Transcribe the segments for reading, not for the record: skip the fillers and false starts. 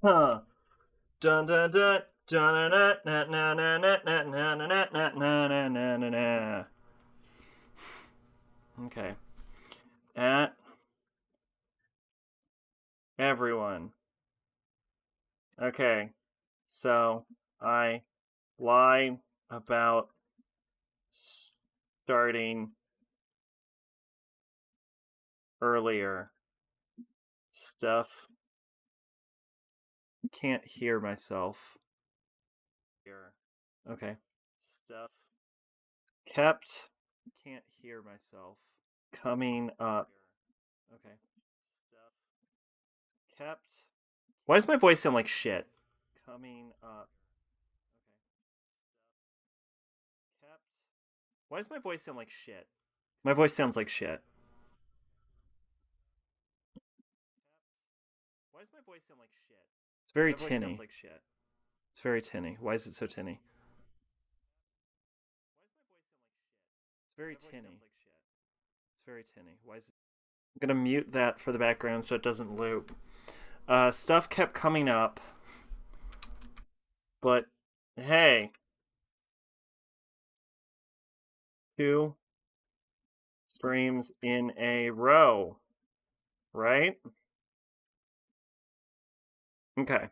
Huh. Dun dun dun dun na na na na na na na na na na na na na na. Okay. At everyone. Okay. So I lie about starting earlier. Stuff. Can't hear myself. Here. Okay. Stuff. Kept. Can't hear myself. Coming up. Okay. Stuff. Kept. Why does my voice sound like shit? Coming up. Okay. Kept. Why does my voice sound like shit? My voice sounds like shit. Why does my voice sound like shit? It's very tinny. Sounds like shit. It's very tinny. Why is it so tinny? It's very tinny. It's very tinny. Why is it? I'm gonna mute that for the background so it doesn't loop. Stuff kept coming up, but hey, two streams in a row, right? Okay,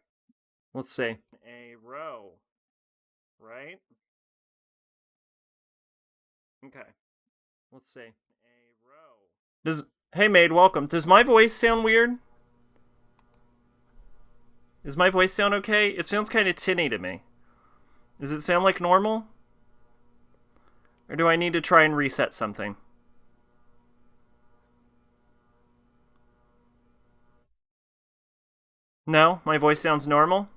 let's see. A row, right? Okay, let's see. A row. Does Hey maid, welcome. Does my voice sound weird? Does my voice sound okay? It sounds kind of tinny to me. Does it sound like normal? Or do I need to try and reset something? No, my voice sounds normal.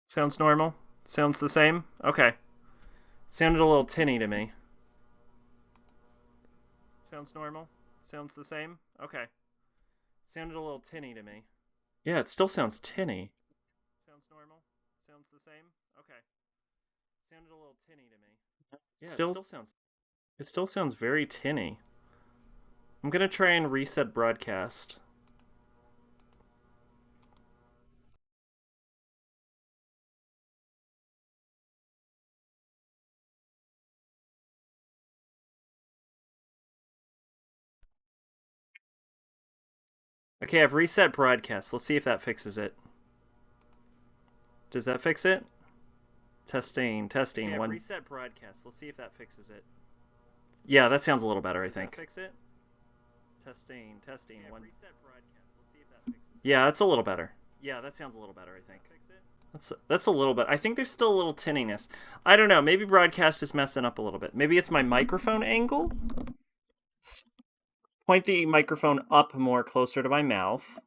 Sounds normal. Sounds the same. Okay. Sounded a little tinny to me. Sounds normal. Sounds the same. Okay. Sounded a little tinny to me. Yeah, it still sounds tinny. Sounds normal. Sounds the same. Okay. Sounded a little tinny to me. Yeah, it still sounds very tinny. I'm gonna try and reset broadcast. Okay, I've reset broadcast. Let's see if that fixes it. Does that fix it? Testing, testing. Okay, one. Reset broadcast. Let's see if that fixes it. Yeah, that sounds a little better, I think. Does that fix it? Testing, testing. Yeah, one. Reset broadcast. Let's see if that fixes it. Yeah, that's a little better. Yeah, that sounds a little better, I think. That's a little bit. I think there's still a little tinniness. I don't know. Maybe broadcast is messing up a little bit. Maybe it's my microphone angle. Let's point the microphone up more, closer to my mouth.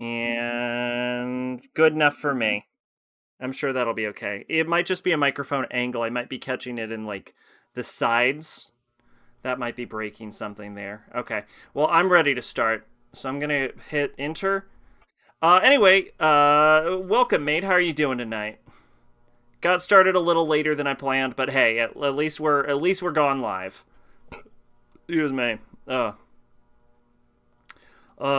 And good enough for me. I'm sure that'll be okay. It might just be a microphone angle. I might be catching it in like the sides. That might be breaking something there. Okay. Well, I'm ready to start. So I'm going to hit enter. Anyway, welcome, mate. How are you doing tonight? Got started a little later than I planned, but hey, at least we're gone live. Excuse me.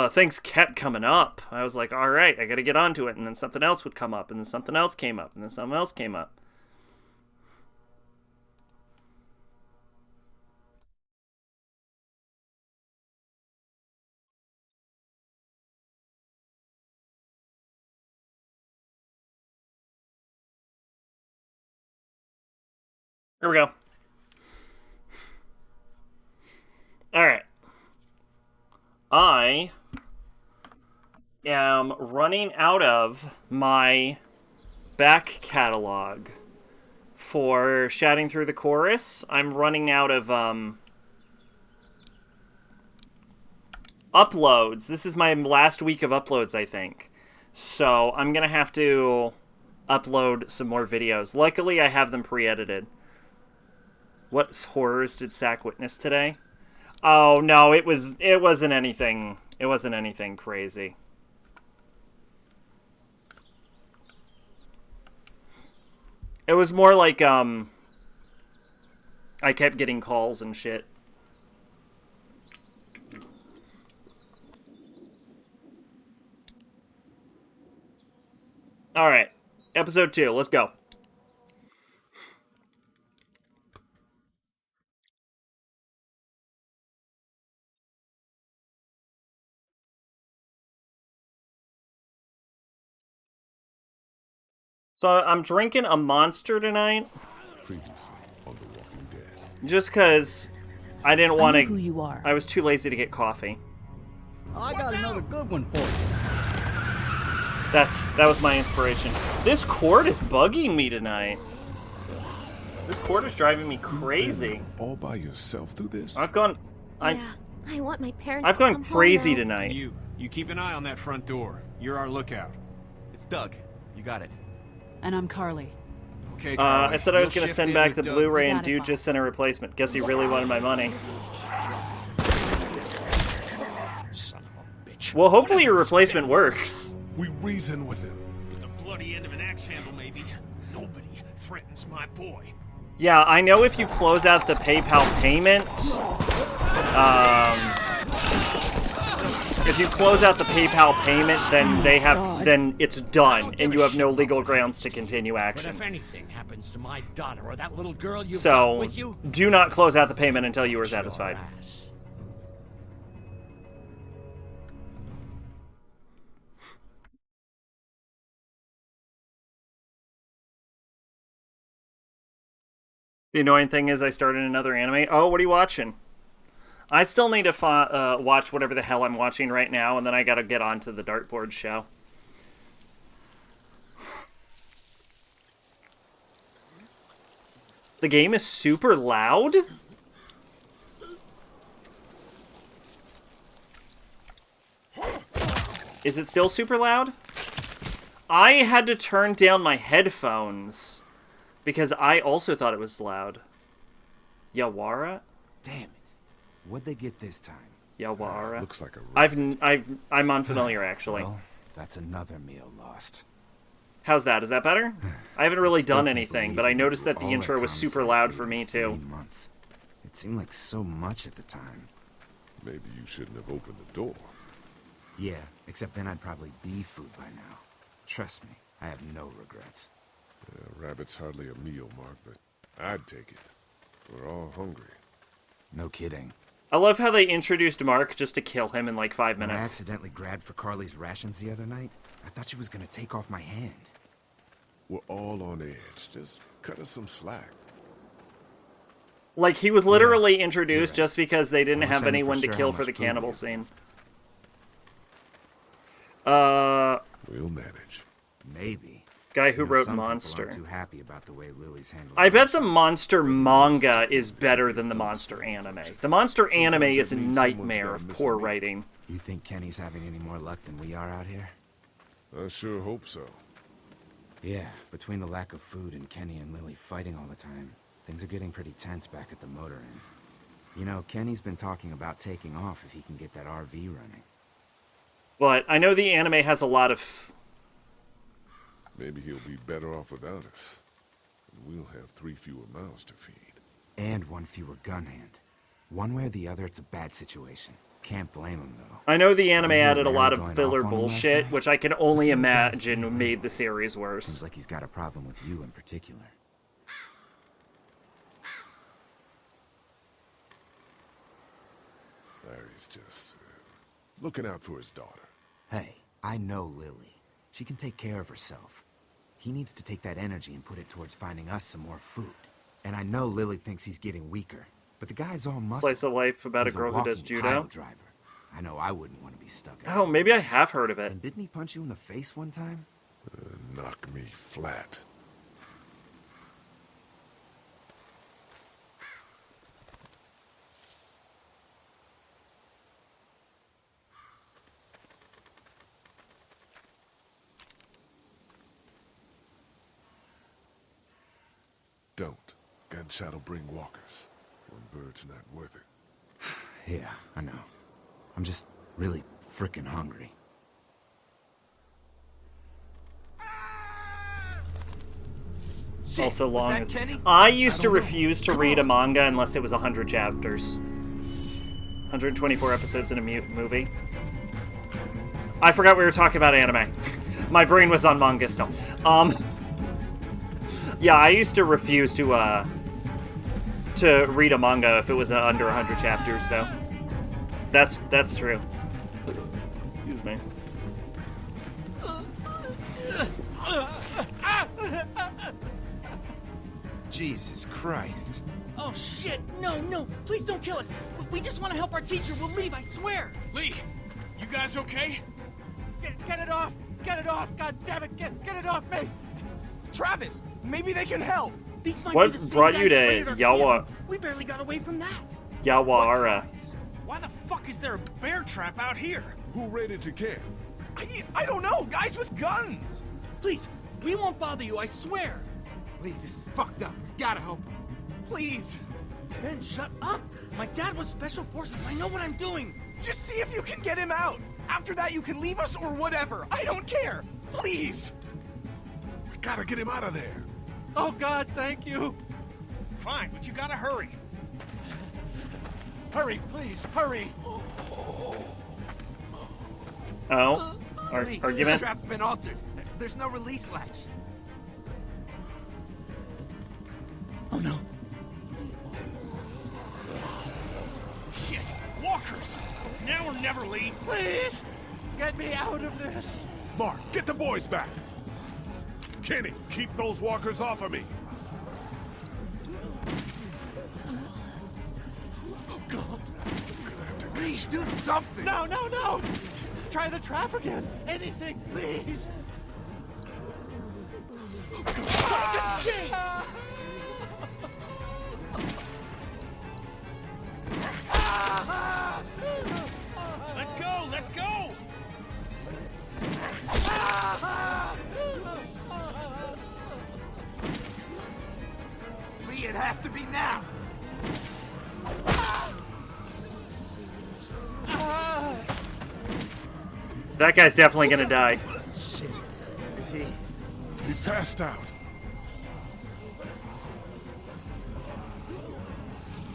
Things kept coming up. I was like, all right, I got to get onto it, and then something else would come up, and then something else came up, and then something else came up. Here we go. All right. I am running out of my back catalog for Shouting Through the Chorus. I'm running out of uploads. This is my last week of uploads, I think. So I'm going to have to upload some more videos. Luckily, I have them pre-edited. What horrors did Sack witness today? Oh no, it wasn't anything. It wasn't anything crazy. It was more like I kept getting calls and shit. All right, episode 2. Let's go. So I'm drinking a Monster tonight. Previously on The Walking Dead. Just because I didn't want to. Who you are? I was too lazy to get coffee. I got another good one for you. That was my inspiration. This cord is bugging me tonight. This cord is driving me crazy. All by yourself through this? Yeah, I want my parents. I've to gone come crazy home now. tonight. You keep an eye on that front door. You're our lookout. It's Doug. You got it. And I'm Carly. Okay, Carly. I said I was You'll going to shift send in back with the Doug. Blu-ray, and Got it, dude boss. just sent a replacement. Guess he really wanted my money. Son of a bitch. Well, hopefully your replacement works. We reason with him. With the bloody end of an axe handle, maybe. Nobody threatens my boy. Yeah, I know if you close out the PayPal payment, if you close out the PayPal payment, then it's done, and you have no legal grounds to continue But action. if anything happens to my daughter or that little girl you've got So, with you, do not close out the payment until you are your satisfied. ass. The annoying thing is I started another anime. Oh, what are you watching? I still need to watch whatever the hell I'm watching right now, and then I gotta get on to the dartboard show. The game is super loud? Is it still super loud? I had to turn down my headphones because I also thought it was loud. Yawara? Damn it. What'd they get this time? Yawara. Looks like a I'm unfamiliar actually. Well, that's another meal lost. How's that? Is that better? I haven't really Still done can't anything, believe but I we noticed went that through the all intro was commissary super loud food for me in too. 3 months. It seemed like so much at the time. Maybe you shouldn't have opened the door. Yeah, except then I'd probably be food by now. Trust me, I have no regrets. Rabbit's hardly a meal, Mark, but I'd take it. We're all hungry. No kidding. I love how they introduced Mark just to kill him in like 5 When I minutes. accidentally grabbed for Carly's rations the other night, I thought she was gonna take off my hand. We're all on edge. Just cut us some slack. Like, he was literally introduced just because they didn't I wish have I knew for anyone to sure kill how for the much food cannibal we had scene. We'll manage. Maybe. Guy who You know, wrote some people Monster. aren't too happy about the way Lily's handling I bet the rations. Monster manga is better than the Monster anime. The Monster anime is a it means nightmare someone's of got a poor missing meat. writing. You think Kenny's having any more luck than we are out here? I sure hope so. Yeah, between the lack of food and Kenny and Lily fighting all the time, things are getting pretty tense back at the motor inn. You know, Kenny's been talking about taking off if he can get that RV running. But I know the anime has a lot of... Maybe he'll be better off without us. And we'll have 3 fewer mouths to feed. And 1 fewer gun hand. One way or the other, it's a bad situation. Can't blame him, though. I know the anime You hear added a lot Mary of going filler off on him last bullshit, night? which I can only See what guys do, imagine huh? made the series Seems worse. like he's got a problem with you in particular. Larry's just looking out for his daughter. Hey, I know Lily. She can take care of herself. He needs to take that energy and put it towards finding us some more food. And I know Lily thinks he's getting weaker, but the guy's all muscle. Slice of life about a He's girl who does walking judo. pile driver. I know I wouldn't want to be stuck out. Oh, maybe I have heard of it. And didn't he punch you in the face one time? Knock me flat. Don't. Gunshot'll bring walkers. One bird's not worth it. Yeah, I know. I'm just really frickin' hungry. Also long. I used to refuse to read a manga unless it was 100 chapters. 124 episodes in a movie. I forgot we were talking about anime. My brain was on manga still. Yeah, I used to refuse to read a manga if it was under 100 chapters, though. That's true. Excuse me. Jesus Christ. Oh shit! No! Please don't kill us! We just want to help our teacher. We'll leave, I swear! Lee, you guys okay? Get it off! Get it off! God damn it! Get it off me! Travis, maybe they can help. These might What be the same brought guys you to that raided our Yawa- camp. We barely got away from that. Yawara? Why the fuck is there a bear trap out here? Who raided your camp? I don't know. Guys with guns. Please, we won't bother you, I swear. Lee, this is fucked up. We've gotta help him. Please, Ben, shut up! My dad was Special Forces. I know what I'm doing. just see if you can get him out. After that, you can leave us or whatever. I don't care. Please. We gotta get him out of there. Oh God, thank you. Fine, but you gotta hurry. Hurry, please, hurry. Oh, Lee, argument. this strap's been altered. There's no release latch. Oh no. Shit, walkers! It's now or never, Lee. Please, get me out of this. Mark, get the boys back. Kenny, keep those walkers off of me. Oh God. Please, do something! No! Try the trap again. Anything, please. Let's go! Lee, it has to be now! That guy's definitely gonna die. Shit. Is he? He passed out.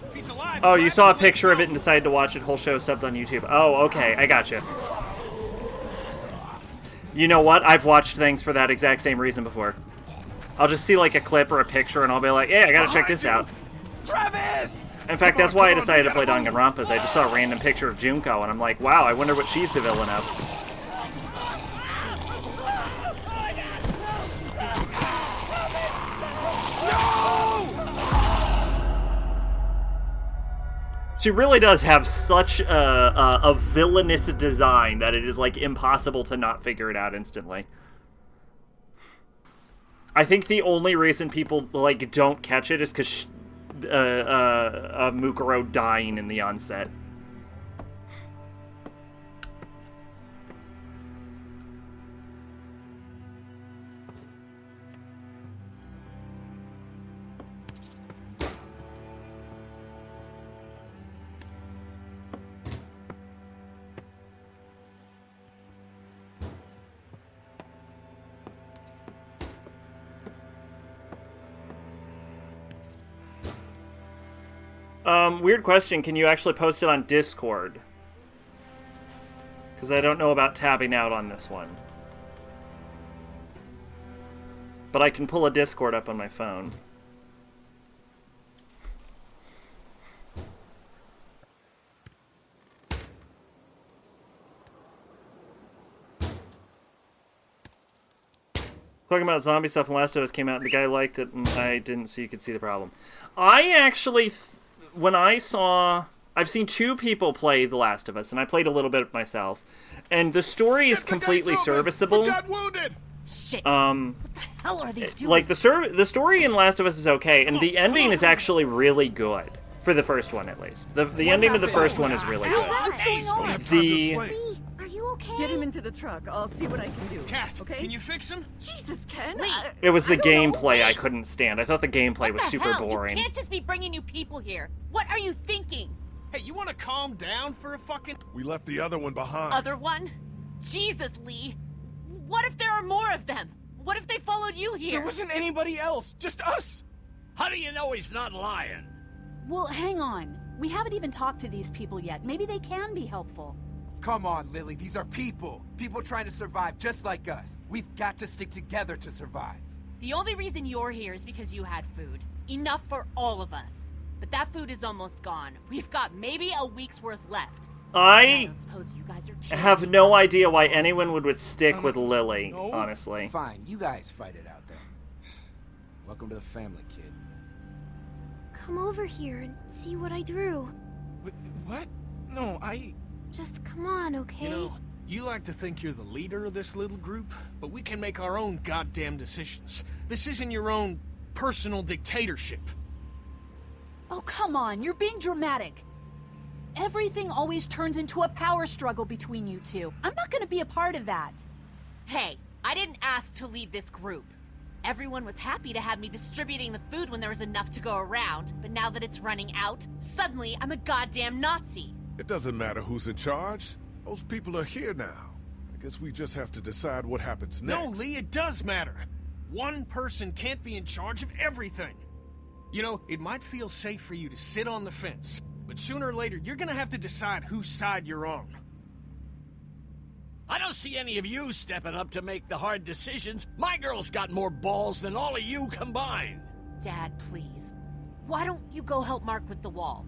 If he's alive, Oh, you saw a picture of it and decided to watch it whole show subbed on YouTube. Oh, okay, I gotcha. You know what? I've watched things for that exact same reason before. I'll just see like a clip or a picture and I'll be like, hey, I gotta check this out. Travis! In fact, that's why I decided to play Danganronpa. I just saw a random picture of Junko and I'm like, wow, I wonder what she's the villain of. She really does have such a villainous design that it is like impossible to not figure it out instantly. I think the only reason people like don't catch it is because Mukuro dying in the onset. Weird question. Can you actually post it on Discord? Because I don't know about tabbing out on this one. But I can pull a Discord up on my phone. Talking about zombie stuff and Last of Us came out and the guy liked it and I didn't, so you could see the problem. I actually, when I saw, I've seen two people play The Last of Us and I played a little bit myself. And the story is completely serviceable. We got wounded. Shit. What the hell are they doing? Like the story in Last of Us is okay and the ending is actually really good. For the first one at least. The ending of the first one is really good. What's going on? The Lee, are you okay? Get him into the truck. I'll see what I can do. Cat, okay? can you fix him? Jesus, Ken. It was the I don't know. gameplay I couldn't stand. I thought the gameplay was super boring. You can't just be bringing new people here. What are you thinking? Hey, you want to calm down for a fucking... We left the other one behind. Other one? Jesus, Lee. What if there are more of them? What if they followed you here? There wasn't anybody else, just us. How do you know he's not lying? Well, hang on. We haven't even talked to these people yet. Maybe they can be helpful. Come on, Lily. These are people. People trying to survive just like us. We've got to stick together to survive. The only reason you're here is because you had food. Enough for all of us. But that food is almost gone. We've got maybe a week's worth left. I don't suppose you guys are have no idea why anyone would stick with Lily, honestly. Fine, you guys fight it out then. Welcome to the family, kid. Come over here and see what I drew. What? No, Just come on, okay? You know, you like to think you're the leader of this little group, but we can make our own goddamn decisions. This isn't your own personal dictatorship. Oh, come on, you're being dramatic. Everything always turns into a power struggle between you two. I'm not gonna be a part of that. Hey, I didn't ask to lead this group. Everyone was happy to have me distributing the food when there was enough to go around, but now that it's running out, suddenly I'm a goddamn Nazi. It doesn't matter who's in charge. Those people are here now. I guess we just have to decide what happens next. No, Lee, it does matter. One person can't be in charge of everything. You know, it might feel safe for you to sit on the fence, but sooner or later, you're gonna have to decide whose side you're on. I don't see any of you stepping up to make the hard decisions. My girl's got more balls than all of you combined. Dad, please. Why don't you go help Mark with the wall?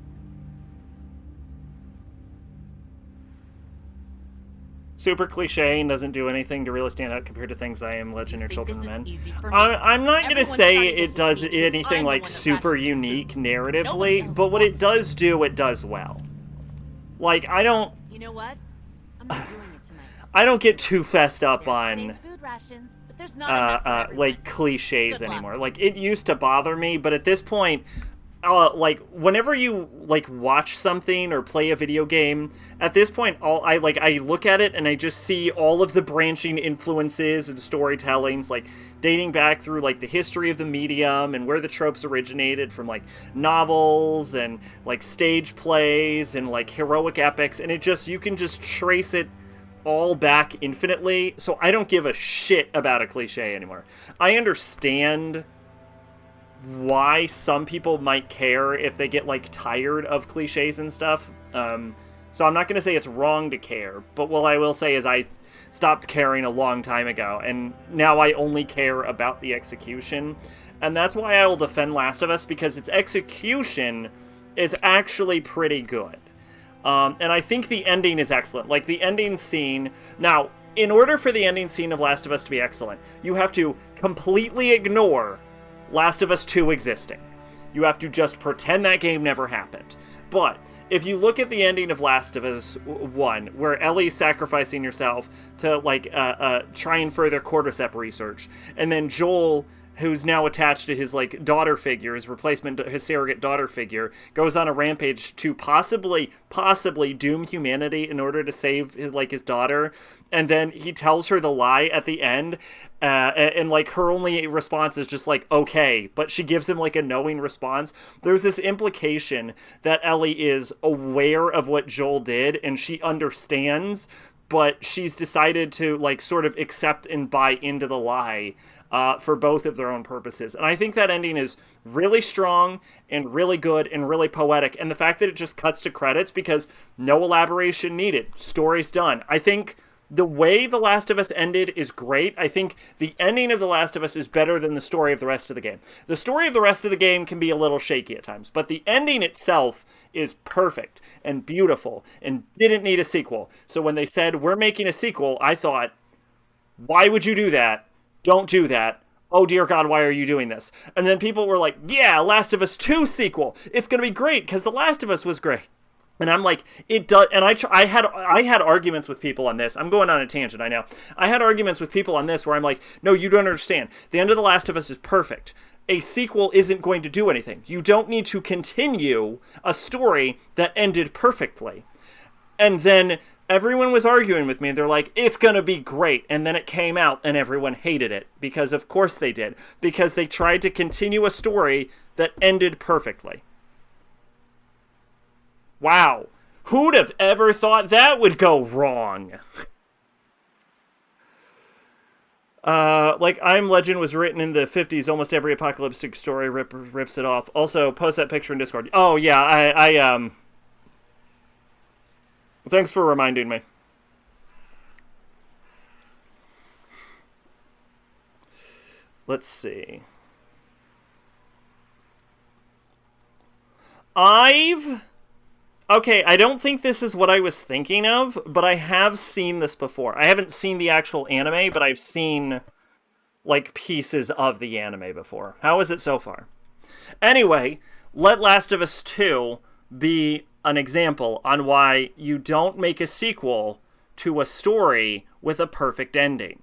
Super cliche and doesn't do anything to really stand out compared to things I Am Legend or Children of Men. I'm I'm not going to say it does anything like super unique narratively, but what it does do, it does well. Like, I don't... You know what? I'm not doing it tonight. I don't get too fessed up on food rations, but there's not enough for like cliches anymore. Like, it used to bother me, but at this point, like, whenever you like watch something or play a video game, at this point, I look at it and I just see all of the branching influences and storytellings, like dating back through like the history of the medium and where the tropes originated from, like novels and like stage plays and like heroic epics, and you can just trace it all back infinitely. So I don't give a shit about a cliche anymore. I understand why some people might care if they get like tired of cliches and stuff. So I'm not going to say it's wrong to care, but what I will say is I stopped caring a long time ago, and now I only care about the execution. And that's why I will defend Last of Us, because its execution is actually pretty good. And I think the ending is excellent. Like, the ending scene... Now, in order for the ending scene of Last of Us to be excellent, you have to completely ignore Last of Us 2 existing. You have to just pretend that game never happened. But if you look at the ending of Last of Us 1, where Ellie's sacrificing herself to, like, try and further cordyceps research, and then Joel, who's now attached to his, like, daughter figure, his replacement, his surrogate daughter figure, goes on a rampage to possibly doom humanity in order to save, like, his daughter, and then he tells her the lie at the end, and like, her only response is just like, okay, but she gives him, like, a knowing response. There's this implication that Ellie is aware of what Joel did, and she understands, but she's decided to, like, sort of accept and buy into the lie, for both of their own purposes. And I think that ending is really strong and really good and really poetic. And the fact that it just cuts to credits because no elaboration needed. Story's done. I think the way The Last of Us ended is great. I think the ending of The Last of Us is better than the story of the rest of the game. The story of the rest of the game can be a little shaky at times, but the ending itself is perfect and beautiful and didn't need a sequel. So when they said, we're making a sequel, I thought, why would you do that? Don't do that. Oh, dear God, why are you doing this? And then people were like, yeah, Last of Us 2 sequel. It's going to be great because The Last of Us was great. And I'm like, it does. And I had arguments with people on this. I'm going on a tangent, I know. I had arguments with people on this where I'm like, no, you don't understand. The end of The Last of Us is perfect. A sequel isn't going to do anything. You don't need to continue a story that ended perfectly. And then everyone was arguing with me, and they're like, it's going to be great. And then it came out, and everyone hated it. Because of course they did. Because they tried to continue a story that ended perfectly. Wow. Who'd have ever thought that would go wrong? Like, I Am Legend was written in the 50s. Almost every apocalyptic story rips it off. Also, post that picture in Discord. Oh, yeah, Thanks for reminding me. Let's see. Okay, I don't think this is what I was thinking of, but I have seen this before. I haven't seen the actual anime, but I've seen, like, pieces of the anime before. How is it so far? Anyway, let Last of Us 2 be an example on why you don't make a sequel to a story with a perfect ending.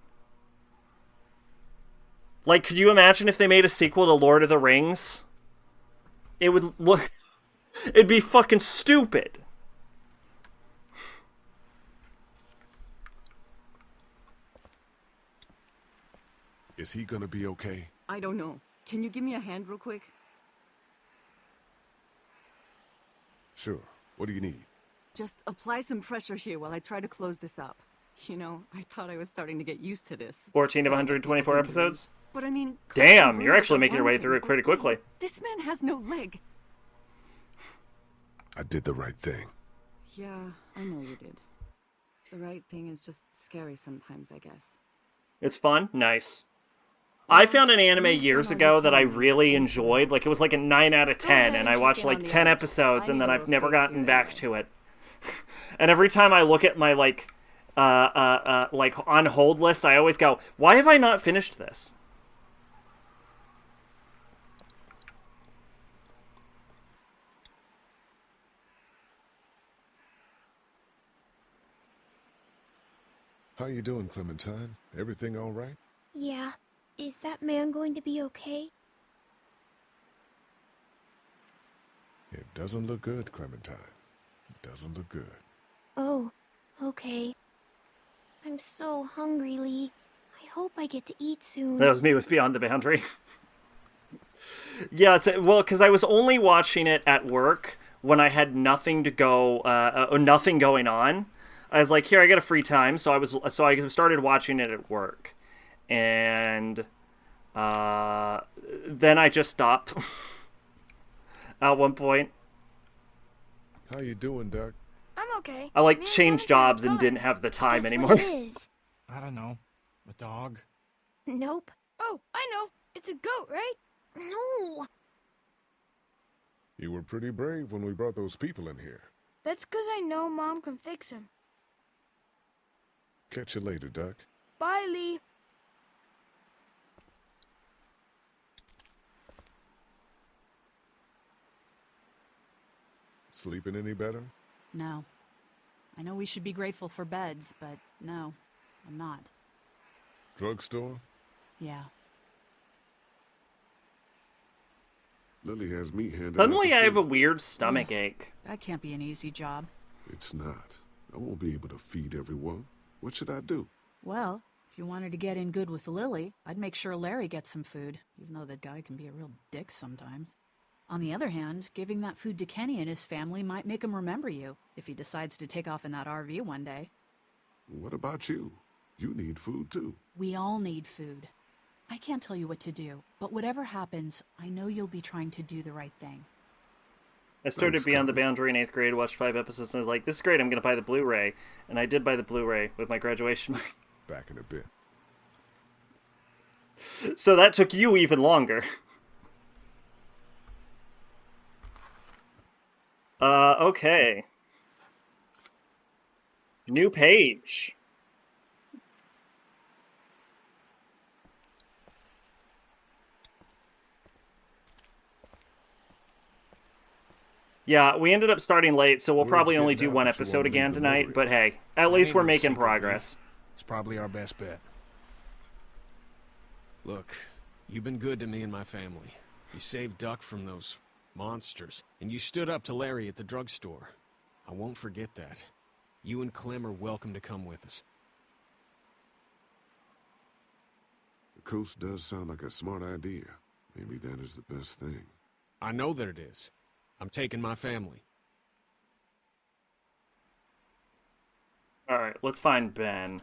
Like, could you imagine if they made a sequel to Lord of the Rings? It would look... It'd be fucking stupid. Is he gonna be okay? I don't know. Can you give me a hand real quick? Sure. What do you need? Just apply some pressure here while I try to close this up. You know, I thought I was starting to get used to this. 14 of 124 episodes? But I mean... Damn, you're actually making your way through it pretty quickly. This man has no leg. I did the right thing. Yeah, I know you did. The right thing is just scary sometimes, I guess. It's fun? Nice. I found an anime years ago that I really enjoyed. Like, it was like a 9 out of 10, and I watched like 10 episodes, and then I've never gotten back to it. And every time I look at my, like on hold list, I always go, why have I not finished this? How you doing, Clementine? Everything all right? Yeah. Is that man going to be okay? It doesn't look good, Clementine. It doesn't look good. Oh, okay. I'm so hungry, Lee. I hope I get to eat soon. That was me with Beyond the Boundary. Yeah, well, because I was only watching it at work when I had nothing to go, nothing going on. I was like, here, I got a free time, so I started watching it at work, and then I just stopped at one point. How you doing, Doc? I'm okay. I changed jobs and didn't have the time anymore. What it is? I don't know. A dog? Nope. Oh, I know. It's a goat, right? No. You were pretty brave when we brought those people in here. That's because I know Mom can fix him. Catch you later, Doc. Bye, Lee. Sleeping any better? No. I know we should be grateful for beds, but no, I'm not. Drugstore? Yeah. Lily has me handed Suddenly I have a weird stomach ache. That can't be an easy job. It's not. I won't be able to feed everyone. What should I do? Well, if you wanted to get in good with Lily, I'd make sure Larry gets some food, even though that guy can be a real dick sometimes. On the other hand, giving that food to Kenny and his family might make him remember you, if he decides to take off in that RV one day. What about you? You need food too. We all need food. I can't tell you what to do, but whatever happens, I know you'll be trying to do the right thing. I started Beyond the Boundary in 8th grade, watched 5 episodes, and I was like, this is great, I'm going to buy the Blu-ray. And I did buy the Blu-ray with my graduation money. Back in a bit. So that took you even longer. Okay. New page. Yeah, we ended up starting late, so we'll probably only do one episode again tonight, but hey, at least we're making progress. It's probably our best bet. Look, you've been good to me and my family. You saved Duck from those monsters, and you stood up to Larry at the drugstore. I won't forget that. You and Clem are welcome to come with us. The coast does sound like a smart idea. Maybe that is the best thing. I know that it is. I'm taking my family. Alright, let's find Ben.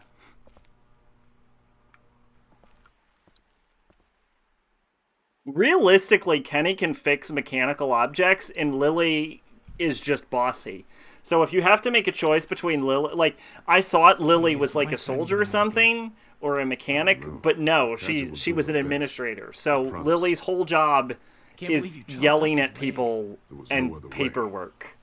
Realistically, Kenny can fix mechanical objects, and Lily is just bossy. So if you have to make a choice between Lily, like, I thought Lily was like a soldier or something, or a mechanic, but no, she was an administrator. So Lily's whole job is yelling at people and paperwork.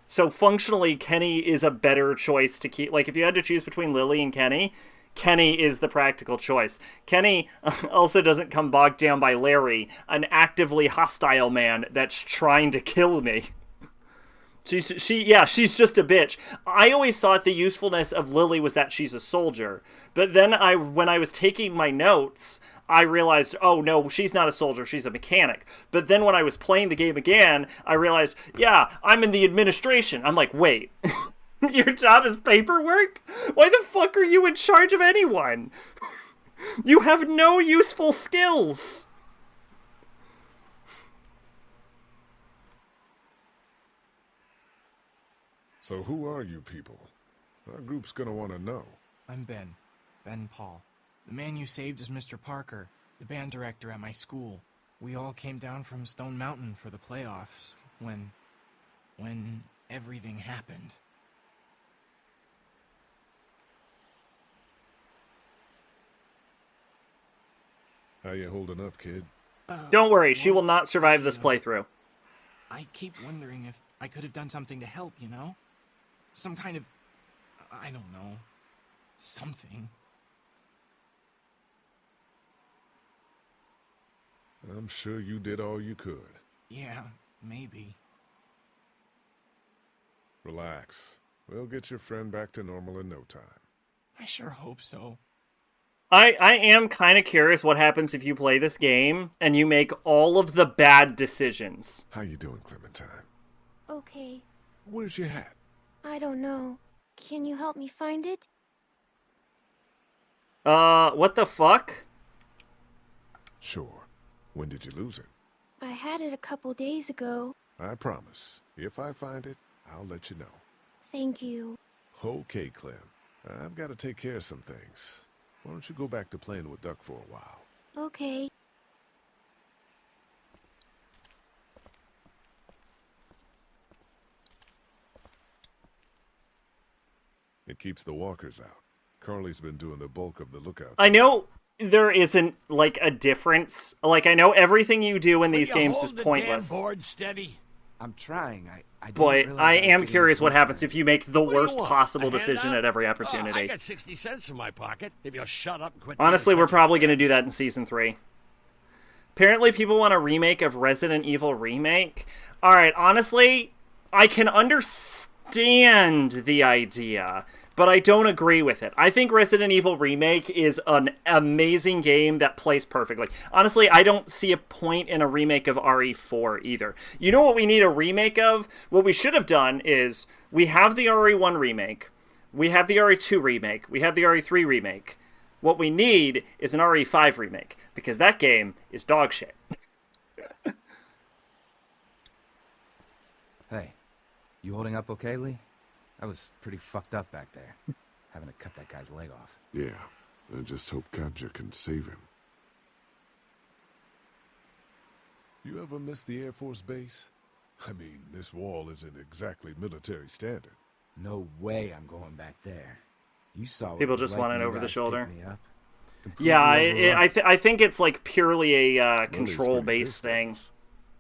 So functionally, Kenny is a better choice to keep. Like, if you had to choose between Lily and Kenny, Kenny is the practical choice. Kenny also doesn't come bogged down by Larry, an actively hostile man that's trying to kill me. She's just a bitch. I always thought the usefulness of Lily was that she's a soldier. But then when I was taking my notes, I realized, oh no, she's not a soldier, she's a mechanic. But then when I was playing the game again, I realized, yeah, I'm in the administration. I'm like, wait, your job is paperwork? Why the fuck are you in charge of anyone? You have no useful skills. So who are you people? Our group's gonna want to know. I'm Ben. Ben Paul. The man you saved is Mr. Parker, the band director at my school. We all came down from Stone Mountain for the playoffs when everything happened. How you holding up, kid? Don't worry, she will not survive this playthrough. I keep wondering if I could have done something to help, you know? Some kind of, I don't know, something. I'm sure you did all you could. Yeah, maybe. Relax. We'll get your friend back to normal in no time. I sure hope so. I am kind of curious what happens if you play this game and you make all of the bad decisions. How you doing, Clementine? Okay. Where's your hat? I don't know. Can you help me find it? What the fuck? Sure. When did you lose it? I had it a couple days ago. I promise. If I find it, I'll let you know. Thank you. Okay, Clem. I've got to take care of some things. Why don't you go back to playing with Duck for a while? Okay. It keeps the walkers out. Carly's been doing the bulk of the lookout. I know there isn't, like, a difference. Like, I know everything you do in these games is pointless. Damn board steady. I'm trying. But I am curious what happens if you make the worst possible decision at every opportunity. I got 60 cents in my pocket. If you'll shut up and quit. Honestly, we're probably going to do that in Season 3. Apparently, people want a remake of Resident Evil Remake. Alright, honestly, I can understand the idea, but I don't agree with it. I think Resident Evil Remake is an amazing game that plays perfectly. Honestly, I don't see a point in a remake of RE4 either. You know what we need a remake of? What we should have done is, we have the RE1 remake, we have the RE2 remake, we have the RE3 remake. What we need is an RE5 remake, because that game is dog shit. Hey, you holding up okay, Lee? I was pretty fucked up back there, having to cut that guy's leg off. Yeah, I just hope Katja can save him. You ever miss the Air Force Base? I mean, this wall isn't exactly military standard. No way I'm going back there. You saw what People it was just like want when it you over the guys shoulder. picked me up. Yeah, Completely I think it's like purely a control-based thing.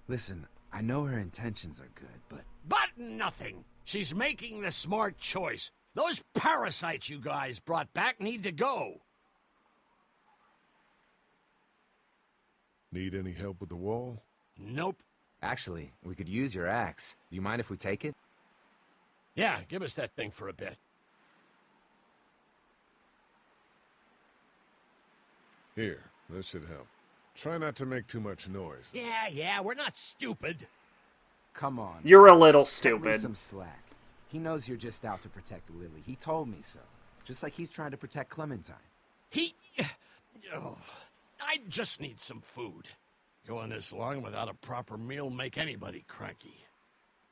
Listen, I know her intentions are good, but nothing. She's making the smart choice. Those parasites you guys brought back need to go. Need any help with the wall? Nope. actually, we could use your axe. Do you mind if we take it? Yeah, give us that thing for a bit. Here, this should help. Try not to make too much noise. Yeah, we're not stupid. Come on. You're a little Cut stupid. me some slack. He knows you're just out to protect Lily. He told me so. Just like he's trying to protect Clementine. Oh, I just need some food. Going this long without a proper meal make anybody cranky.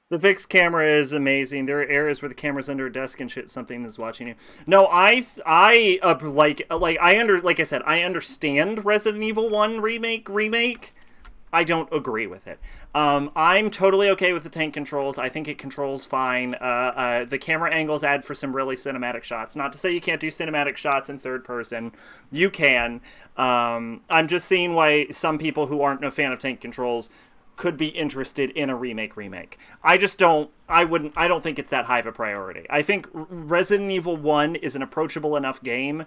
The fixed camera is amazing. There are areas where the camera's under a desk and shit. Something is watching you. No, like I said, I understand Resident Evil 1 remake. I don't agree with it. I'm totally okay with the tank controls. I think it controls fine. The camera angles add for some really cinematic shots. Not to say you can't do cinematic shots in third person. You can. I'm just seeing why some people who aren't a fan of tank controls could be interested in a remake. I don't think it's that high of a priority. I think Resident Evil 1 is an approachable enough game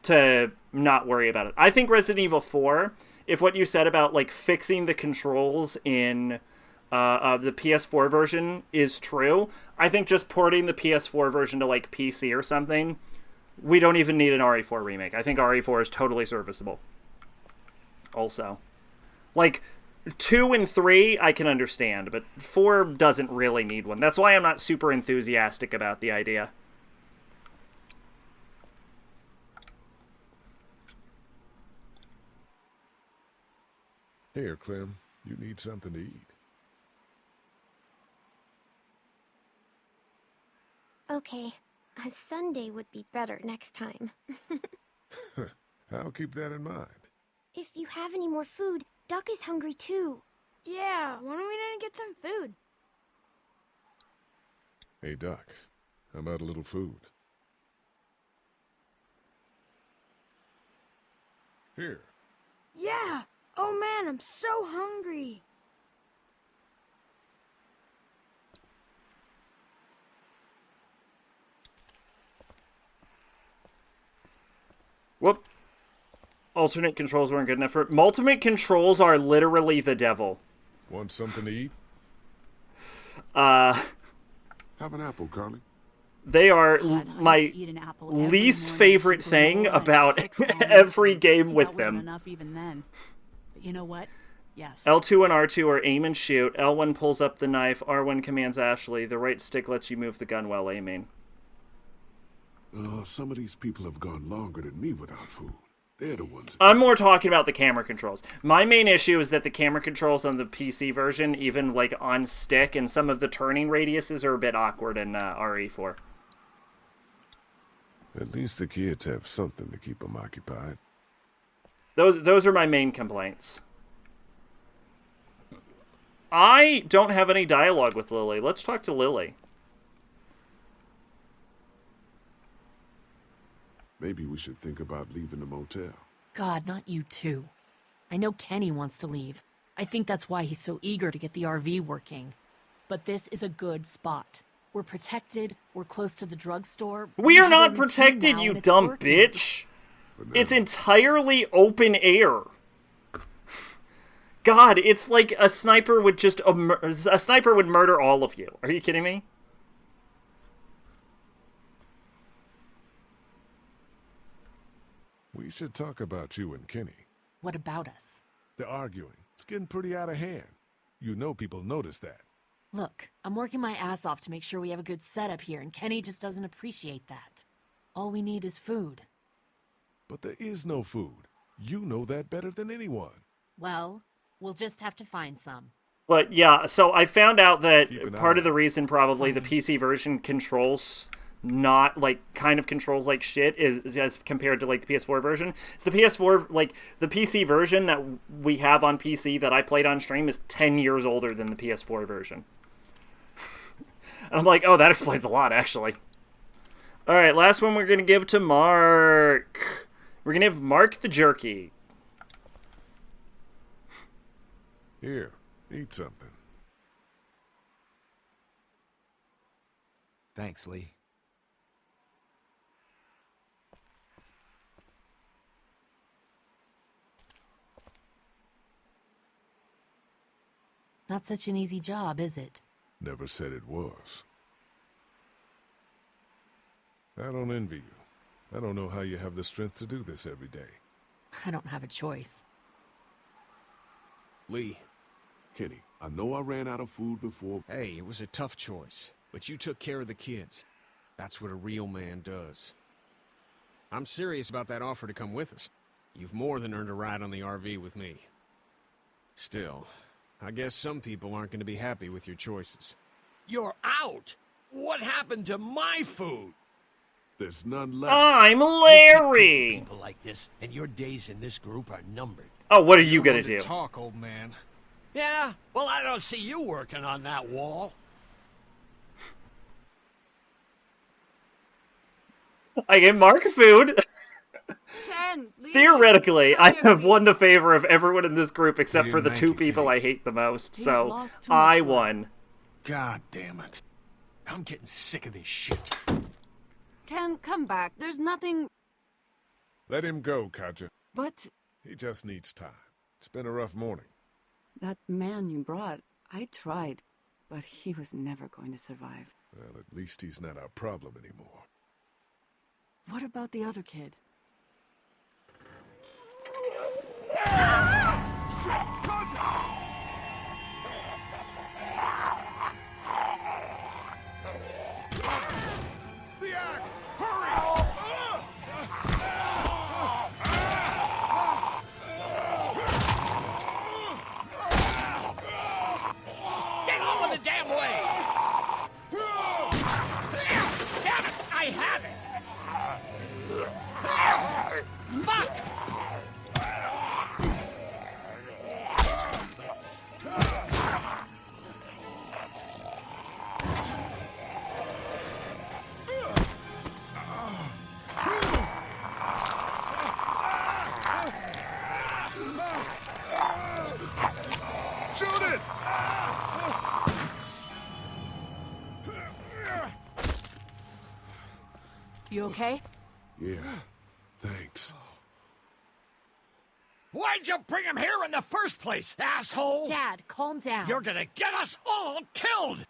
to not worry about it. I think Resident Evil 4, if what you said about like fixing the controls in the PS4 version is true, I think just porting the PS4 version to like PC or something, we don't even need an RE4 remake. I think RE4 is totally serviceable. Also, like 2 and 3 I can understand, but 4 doesn't really need one. That's why I'm not super enthusiastic about the idea. Here, Clem, you need something to eat. Okay, a sundae would be better next time. I'll keep that in mind. If you have any more food, Duck is hungry too. Yeah, why don't we go get some food? Hey, Duck, how about a little food? Here. Yeah! Oh man, I'm so hungry! Whoop. Alternate controls weren't good enough for... Multimate controls are literally the devil. Want something to eat? Have an apple, Carly. They are my least favorite thing about every game with them. Enough even then. But you know what? Yes. L2 and R2 are aim and shoot. L1 pulls up the knife. R1 commands Ashley. The right stick lets you move the gun while aiming. Some of these people have gone longer than me without food. They're the ones. I'm more talking about the camera controls. My main issue is that the camera controls on the PC version, even like on stick, and some of the turning radiuses are a bit awkward in RE4. At least the kids have something to keep them occupied. Those are my main complaints. I don't have any dialogue with Lily. Let's talk to Lily. Maybe we should think about leaving the motel. God, not you too. I know Kenny wants to leave. I think that's why he's so eager to get the RV working. But this is a good spot. We're protected, we're close to the drugstore. We are not protected, you dumb bitch! It's entirely open air. God, it's like a sniper would just... a sniper would murder all of you. Are you kidding me? We should talk about you and Kenny. What about us? They're arguing. It's getting pretty out of hand. You know people notice that. Look, I'm working my ass off to make sure we have a good setup here, and Kenny just doesn't appreciate that. All we need is food. But there is no food. You know that better than anyone. Well, we'll just have to find some. But yeah, so I found out that part of the reason probably the PC version controls not like kind of controls like shit is as compared to like the PS4 version. So the PS4, like the PC version that we have on PC that I played on stream is 10 years older than the PS4 version. And I'm like, oh, that explains a lot actually. All right, last one we're going to give to Mark. We're going to give Mark the jerky. Here, eat something. Thanks, Lee. Not such an easy job, is it? Never said it was. I don't envy you. I don't know how you have the strength to do this every day. I don't have a choice. Lee. Kenny, I know I ran out of food before. Hey, it was a tough choice, but you took care of the kids. That's what a real man does. I'm serious about that offer to come with us. You've more than earned a ride on the RV with me. Still, I guess some people aren't going to be happy with your choices. You're out! What happened to my food? There's none left. I'm Larry! People like this, and your days in this group are numbered. Oh, what are you gonna do? Talk, old man. Yeah? Well, I don't see you working on that wall. I get Mark food. Ken, leave. Theoretically, I have won the favor of everyone in this group except You for didn't the make two it, people did I he? hate the most, He so lost too much I blood. won. God damn it. I'm getting sick of this shit. Ken, come back. There's nothing... Let him go, Katja. But He just needs time. It's been a rough morning. that man you brought, I tried, but he was never going to survive. Well, at least he's not our problem anymore. What about the other kid? The axe! Hurry! Get out of the damn way! Damn it! I have it! Fuck! Shoot it! You okay? Yeah, thanks. Why'd you bring him here in the first place, asshole? Dad, calm down. You're gonna get us all killed!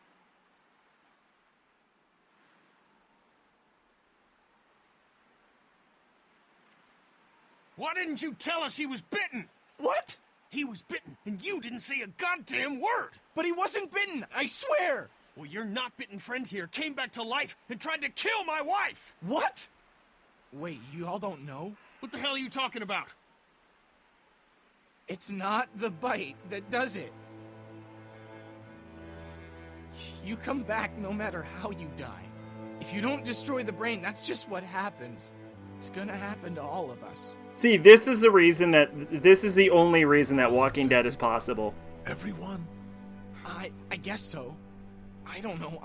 Why didn't you tell us he was bitten? What? He was bitten, and you didn't say a goddamn word! But he wasn't bitten, I swear! Well, your not-bitten friend here came back to life and tried to kill my wife! What? Wait, you all don't know? What the hell are you talking about? It's not the bite that does it. You come back no matter how you die. If you don't destroy the brain, that's just what happens. It's gonna happen to all of us. See, this is the reason that this is the only reason that Walking Dead is possible. Everyone? I guess so. I don't know.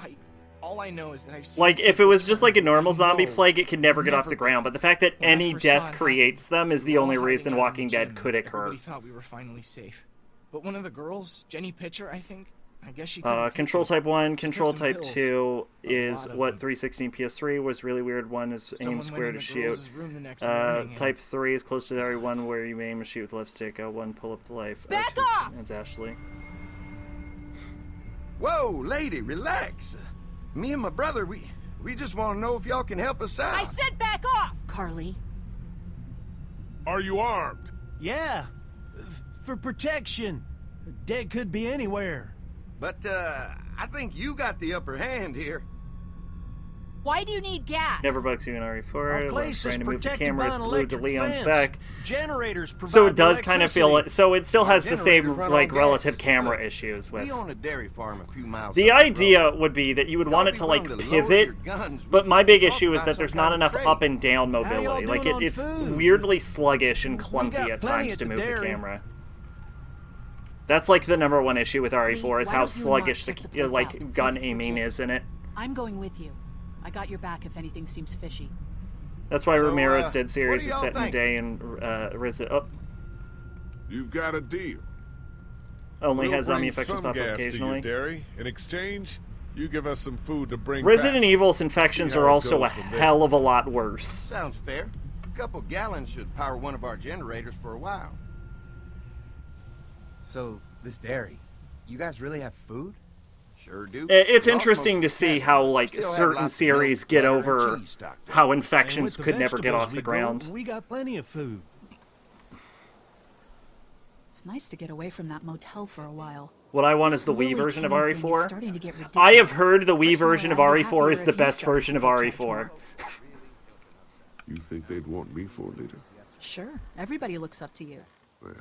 All I know is that I've seen... Like, if it was just like a normal zombie No, plague, it could never get off never the ground. But the fact that When I any first saw death it creates them is the we were only all reason hiding out in Walking the Dead gym. could occur. Everybody thought we were finally safe. But one of the girls, Jenny Pitcher, I think, I guess she couldn't take Control it. Type 1, She Control took some Type pills. 2 A is lot of what them. 316 PS3 was really weird. 1 is Someone aim went square in to the shoot. girls' room the next morning and- Type 3 is close to the RE1 where you aim and shoot with left stick. 1 pull up the life. Back off! That's Ashley. Whoa, lady, relax. Me and my brother, we just want to know if y'all can help us out. I said back off! Carly. Are you armed? Yeah, for protection. Dead could be anywhere. But, I think you got the upper hand here. Why do you need gas? Never bugs you in RE4. Our place Trying is to move the protected camera. by It's an glued to electric Leon's fence. back. Generators provide So it does kind of feel like, electricity. so it still has the Generators same run like on relative gas. camera Look, issues with. We own a dairy farm a few miles The up the idea road. would be that you would Y'all want it be to like willing to lower pivot, your guns. We but my can big talk issue is about that some there's not kind of enough trade. up and down How y'all mobility. Like doing on it's food? weirdly sluggish and We clunky got at plenty times at to the move the dairy. camera. That's like the number one issue with RE4 is Lee, why how don't you and sluggish Mark the check the place like out, see if gun it's aiming legit? is in it. I'm going with you. I got your back if anything seems fishy. That's why So, Romero's Dead what series do is y'all set in a think? day and Oh, You've got a deal. only We'll has zombie bring infections some pop up gas to your occasionally. dairy. In exchange, you give us some food to bring Resident back. Evil's infections See how are it also goes a from there. hell of a lot worse. Sounds fair. A couple gallons should power one of our generators for a while. So, this dairy, you guys really have food? Sure do. It's Lost interesting most to of the see cattle. how like Still have certain lots of series milk, get butter, and over cheese stocked up. how And infections with the could never get vegetables off the we grow, ground. We got plenty of food. It's nice to get away from that motel for a while. What I want is the This Wii Lily version of Kenny thing is RE4. starting to get I have ridiculous. heard the Wii Personally, version of I'd be RE4 is happier the if you best started version to of take charge RE4. more. You think they'd want me for a leader? Sure, everybody looks up to you Well,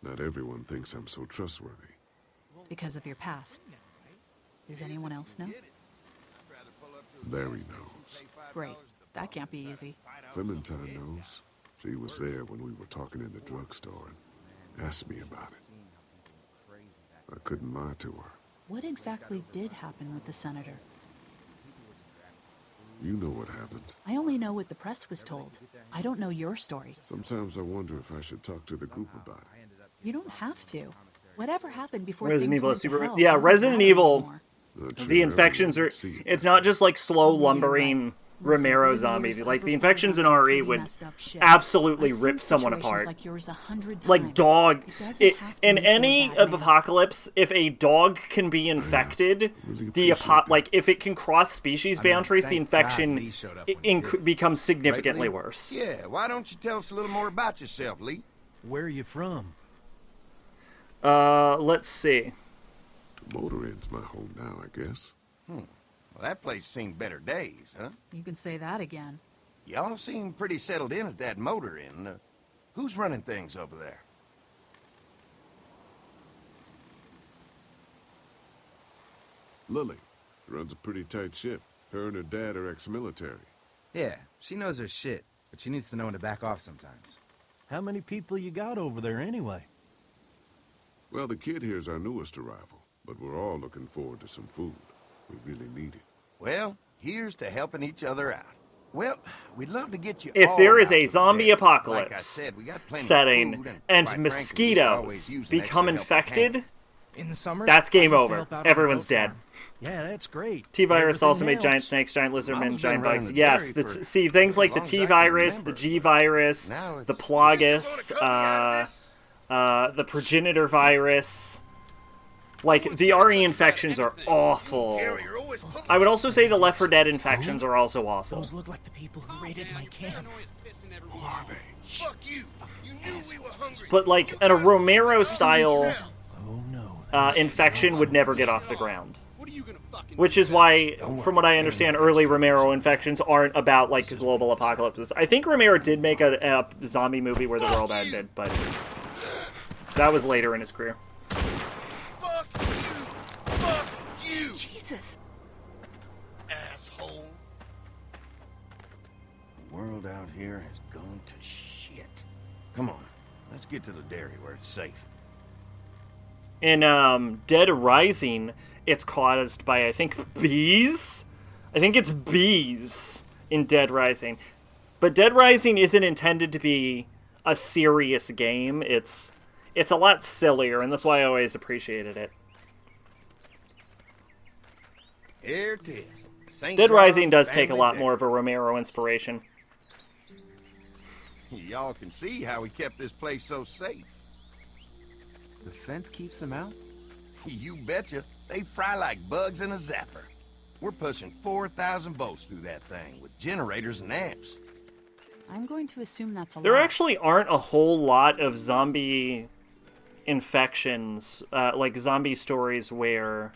not everyone thinks I'm so trustworthy. because of your past. Does anyone else know? Larry knows. Great. That can't be easy. Clementine knows. She was there when we were talking in the drugstore and asked me about it. I couldn't lie to her. What exactly did happen with the senator? You know what happened. I only know what the press was told. I don't know your story. Sometimes I wonder if I should talk to the group about it. You don't have to. Whatever happened before Resident things Evil went is to super. hell Yeah, doesn't Resident matter Evil. anymore. The infections are. It's not just like slow lumbering Romero zombies. Like the infections in RE would absolutely rip someone apart. Like dog. In any apocalypse, if a dog can be infected, like if it can cross species boundaries, the infection becomes significantly worse. Yeah, why don't you tell us a little more about yourself, Lee? Where are you from? Let's see. Motor Inn's my home now, I guess. Well, that place seen better days, huh? You can say that again. Y'all seem pretty settled in at that Motor Inn. Who's running things over there? Lily runs a pretty tight ship. Her and her dad are ex-military. Yeah, she knows her shit, but she needs to know when to back off sometimes. How many people you got over there anyway? Well, the kid here's our newest arrival, but we're all looking forward to some food. We really need it. Well, here's to helping each other out. Well, we'd love to get you If all there is out a to zombie bed. apocalypse Like I said, we got plenty of setting food, and quite frankly, we could mosquitoes always use an become extra helping hand. infected, in the summer, that's game over. Everyone's dead. Yeah, that's great. T-virus also made helps. giant snakes, giant lizardmen, Mom's giant been running bugs. the Yes, dairy for see things like the as long as I can T-virus, the remember. G-virus, Now the it's- Plagus, the progenitor virus. Like, the RE infections are awful. I would also say the Left 4 Dead infections are also awful. Those look like the people who raided my camp. Who are they? Fuck you! You knew we were hungry. But, like, a Romero-style Oh no. infection would never get off the ground. Which is why, from what I understand, early Romero infections aren't about, like, global apocalypses. I think Romero did make a zombie movie where the world ended, but that was later in his career. Fuck you! Fuck you! Jesus. Asshole! The world out here has gone to shit. Come on, let's get to the dairy where it's safe. In Dead Rising, it's caused by, I think, bees? I think it's bees in Dead Rising. But Dead Rising isn't intended to be a serious game. It's a lot sillier, and that's why I always appreciated it. Here it is. St. Dead John Rising does take a family lot dairy. more of a Romero inspiration. Y'all can see how we kept this place so safe. The fence keeps them out? You betcha. They fry like bugs in a zapper. We're pushing 4,000 volts through that thing with generators and amps. I'm going to assume that's a There lot. actually aren't a whole lot of zombie infections, like zombie stories where...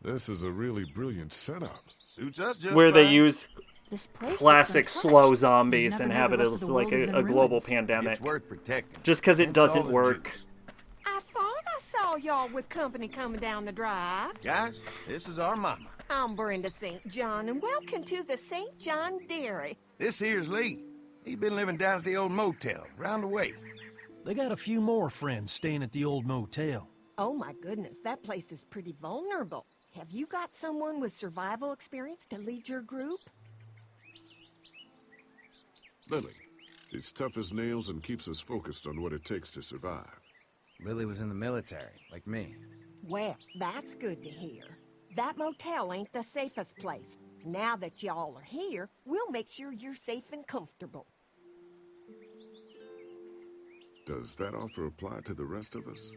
This is a really brilliant setup. Suits us just where they fine. use This place looks classic untouched. slow We've zombies never and knew have the it rest of as the like world is in a global ruins. pandemic. It's worth protecting. Just because it Hence doesn't all the work. juice. I thought I saw y'all with company coming down the drive. Guys, this is our mama. I'm Brenda St. John, and welcome to the St. John Dairy. This here's Lee. He's been living down at the old motel, round the way. They got a few more friends staying at the old motel. Oh my goodness, that place is pretty vulnerable. Have you got someone with survival experience to lead your group? Lily. She's tough as nails and keeps us focused on what it takes to survive. Lily was in the military, like me. Well, that's good to hear. That motel ain't the safest place. Now that y'all are here, we'll make sure you're safe and comfortable. Does that offer apply to the rest of us?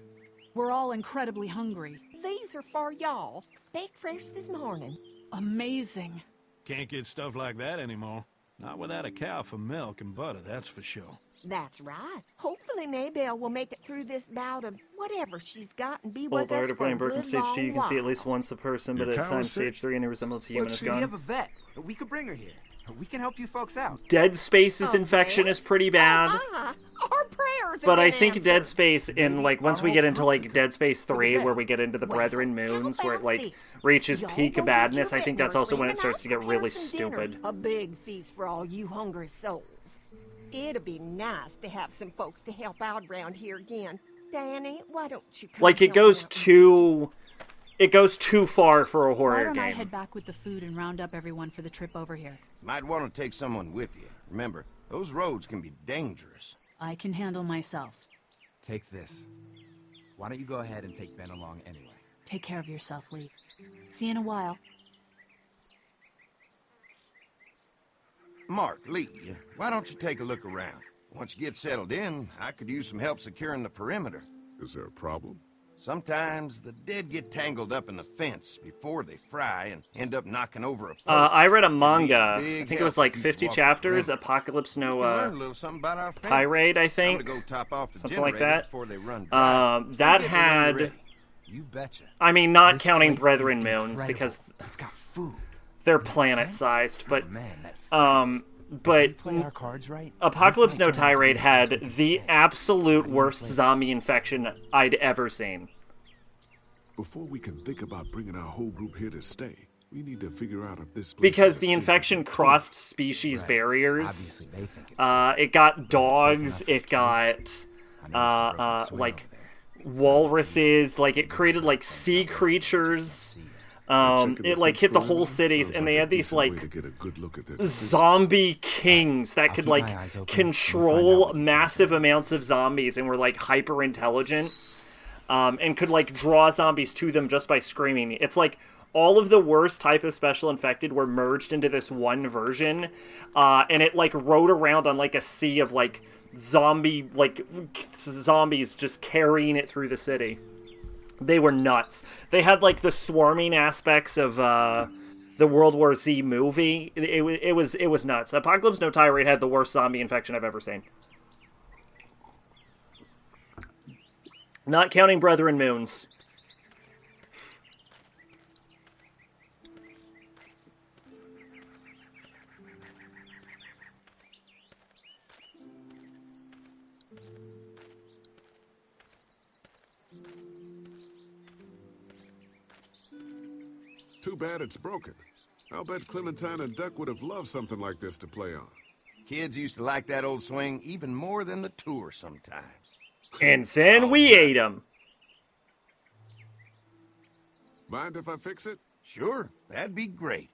We're all incredibly hungry. These are for y'all. Baked fresh this morning. Amazing. Can't get stuff like that anymore. Not without a cow for milk and butter, that's for sure. That's right. Hopefully Maybelle will make it through this bout of whatever she's got and be Well, with prior us to for a playing Burkham good Stage 2, long you can see at while. least once a person, but Your at cow times is sick? Stage 3, any resemblance to Well, human is true, you gone. have a vet. We could bring her here. We can help you folks out. Dead Space's infection is pretty bad. Our prayers have But I been think answered. Dead Space, in like once we get into like Dead Space 3, where we get into the Brethren Moons, where it like reaches peak of badness, I think that's also when it starts to get really stupid. A big feast for all you hungry souls. It'd be nice to have some folks to help out around here again. Danny, why don't you come Like, it help goes out? too far for a Why horror don't I game. head back with the food and round up everyone for the trip over here? Might want to take someone with you. Remember, those roads can be dangerous. I can handle myself. Take this. Why don't you go ahead and take Ben along anyway? Take care of yourself, Lee. See you in a while. Mark, Lee, why don't you take a look around? Once you get settled in, I could use some help securing the perimeter. Is there a problem? Sometimes the dead get tangled up in the fence before they fry and end up knocking over a post. I read a manga. I think it was like 50 chapters. Apocalypse No learn a little something about our fence. Tirade, I think. I'm gonna go top off the something like generator that. before they run dry. That Get me when you're had. ready. You betcha. I mean, not This counting place Brethren is Moons incredible. because It's got food. they're planet-sized, but If but we play our cards right, Apocalypse this No might turn out to be Tirade a had place we can the stay. absolute How do you worst play this? zombie infection I'd ever seen. Before we can think about bringing our whole group here to stay, we need to figure out if this place Because is the safe infection for crossed species barriers. Obviously, they think it's It got dogs. It got like walruses. Like it created like sea creatures. It like hit the whole cities, and they had these like zombie kings that could like control massive amounts of zombies and were like hyper intelligent. And could like draw zombies to them just by screaming. It's like all of the worst type of special infected were merged into this one version, and it like rode around on like a sea of like zombies just carrying it through the city. They were nuts. They had like the swarming aspects of the World War Z movie. It was nuts. Apocalypse No Tirade had the worst zombie infection I've ever seen. Not counting Brethren Moons. Too bad it's broken. I'll bet Clementine and Duck would have loved something like this to play on. Kids used to like that old swing even more than the tour sometimes. And then we ate them. Mind if I fix it? Sure, that'd be great.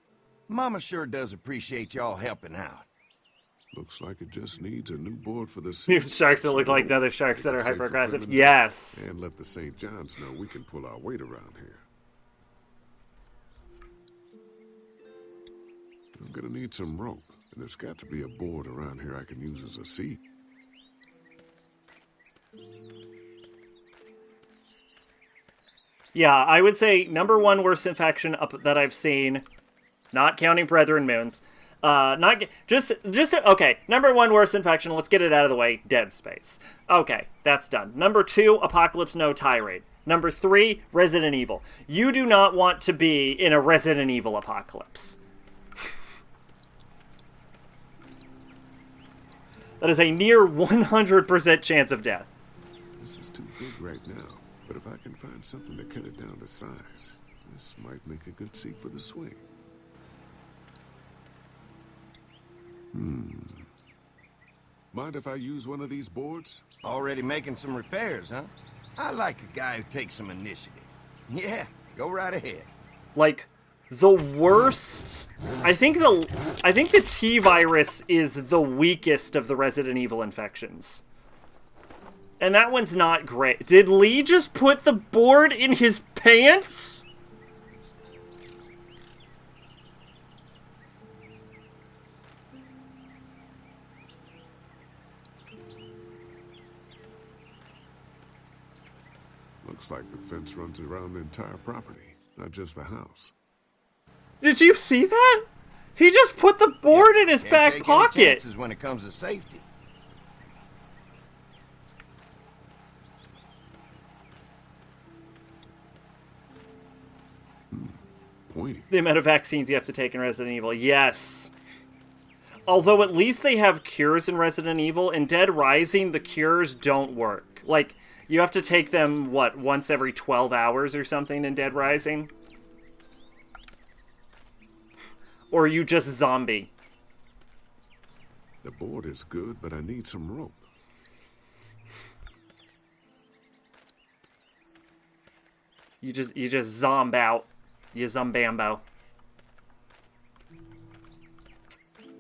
Mama sure does appreciate y'all helping out. Looks like it just needs a new board for the New sea. sharks that look like other sharks that are hyper aggressive. Yes. And let the St. John's know we can pull our weight around here. I'm gonna need some rope, and there's got to be a board around here I can use as a seat. Yeah, I would say number one worst infection that I've seen, not counting Brethren Moons. Okay, number one worst infection, let's get it out of the way, Dead Space. Okay, that's done. Number two, Apocalypse No Tirade. Number three, Resident Evil. You do not want to be in a Resident Evil apocalypse. That is a near 100% chance of death. This is too big right now, but if I can find something to cut it down to size, this might make a good seat for the swing. Mind if I use one of these boards? Already making some repairs, huh? I like a guy who takes some initiative. Yeah, go right ahead. Like, the worst... I think the T-virus is the weakest of the Resident Evil infections. And that one's not great. Did Lee just put the board in his pants? Looks like the fence runs around the entire property, not just the house. Did you see that? He just put the board in his Can't back take any pocket. chances when it comes to safety. Pointy. The amount of vaccines you have to take in Resident Evil. Yes. Although at least they have cures in Resident Evil. In Dead Rising, the cures don't work. Like, you have to take them, what, once every 12 hours or something in Dead Rising? Or you just zombie. The board is good, but I need some rope. You just zomb out. You zombambo.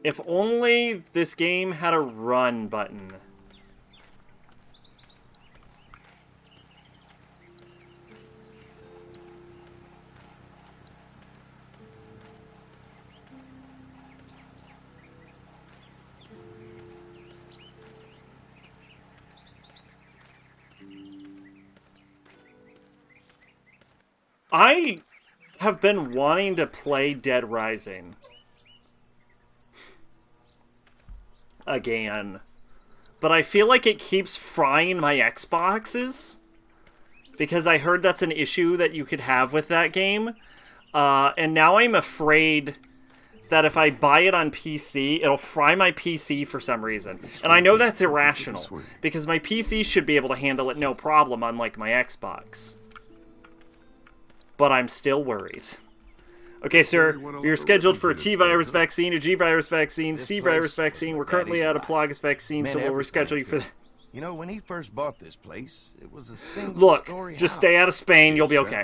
If only this game had a run button. I have been wanting to play Dead Rising again, but I feel like it keeps frying my Xboxes because I heard that's an issue that you could have with that game, and now I'm afraid that if I buy it on PC, it'll fry my PC for some reason. And I know that's irrational, because my PC should be able to handle it no problem, unlike my Xbox. But I'm still worried. Okay, sir, you're scheduled for a T-virus vaccine, a G-virus vaccine, C-virus vaccine. We're currently out of Plagas vaccine, so we'll reschedule you for that. You know, when he first bought this place, it was a single Look, story just house. stay out of Spain, you'll be okay.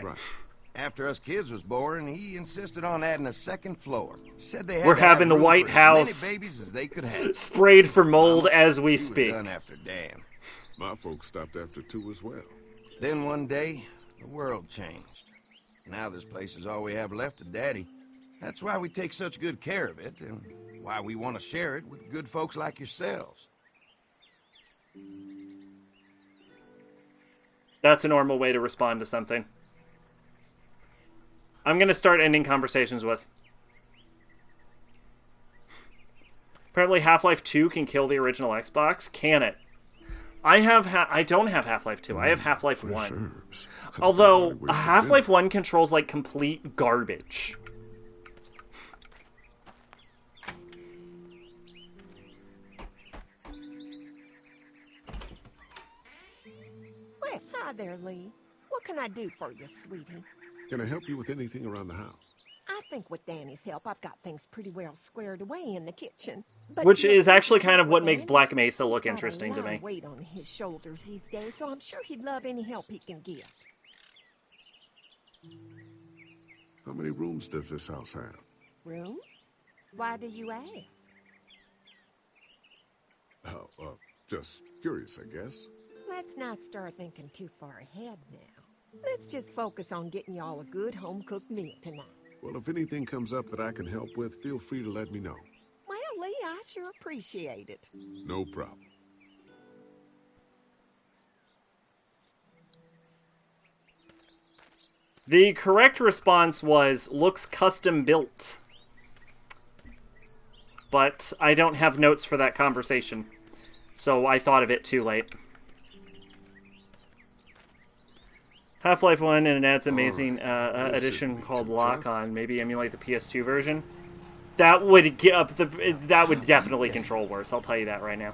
After us kids was born, he insisted on adding a second floor. Said they had We're to have having the room White for House as many babies as they could have. sprayed for mold as we We were speak. done after Dan. My folks stopped after 2 as well. Then one day, the world changed. Now this place is all we have left of Daddy. That's why we take such good care of it, and why we want to share it with good folks like yourselves. That's a normal way to respond to something. I'm going to start ending conversations with. Apparently Half-Life 2 can kill the original Xbox. Can it? I don't have Half-Life 2. I have Half-Life 1. Although, Half-Life 1 controls like complete garbage. Well, hi there, Lee. What can I do for you, sweetie? Can I help you with anything around the house? I think with Danny's help, I've got things pretty well squared away in the kitchen. But Which you is know, actually kind of what Danny, makes Black Mesa look he's got interesting to a lot me. of weight on his shoulders these days, so I'm sure he'd love any help he can get. How many rooms does this house have? Rooms? Why do you ask? Oh, just curious, I guess. Let's not start thinking too far ahead now. Let's just focus on getting y'all a good home-cooked meal tonight. Well, if anything comes up that I can help with, feel free to let me know. Well, Lee, I sure appreciate it. No problem. The correct response was, looks custom built. But I don't have notes for that conversation, so I thought of it too late. Half-Life 1, and it adds amazing edition called Lock On. Maybe emulate the PS2 version. That would get up that would definitely control worse. I'll tell you that right now.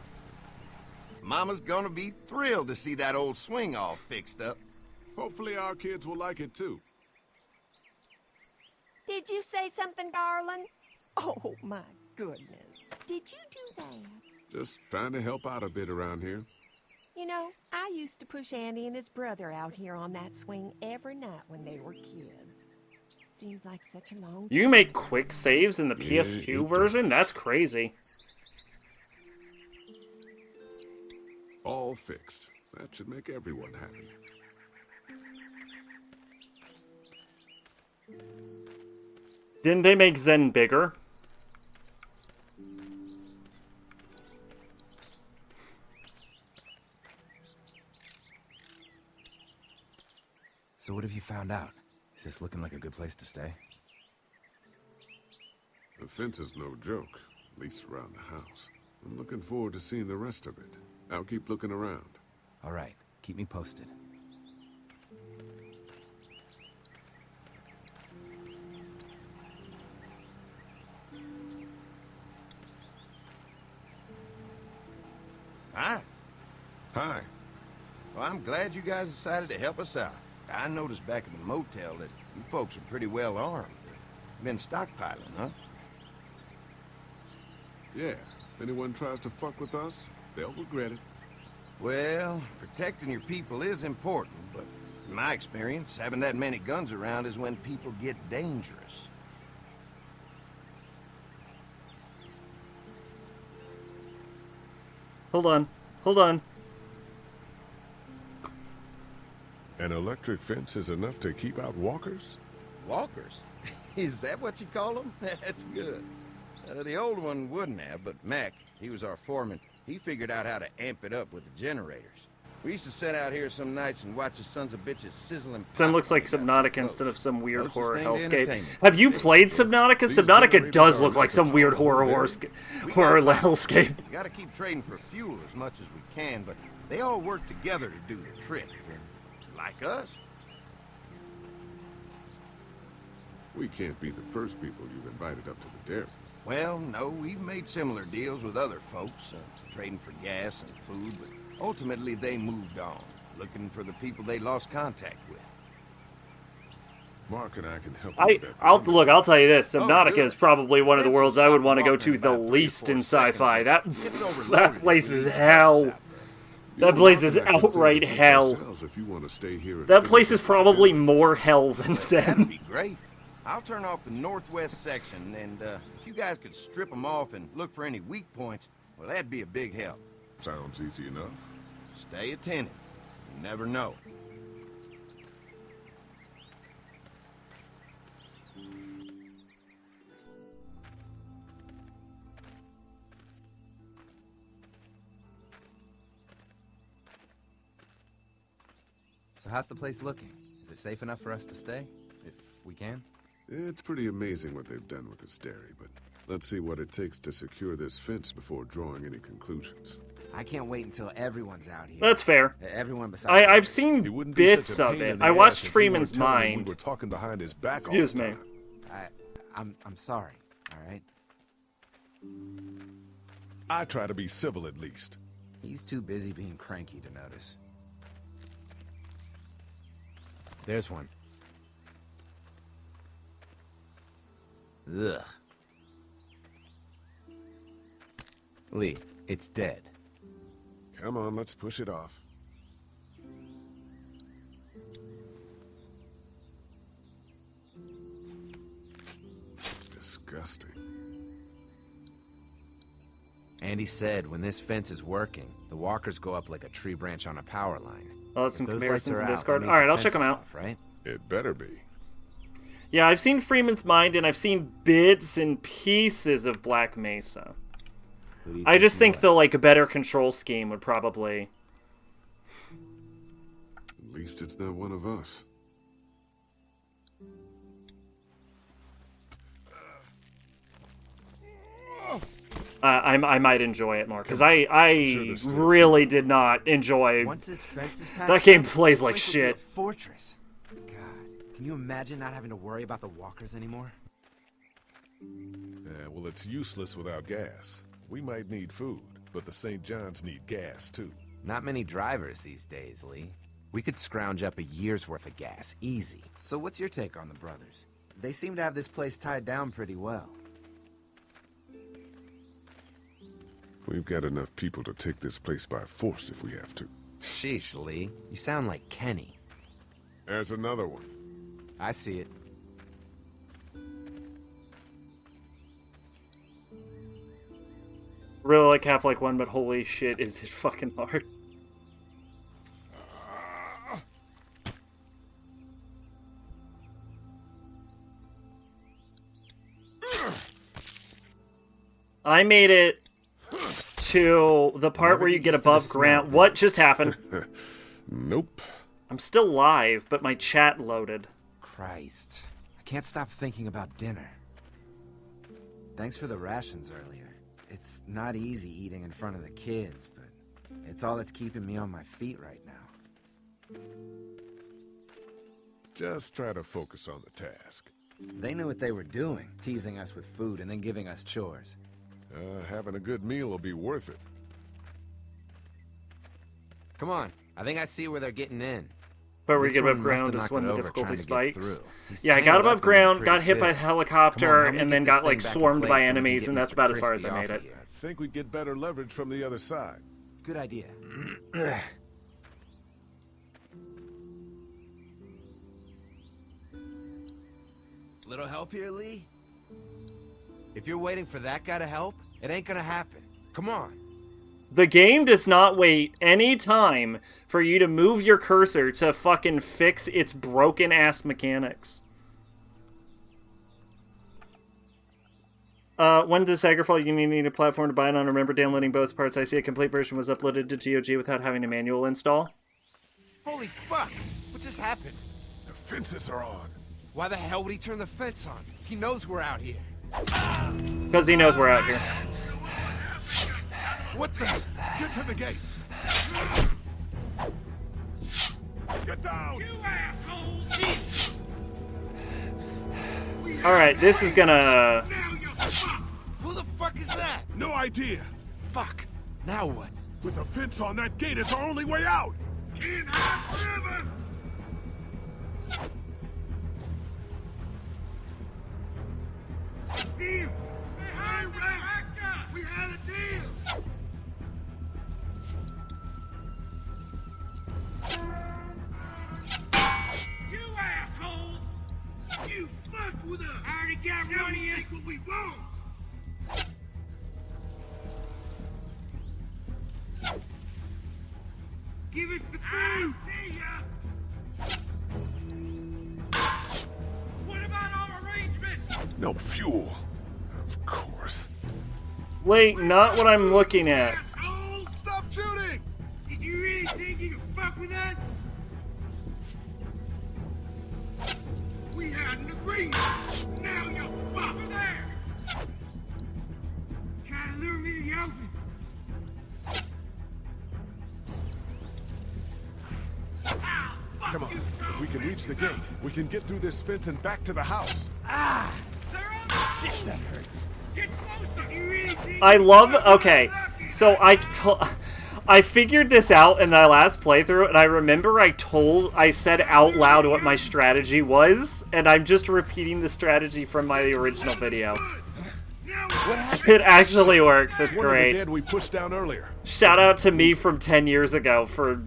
Mama's gonna be thrilled to see that old swing all fixed up. Hopefully our kids will like it too. Did you say something, darling? Oh, my goodness. Did you do that? Just trying to help out a bit around here. You know, I used to push Andy and his brother out here on that swing every night when they were kids. Seems like such a long time. You can make quick saves in the PS2 version? That's crazy. All fixed. That should make everyone happy. Didn't they make Zen bigger? So what have you found out? Is this looking like a good place to stay? The fence is no joke, at least around the house. I'm looking forward to seeing the rest of it. I'll keep looking around. All right, keep me posted. Hi. Hi. Well, I'm glad you guys decided to help us out. I noticed back in the motel that you folks are pretty well armed. Been stockpiling, huh? Yeah, if anyone tries to fuck with us, they'll regret it. Well, protecting your people is important, but In my experience, having that many guns around is when people get dangerous. Hold on. Hold on. An electric fence is enough to keep out walkers? Walkers? Is that what you call them? That's good. The old one wouldn't have, but Mac, he was our foreman, he figured out how to amp it up with the generators. We used to sit out here some nights and watch the sons of bitches sizzling. Then looks like Subnautica instead of some weird horror hellscape. Have you played Subnautica? Subnautica does look like some weird horror hellscape. You gotta keep trading for fuel as much as we can, but they all work together to do the trick. Like us. We can't be the first people you've invited up to the dairy. Well, no, we've made similar deals with other folks, trading for gas and food, but ultimately they moved on, looking for the people they lost contact with. Mark and I can help you with that. I'll tell you this, Subnautica is probably one of the worlds I would want to go to the least in sci-fi. That place is hell. That place is outright hell. That place is probably more hell than Zen. That'd be great. I'll turn off the northwest section, and if you guys could strip them off and look for any weak points, well, that'd be a big help. Sounds easy enough. Stay attentive. You never know. So how's the place looking? Is it safe enough for us to stay? If we can? It's pretty amazing what they've done with this dairy, but let's see what it takes to secure this fence before drawing any conclusions. I can't wait until everyone's out here. That's fair. Everyone besides I've seen bits of it. I watched Freeman's Mind. We were talking behind his back all Excuse the me. time. I'm sorry, all right? I try to be civil at least. He's too busy being cranky to notice. There's one. Ugh. Lee, it's dead. Come on, let's push it off. Disgusting. Andy said when this fence is working, the walkers go up like a tree branch on a power line. I'll let some If those comparisons lights in are out, Discord. that means Alright, the I'll check fence them is out. off, right? It better be. Yeah, I've seen Freeman's Mind and I've seen bits and pieces of Black Mesa. I just think the a better control scheme would probably. At least it's not one of us. I might enjoy it more because I really did not enjoy. Once this fence is passed, that game plays like this will be a shit. fortress. God, can you imagine not having to worry about the walkers anymore? Yeah, well, it's useless without gas. We might need food, but the St. John's need gas too. Not many drivers these days, Lee. We could scrounge up a year's worth of gas, easy. So what's your take on the brothers? They seem to have this place tied down pretty well. We've got enough people to take this place by force if we have to. Sheesh, Lee. You sound like Kenny. There's another one. I see it. Really like Half-Life 1, but holy shit, is it fucking hard. I made it to the part where you get above ground. What just happened? Nope. I'm still live, but my chat loaded. Christ. I can't stop thinking about dinner. Thanks for the rations earlier. It's not easy eating in front of the kids, but it's all that's keeping me on my feet right now. Just try to focus on the task. They knew what they were doing, teasing us with food and then giving us chores. Having a good meal will be worth it. Come on, I think I see where they're getting in. But we get above ground is when the difficulty spikes. Yeah, I got above ground, got hit by a helicopter, and then got swarmed by enemies, and that's about as far as I made it. I think we'd get better leverage from the other side. Good idea. Little help here, Lee? If you're waiting for that guy to help, it ain't gonna happen. Come on. The game does not wait any time for you to move your cursor to fucking fix its broken-ass mechanics. When does Sagrafall you need a platform to buy it on? Remember downloading both parts. I see a complete version was uploaded to GOG without having a manual install. Holy fuck! What just happened? The fences are on. Why the hell would he turn the fence on? He knows we're out here. Because he knows we're out here. What the? Get to the gate. Get down! You asshole! Jesus! Alright, this is gonna... Who the fuck is that? No idea. Fuck. Now what? With a fence on that gate, it's our only way out. Can't hide forever. Deal. Behind Rack. We had a deal. You assholes! You fucked with us! I already got one of you. Take what we want. Give us the food! See ya! What about our arrangements? No fuel. Of course. Wait, not what I'm looking at. Stop shooting! Did you really think you could fuck with us? We had an agreement. Now you're fucking there. Trying to lure me to the open. Come on. If we can reach the gate, we can get through this fence and back to the house. Ah! Shit, that hurts. Get closer. You really think I love... Okay, so I figured this out in the last playthrough, and I remember I said out loud what my strategy was, and I'm just repeating the strategy from my original video. It actually works. It's One of the great. dead we pushed down earlier. Shout out to me from 10 years ago for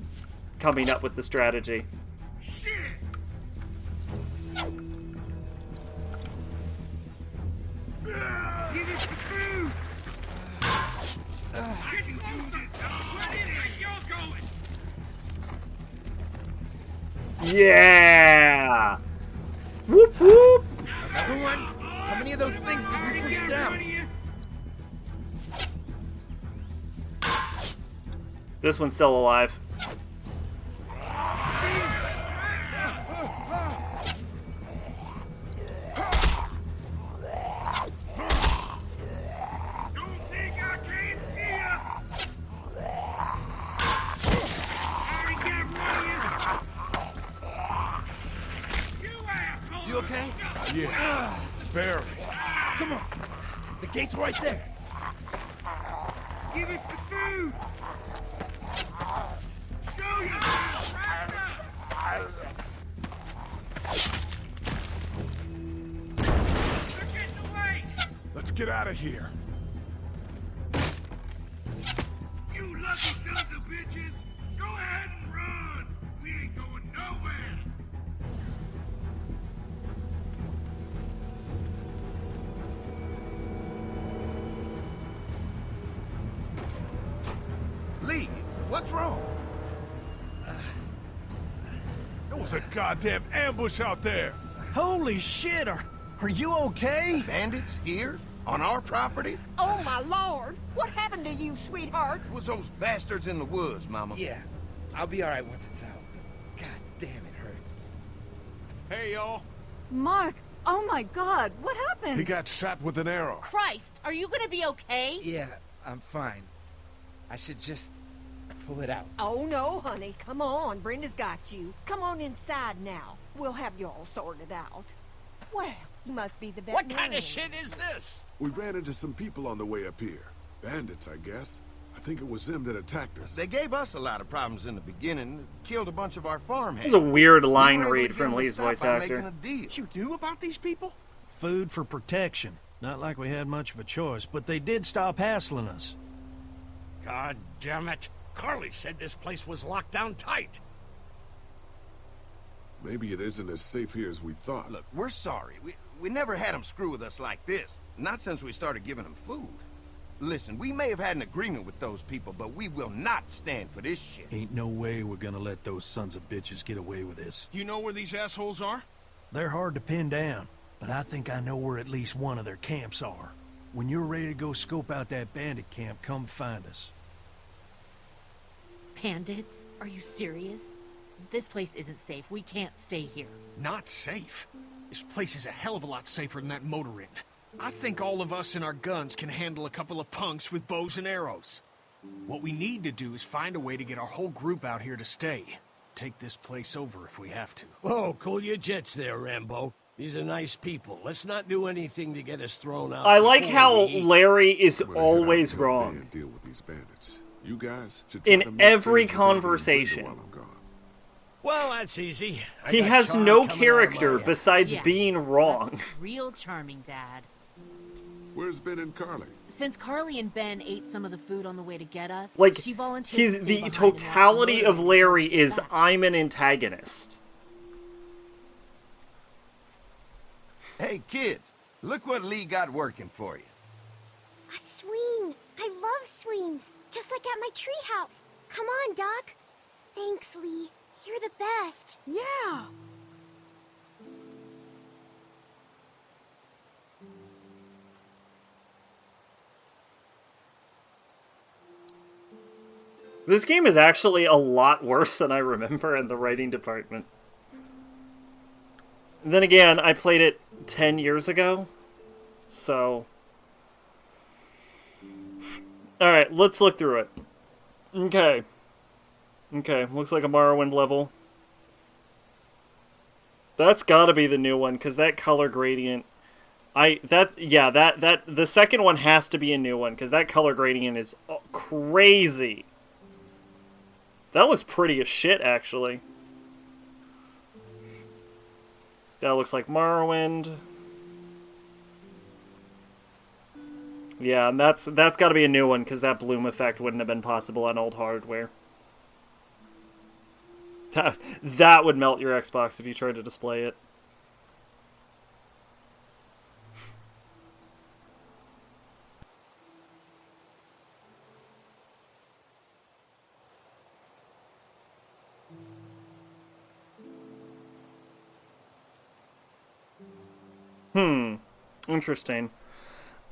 coming up with the strategy. Give us the food. Get closer. Where do you think you're going? Yeah! Whoop whoop! Another one? How many of those things did we push down? This one's still alive. You okay? Yeah, barely. Come on. The gate's right there. Give us the food. Show yourself. Let's get out of here. You lucky sons of bitches. Go ahead and run. We ain't going nowhere. Lee, what's wrong? There was a goddamn ambush out there. Holy shit, are you okay? Bandits here? On our property? Oh, my lord! What happened to you, sweetheart? It was those bastards in the woods, Mama. Yeah, I'll be alright once it's out. God damn, it hurts. Hey, y'all. Mark, oh my god, what happened? He got shot with an arrow. Christ, are you gonna be okay? Yeah, I'm fine. I should just pull it out. Oh, no, honey. Come on. Brenda's got you. Come on inside now. We'll have you all sorted out. Well, you must be the What veterinarian. kind of shit is this? We ran into some people on the way up here. Bandits, I guess. I think it was them that attacked us. They gave us a lot of problems in the beginning. Killed a bunch of our farmhands. That was a weird line We were able read to from get 'em to Lee's stop voice by actor. making a deal. What you do about these people? Food for protection. Not like we had much of a choice, but they did stop hassling us. God damn it. Carly said this place was locked down tight. Maybe it isn't as safe here as we thought. Look, we're sorry. we never had them screw with us like this. Not since we started giving them food. Listen, we may have had an agreement with those people, but we will not stand for this shit. Ain't no way we're gonna let those sons of bitches get away with this. You know where these assholes are? They're hard to pin down, but I think I know where at least one of their camps are. When you're ready to go scope out that bandit camp, come find us. Bandits? Are you serious? This place isn't safe. We can't stay here. Not safe? This place is a hell of a lot safer than that motor inn. I think all of us and our guns can handle a couple of punks with bows and arrows. What we need to do is find a way to get our whole group out here to stay. Take this place over if we have to. Whoa, cool your jets there, Rambo. These are nice people. Let's not do anything to get us thrown out. I like how Larry is always wrong. And deal with these bandits. You guys should in every conversation. Well, that's easy. He has no character besides being wrong. That's real charming, Dad. Where's Ben and Carly? Since Carly and Ben ate some of the food on the way to get us, like, she volunteered to stay the behind totality and watch of Larry is I'm an antagonist. Hey, kids, look what Lee got working for you. A swing. I love swings. Just like at my treehouse. Come on, Doc. Thanks, Lee. You're the best. Yeah. This game is actually a lot worse than I remember in the writing department. Then again, I played it 10 years ago, so... Alright, let's look through it. Okay. Okay, looks like a Morrowind level. That's gotta be the new one, because that color gradient... the second one has to be a new one, because that color gradient is crazy. That looks pretty as shit, actually. That looks like Morrowind. Yeah, and that's got to be a new one, because that bloom effect wouldn't have been possible on old hardware. That would melt your Xbox if you tried to display it. Interesting.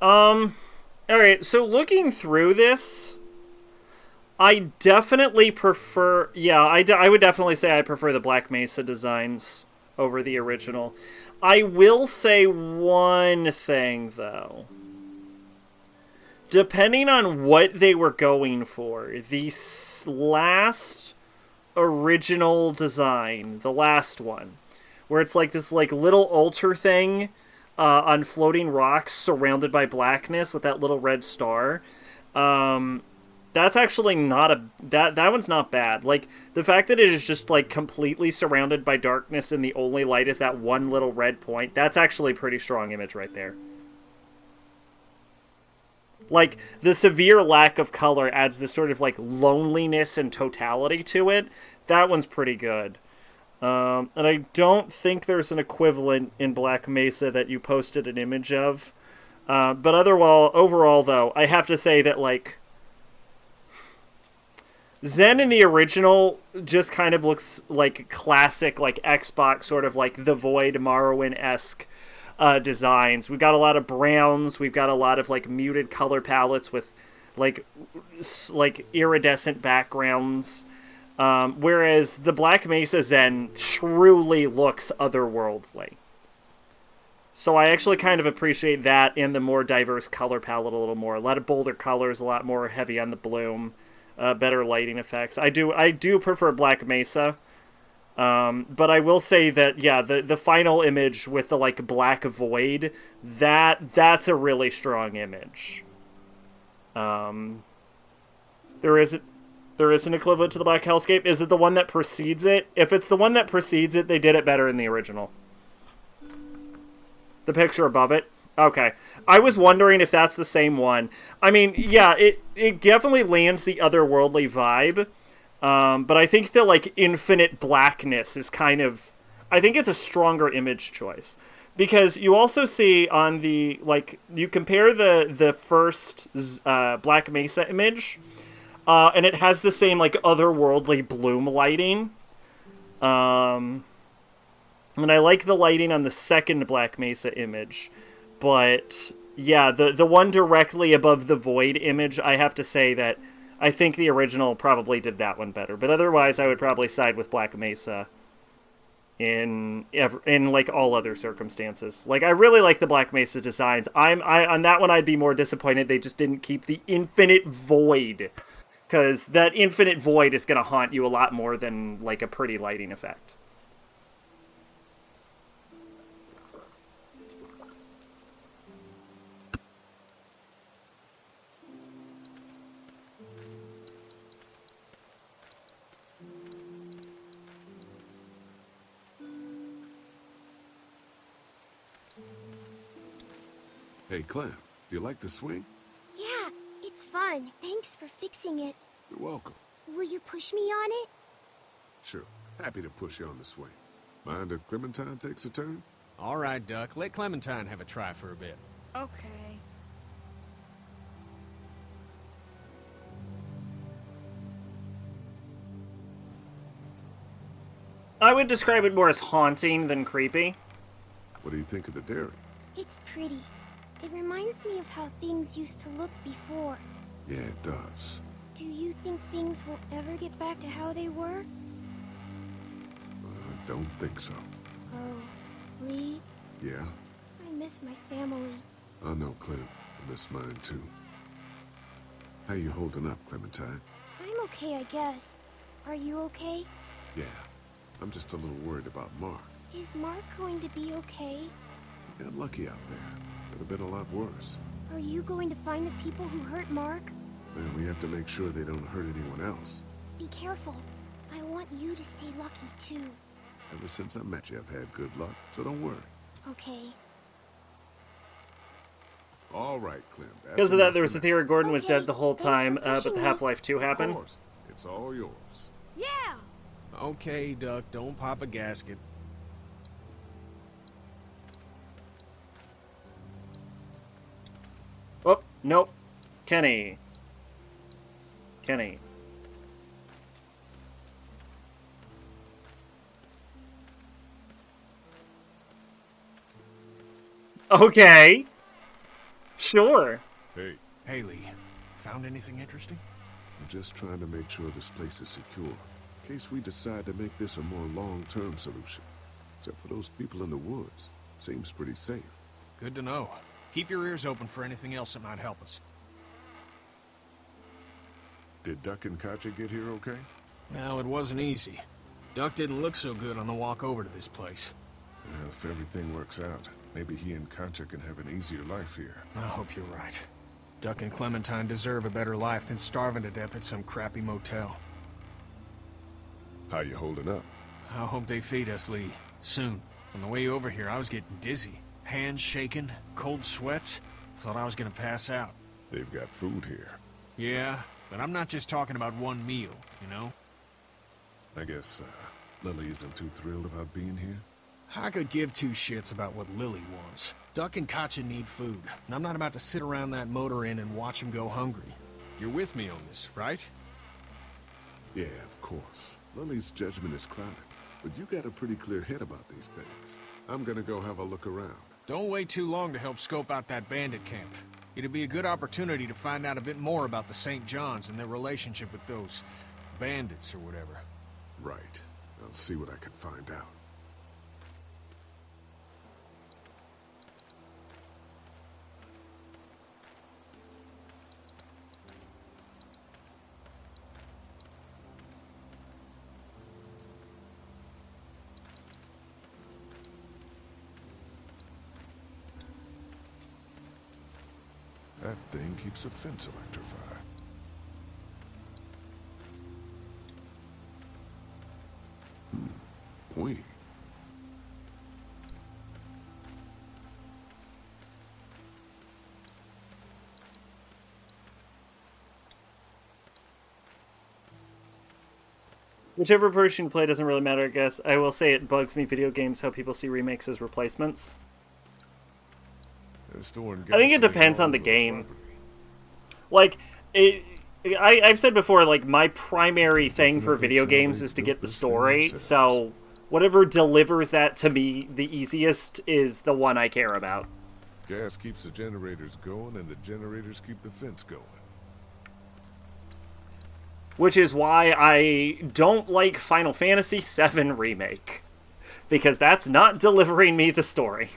Alright, so looking through this, I definitely prefer... Yeah, I would definitely say I prefer the Black Mesa designs over the original. I will say one thing, though. Depending on what they were going for, the last original design, the last one, where it's like this like little altar thing on floating rocks surrounded by blackness with that little red star. That's actually not a... That one's not bad. Like, the fact that it is just, like, completely surrounded by darkness and the only light is that one little red point, that's actually a pretty strong image right there. Like, the severe lack of color adds this sort of, like, loneliness and totality to it. That one's pretty good. And I don't think there's an equivalent in Black Mesa that you posted an image of. But overall, though, I have to say that, like, Zen in the original just kind of looks like classic, like, Xbox, sort of like The Void, Morrowind-esque designs. We've got a lot of browns. We've got a lot of, like, muted color palettes with, like iridescent backgrounds. Whereas the Black Mesa Zen truly looks otherworldly. So I actually kind of appreciate that and the more diverse color palette a little more. A lot of bolder colors, a lot more heavy on the bloom, better lighting effects. I do prefer Black Mesa, but I will say that, yeah, the final image with the, like, black void, that's a really strong image. There is an equivalent to the Black Hellscape. Is it the one that precedes it? If it's the one that precedes it, they did it better in the original. The picture above it? Okay. I was wondering if that's the same one. I mean, yeah, it definitely lands the otherworldly vibe. But I think the, like, infinite blackness is kind of... I think it's a stronger image choice. because you also see on the, like, you compare the first Black Mesa image, and it has the same, like, otherworldly bloom lighting. And I like the lighting on the second Black Mesa image, but yeah, the one directly above the Void image, I have to say that I think the original probably did that one better. But otherwise, I would probably side with Black Mesa in like all other circumstances. Like, I really like the Black Mesa designs. On that one, I'd be more disappointed they just didn't keep the Infinite Void, because that Infinite Void is going to haunt you a lot more than like a pretty lighting effect. Hey, Clem, do you like the swing? Yeah, it's fun. Thanks for fixing it. You're welcome. Will you push me on it? Sure. Happy to push you on the swing. Mind if Clementine takes a turn? All right, Duck. Let Clementine have a try for a bit. Okay. I would describe it more as haunting than creepy. What do you think of the dairy? It's pretty. It reminds me of how things used to look before. Yeah, it does. Do you think things will ever get back to how they were? I don't think so. Oh, Lee? Yeah? I miss my family. I know, Clem. I miss mine, too. How you holding up, Clementine? I'm okay, I guess. Are you okay? Yeah. I'm just a little worried about Mark. Is Mark going to be okay? He got lucky out there. Could have been a lot worse. Are you going to find the people who hurt Mark? Man, we have to make sure they don't hurt anyone else. Be careful. I want you to stay lucky, too. Ever since I met you, I've had good luck, so don't worry. Okay. All right, Clem. Because of that, there was a theory Gordon was dead the whole time, but the Half-Life 2 happened. Of course. It's all yours. Yeah! Okay, Duck, don't pop a gasket. Oh, nope. Kenny. Kenny. Okay. Sure. Hey. Haley, found anything interesting? I'm just trying to make sure this place is secure, in case we decide to make this a more long-term solution. Except for those people in the woods. Seems pretty safe. Good to know. Keep your ears open for anything else that might help us. Did Duck and Katja get here okay? Well, it wasn't easy. Duck didn't look so good on the walk over to this place. Well, if everything works out, maybe he and Katja can have an easier life here. I hope you're right. Duck and Clementine deserve a better life than starving to death at some crappy motel. How you holding up? I hope they feed us, Lee. Soon. On the way over here, I was getting dizzy. Hands shaking, cold sweats. Thought I was gonna pass out. They've got food here. Yeah, but I'm not just talking about one meal, you know? I guess, Lily isn't too thrilled about being here? I could give two shits about what Lily wants. Duck and Katja need food, and I'm not about to sit around that motor inn and watch them go hungry. You're with me on this, right? Yeah, of course. Lily's judgment is clouded, but you got a pretty clear head about these things. I'm gonna go have a look around. Don't wait too long to help scope out that bandit camp. It'd be a good opportunity to find out a bit more about the St. John's and their relationship with those bandits or whatever. Right. I'll see what I can find out. That thing keeps a fence electrified. Pointy. Whichever version you play doesn't really matter, I guess. I will say it bugs me video games how people see remakes as replacements. Storing I think it depends on the game. Like, I've said before, like, my primary thing for video games is to get the story, so whatever delivers that to me the easiest is the one I care about. Gas keeps the generators going, and the generators keep the fence going. Which is why I don't like Final Fantasy VII Remake. Because that's not delivering me the story.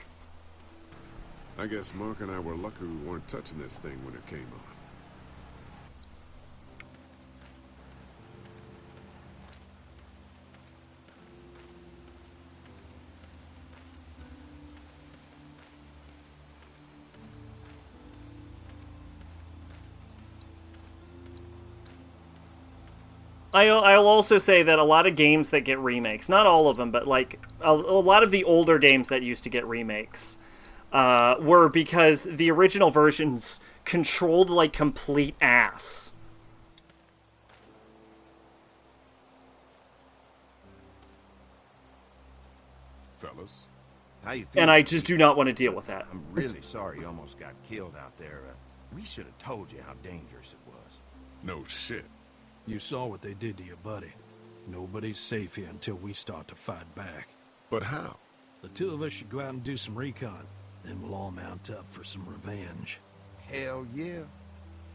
I guess Mark and I were lucky we weren't touching this thing when it came on. I'll also say that a lot of games that get remakes, not all of them, but like a lot of the older games that used to get remakes were because the original versions controlled like complete ass. Fellas, how you feel? And I just do not want to deal with that. I'm really sorry you almost got killed out there. We should have told you how dangerous it was. No shit. You saw what they did to your buddy. Nobody's safe here until we start to fight back. But how? The two of us should go out and do some recon. Then we'll all mount up for some revenge. Hell yeah.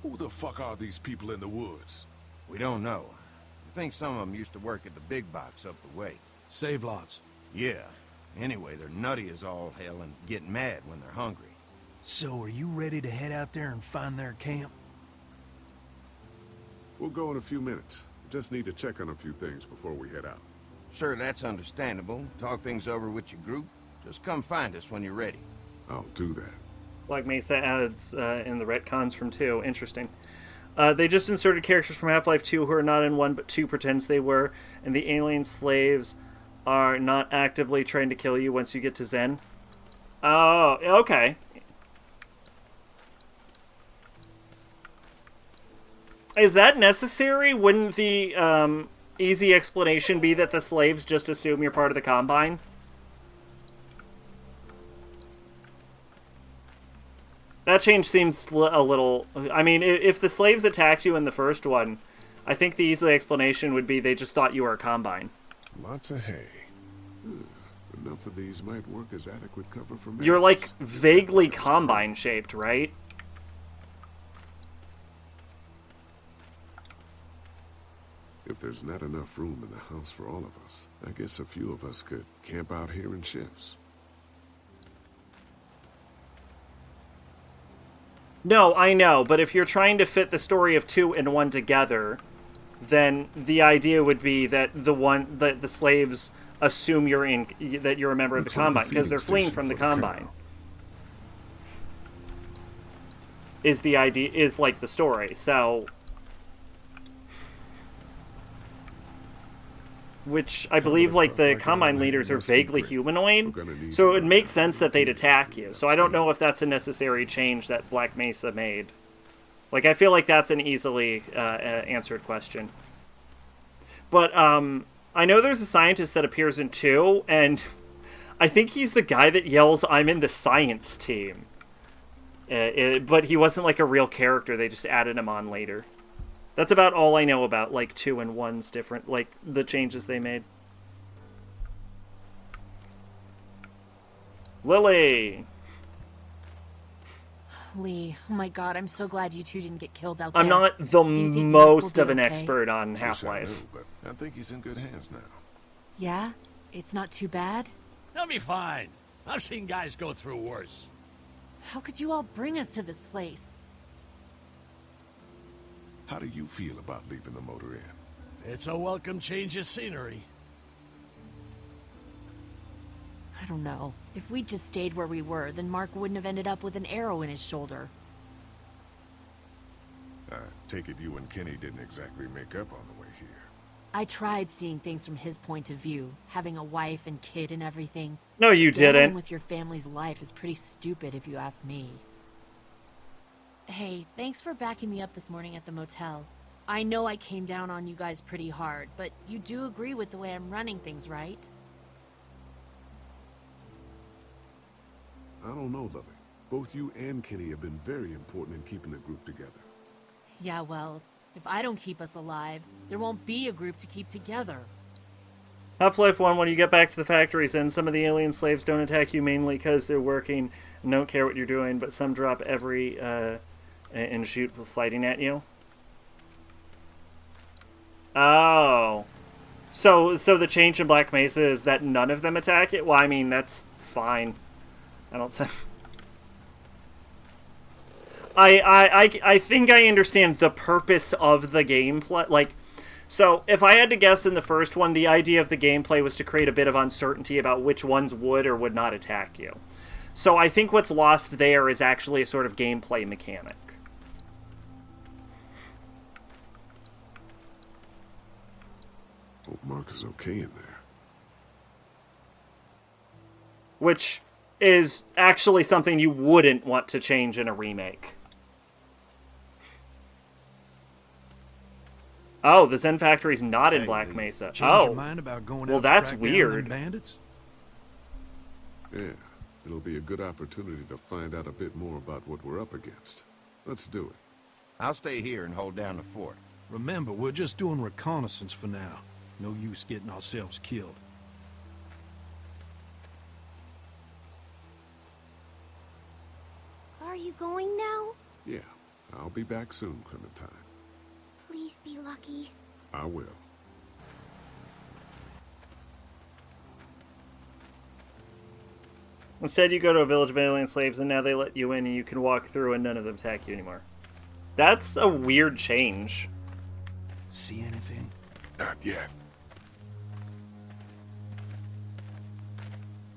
Who the fuck are these people in the woods? We don't know. I think some of them used to work at the big box up the way. Save lots. Yeah. Anyway, they're nutty as all hell and get mad when they're hungry. So are you ready to head out there and find their camp? We'll go in a few minutes. Just need to check on a few things before we head out. Sure, that's understandable. Talk things over with your group. Just come find us when you're ready. I'll do that. Black Mesa adds in the retcons from 2. Interesting. They just inserted characters from Half-Life 2 who are not in 1 but 2 pretends they were, and the alien slaves are not actively trying to kill you once you get to Zen. Oh, okay. Is that necessary? Wouldn't the easy explanation be that the slaves just assume you're part of the Combine? That change seems a little... I mean, if the slaves attacked you in the first one, I think the easy explanation would be they just thought you were a Combine. Lots of hay. Enough of these might work as adequate cover for me. You're like vaguely Combine-shaped, right? If there's not enough room in the house for all of us, I guess a few of us could camp out here in shifts. No, I know, but if you're trying to fit the story of 2 and 1 together, then the idea would be that the slaves assume that you're a member of the Combine because they're fleeing from the Combine. Is the idea like the story, so. Which I believe, like, the Combine leaders are vaguely humanoid, so it would make sense that they'd attack you. So I don't know if that's a necessary change that Black Mesa made. Like, I feel like that's an easily answered question. But, I know there's a scientist that appears in 2, and I think he's the guy that yells, "I'm in the science team." But he wasn't, like, a real character, they just added him on later. That's about all I know about, like, 2 and 1's different, like, the changes they made. Lily! Lee, oh my god, I'm so glad you two didn't get killed out there. I'm not the most of an expert on Half-Life. But I think he's in good hands now. Yeah? It's not too bad? They'll be fine. I've seen guys go through worse. How could you all bring us to this place? How do you feel about leaving the motor in? It's a welcome change of scenery. I don't know. If we'd just stayed where we were, then Mark wouldn't have ended up with an arrow in his shoulder. I take it you and Kenny didn't exactly make up on the way here. I tried seeing things from his point of view, having a wife and kid and everything. No, you didn't. Gambling with your family's life is pretty stupid if you ask me. Hey, thanks for backing me up this morning at the motel. I know I came down on you guys pretty hard, but you do agree with the way I'm running things, right? I don't know, Lily. Both you and Kenny have been very important in keeping the group together. Yeah, well, if I don't keep us alive, there won't be a group to keep together. Half-Life 1, when you get back to the factories, and some of the alien slaves don't attack you mainly because they're working and don't care what you're doing, but some drop every and shoot fighting at you. Oh. So the change in Black Mesa is that none of them attack it? Well, I mean, that's fine. I don't say... I think I understand the purpose of the gameplay. Like, so if I had to guess in the first one, the idea of the gameplay was to create a bit of uncertainty about which ones would or would not attack you. So I think what's lost there is actually a sort of gameplay mechanic. Hope Mark is okay in there. Which is actually something you wouldn't want to change in a remake. Oh, the Zen Factory's not in Black Mesa. Change oh, your mind about going well, out that's to track down weird. them bandits? Yeah, it'll be a good opportunity to find out a bit more about what we're up against. Let's do it. I'll stay here and hold down the fort. Remember, we're just doing reconnaissance for now. No use getting ourselves killed. Are you going now? Yeah, I'll be back soon, Clementine. Please be lucky. I will. Instead, you go to a village of alien slaves, and now they let you in, and you can walk through, and none of them attack you anymore. That's a weird change. See anything? Not yet.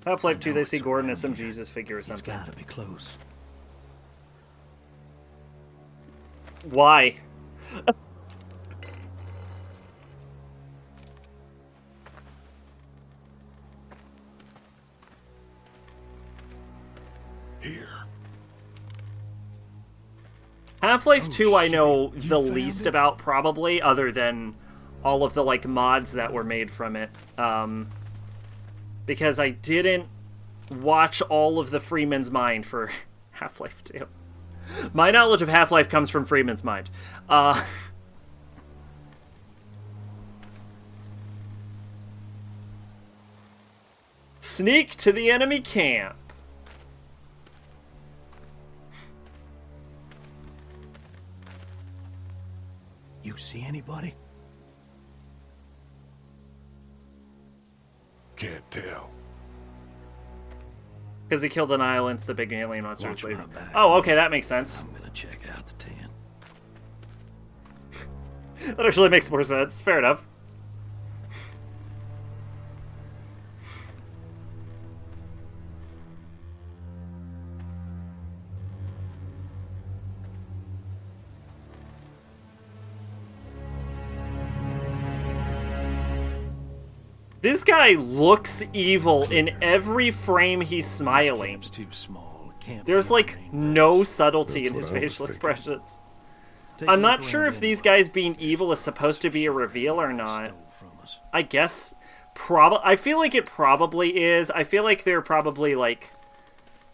Half-Life 2, they see Gordon as some Jesus figure or something. It's gotta be close. Why? Here. Half-Life 2 I know the least about, probably, other than all of the, like, mods that were made from it. Because I didn't watch all of the Freeman's Mind for Half-Life 2. My knowledge of Half-Life comes from Freeman's Mind. Sneak to the enemy camp. You see anybody? Can't tell. Because he killed an island, the big alien monster was Watch leaving. my back. Oh, okay, that makes sense. I'm gonna check out the tent. That actually makes more sense. Fair enough. This guy looks evil in every frame he's smiling. Too small. There's like no subtlety in his facial expressions. I'm not sure if these guys being evil is supposed to be a reveal or not. I guess I feel like it probably is. I feel like they're probably like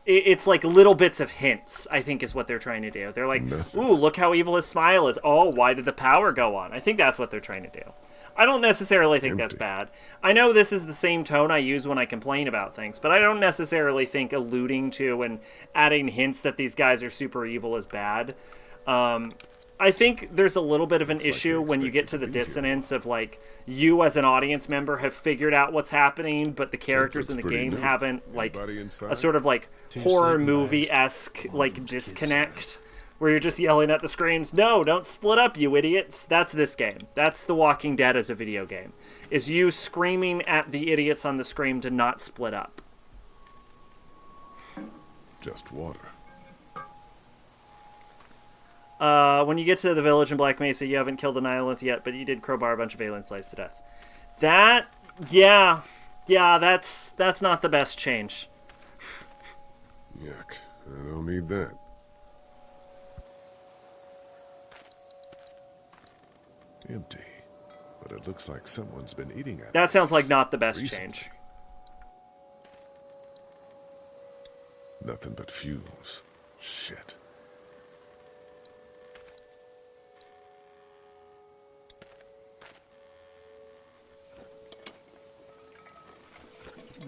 it's like little bits of hints, I think is what they're trying to do. They're like, ooh, look how evil his smile is. Oh, why did the power go on? I think that's what they're trying to do. I don't necessarily think that's bad. I know this is the same tone I use when I complain about things, but I don't necessarily think alluding to and adding hints that these guys are super evil is bad. I think there's a little bit of an issue when you get to the dissonance of, like, you as an audience member have figured out what's happening, but the characters in the game haven't, like, a sort of, like, horror movie-esque, like, disconnect. Where you're just yelling at the screens, no, don't split up, you idiots. That's this game. That's The Walking Dead as a video game. Is you screaming at the idiots on the screen to not split up. Just water. When you get to the village in Black Mesa, you haven't killed an Nihilith yet, but you did crowbar a bunch of alien slaves to death. Yeah, that's not the best change. Yuck, I don't need that. Empty, but it looks like someone's been eating at it. That sounds like not the best change. Nothing but fumes. Shit.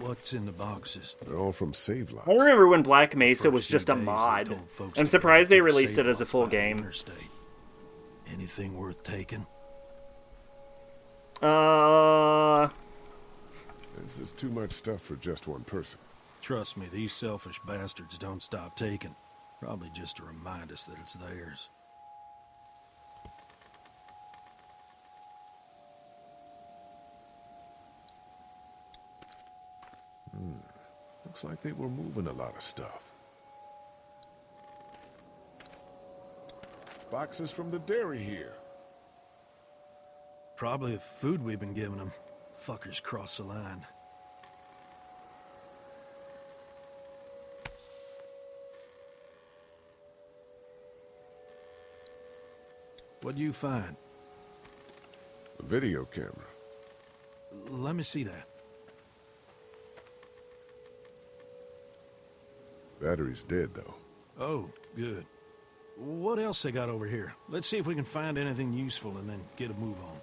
What's in the boxes? They're all from save lots. I remember when Black Mesa was just a mod. I'm surprised they released it as a full game. Anything worth taking? This is too much stuff for just one person. Trust me, these selfish bastards don't stop taking. Probably just to remind us that it's theirs. Looks like they were moving a lot of stuff. Boxes from the dairy here. Probably the food we've been giving them. Fuckers cross the line. What'd you find? A video camera. Let me see that. Battery's dead, though. Oh, good. What else they got over here? Let's see if we can find anything useful and then get a move on.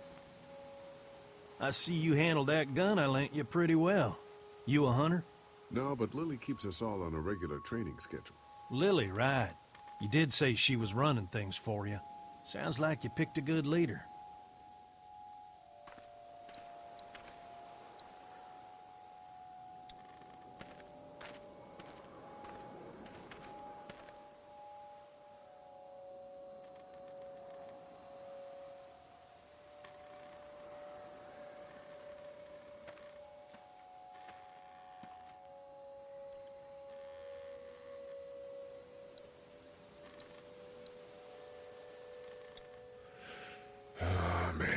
I see you handled that gun I lent you pretty well. You a hunter? No, but Lily keeps us all on a regular training schedule. Lily, right. You did say she was running things for you. Sounds like you picked a good leader. Oh, man.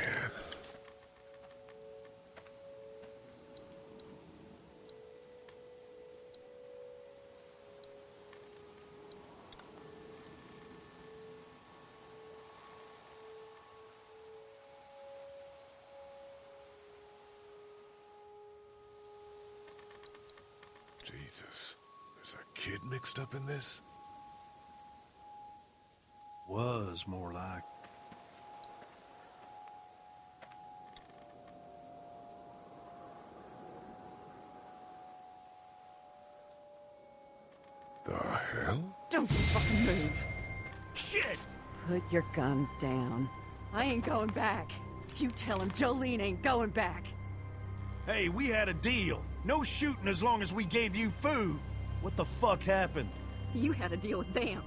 Jesus. There's a kid mixed up in this? Was more like. The hell? Don't you fucking move. Shit! Put your guns down. I ain't going back. You tell him Jolene ain't going back. Hey, we had a deal. No shooting as long as we gave you food. What the fuck happened? You had a deal with them.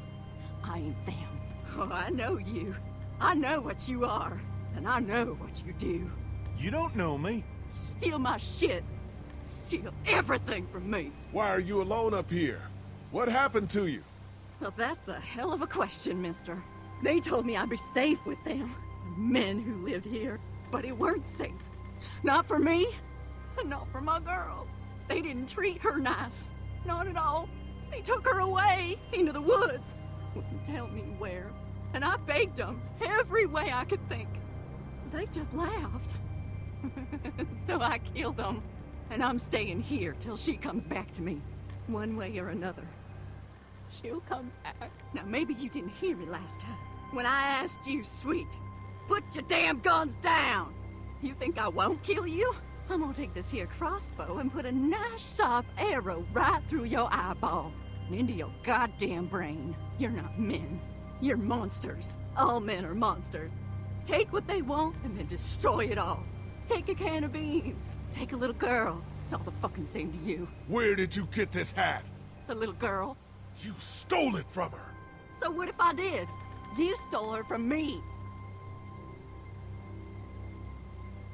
I ain't them. Oh, I know you. I know what you are. And I know what you do. You don't know me. Steal my shit. Steal everything from me. Why are you alone up here? What happened to you? Well, that's a hell of a question, mister. They told me I'd be safe with them. The men who lived here. But it weren't safe. Not for me. And not for my girl. They didn't treat her nice. Not at all. They took her away into the woods. Wouldn't tell me where. And I begged them every way I could think. They just laughed. So I killed them. And I'm staying here till she comes back to me. One way or another. She'll come back. Now, maybe you didn't hear me last time. When I asked you, sweet, put your damn guns down. You think I won't kill you? I'm gonna take this here crossbow and put a nice sharp arrow right through your eyeball and into your goddamn brain. You're not men. You're monsters. All men are monsters. Take what they want and then destroy it all. Take a can of beans. Take a little girl. It's all the fucking same to you. Where did you get this hat? The little girl. You stole it from her. So what if I did? You stole her from me.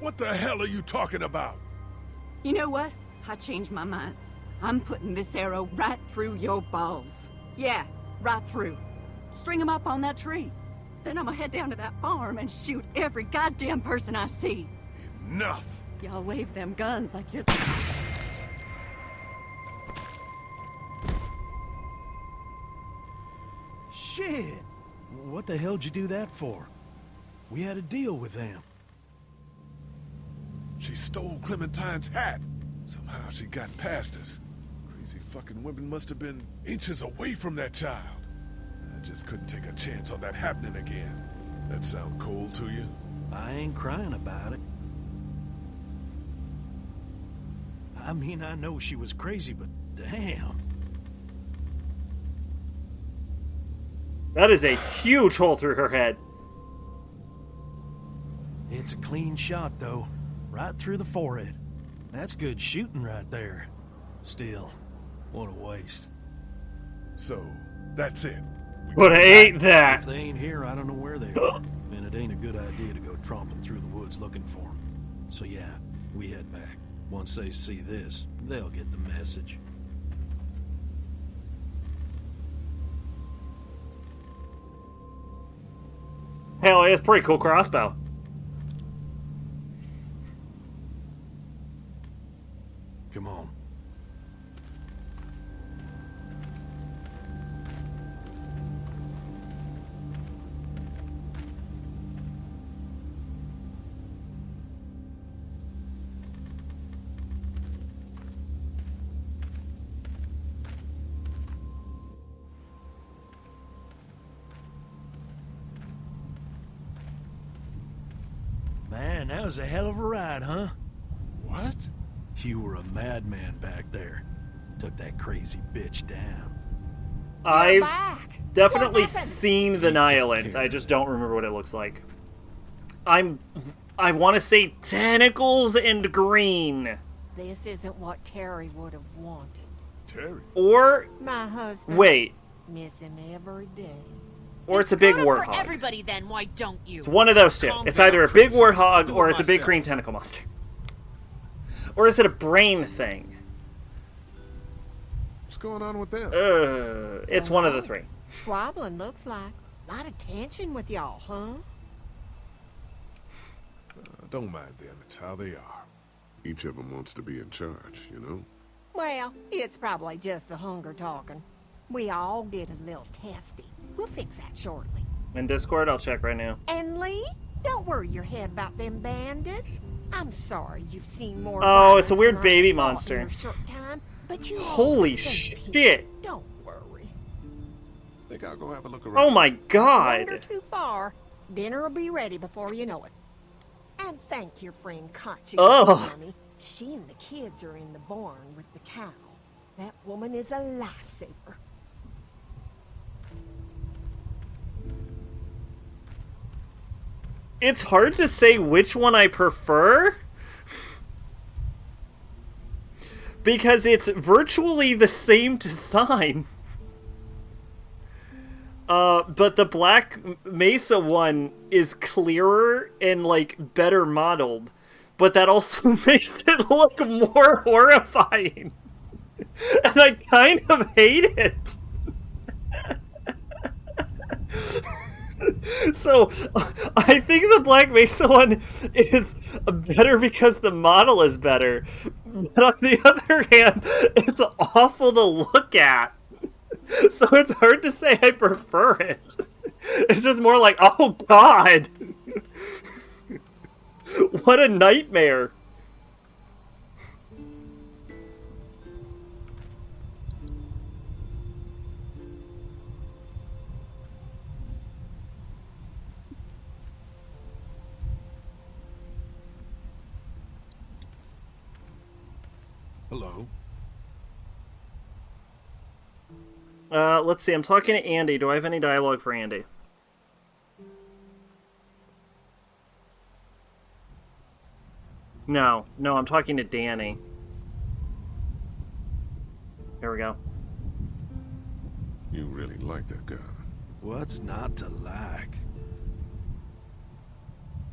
What the hell are you talking about? You know what? I changed my mind. I'm putting this arrow right through your balls. Yeah, right through. String them up on that tree. Then I'm gonna head down to that farm and shoot every goddamn person I see. Enough! Y'all wave them guns like you're... Shit! What the hell'd you do that for? We had a deal with them. She stole Clementine's hat. Somehow she got past us. Crazy fucking women must have been inches away from that child. just couldn't take a chance on that happening again. That sound cold to you? I ain't crying about it. I mean, I know she was crazy, but damn. That is a huge hole through her head. It's a clean shot, though. Right through the forehead. That's good shooting right there. Still, what a waste. So, that's it. But I ate that. If they ain't here, I don't know where they are. And it ain't a good idea to go tromping through the woods looking for them. So yeah, we head back. Once they see this, they'll get the message. Hell, it's a pretty cool crossbow. Come on. Man, that was a hell of a ride, huh? What? You were a madman back there. Took that crazy bitch down. I've definitely seen the Nihilith. I just don't remember what it looks like. I want to say tentacles and green. This isn't what Terry would have wanted. Terry? Or my husband. Wait. Miss him every day. Or it's a big warthog. For everybody, then why don't you? It's one of those two. It's either a big warthog or it's a big green tentacle monster. Or is it a brain thing? What's going on with them? It's one of the three. Squabbling looks like. A lot of tension with y'all, huh? Don't mind them. It's how they are. Each of them wants to be in charge, you know? Well, it's probably just the hunger talking. We all get a little testy. We'll fix that shortly. In Discord, I'll check right now. And Lee, don't worry your head about them bandits. I'm sorry you've seen more. Oh, it's a weird baby monster. Time, but you holy shit! Don't worry. Think I'll go have a look around. Oh my god! Wander too far. Dinner will be ready before you know it. And thank your friend Conchie for me. She and the kids are in the barn with the cow. That woman is a lifesaver. It's hard to say which one I prefer. Because it's virtually the same design. But the Black Mesa one is clearer and, like, better modeled. But that also makes it look more horrifying. And I kind of hate it. So, I think the Black Mesa one is better because the model is better. But on the other hand, it's awful to look at. So it's hard to say I prefer it. It's just more like, oh god! What a nightmare! Hello. Let's see, I'm talking to Andy. Do I have any dialogue for Andy? No, I'm talking to Danny. Here we go. You really like that gun. What's not to like?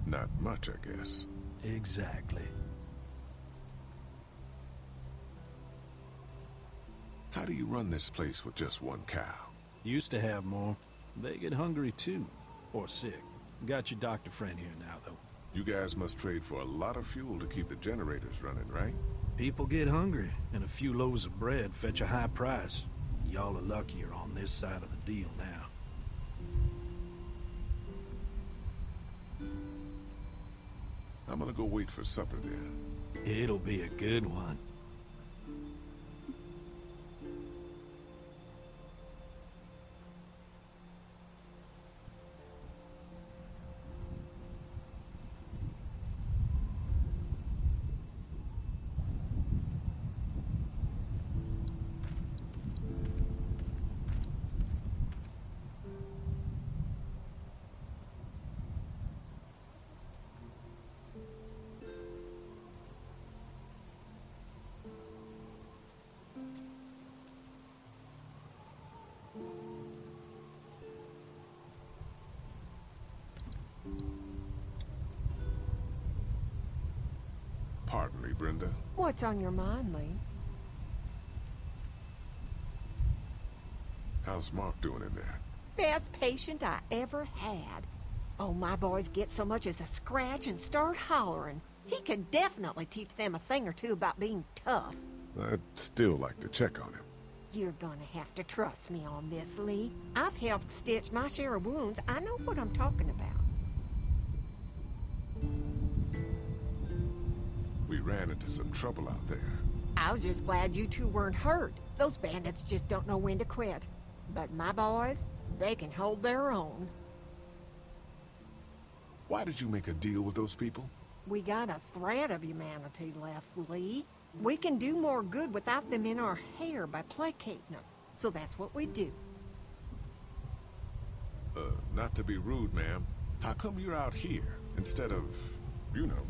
Not much, I guess. Exactly. How do you run this place with just one cow? Used to have more. They get hungry too. Or sick. Got your doctor friend here now, though. You guys must trade for a lot of fuel to keep the generators running, right? People get hungry, and a few loaves of bread fetch a high price. Y'all are luckier on this side of the deal now. I'm gonna go wait for supper then. It'll be a good one. Brenda. What's on your mind, Lee? How's Mark doing in there? Best patient I ever had. Oh, my boys get so much as a scratch and start hollering. He could definitely teach them a thing or two about being tough. I'd still like to check on him. You're gonna have to trust me on this, Lee. I've helped stitch my share of wounds. I know what I'm talking about. We ran into some trouble out there. I was just glad you two weren't hurt. Those bandits just don't know when to quit. But my boys, they can hold their own. Why did you make a deal with those people? We got a thread of humanity left, Lee. We can do more good without them in our hair by placating them. So that's what we do. Not to be rude, ma'am. How come you're out here instead of, you know?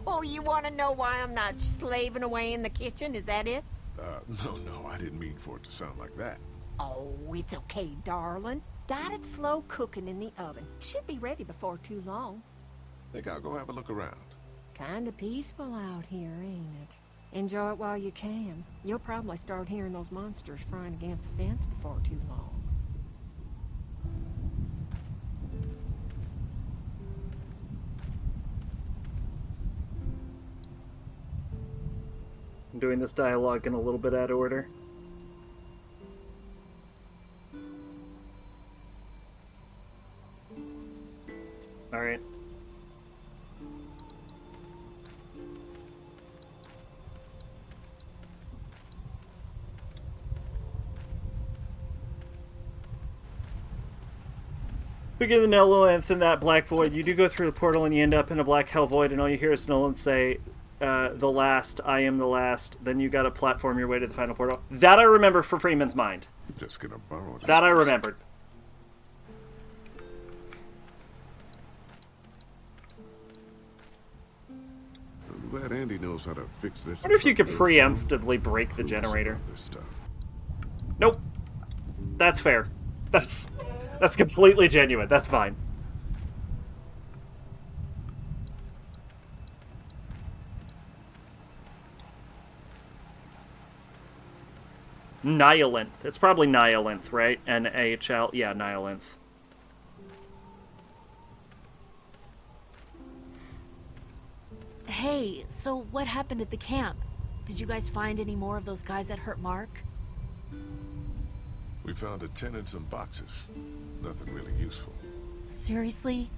Oh, you want to know why I'm not slaving away in the kitchen? Is that it? No, I didn't mean for it to sound like that. Oh, it's okay, darling. Got it slow cooking in the oven. Should be ready before too long. Think I'll go have a look around. Kinda peaceful out here, ain't it? Enjoy it while you can. You'll probably start hearing those monsters frying against the fence before too long. I'm doing this dialogue in a little bit out of order. Alright. Speaking of the Nolans in that black void, you do go through the portal and you end up in a black hell void, and all you hear is Nolan say, the last, I am the last. Then you gotta platform your way to the final portal. That I remember for Freeman's mind. I'm just gonna borrow this. That I remembered. I'm glad Andy knows how to fix this. I wonder if you could preemptively break the generator. This stuff. Nope. That's fair. That's completely genuine. That's fine. Nihilanth. It's probably Nihilanth, right? N-A-H-L. Yeah, Nihilanth. Hey, so what happened at the camp? Did you guys find any more of those guys that hurt Mark? We found a tin and some boxes. Nothing really useful. Seriously?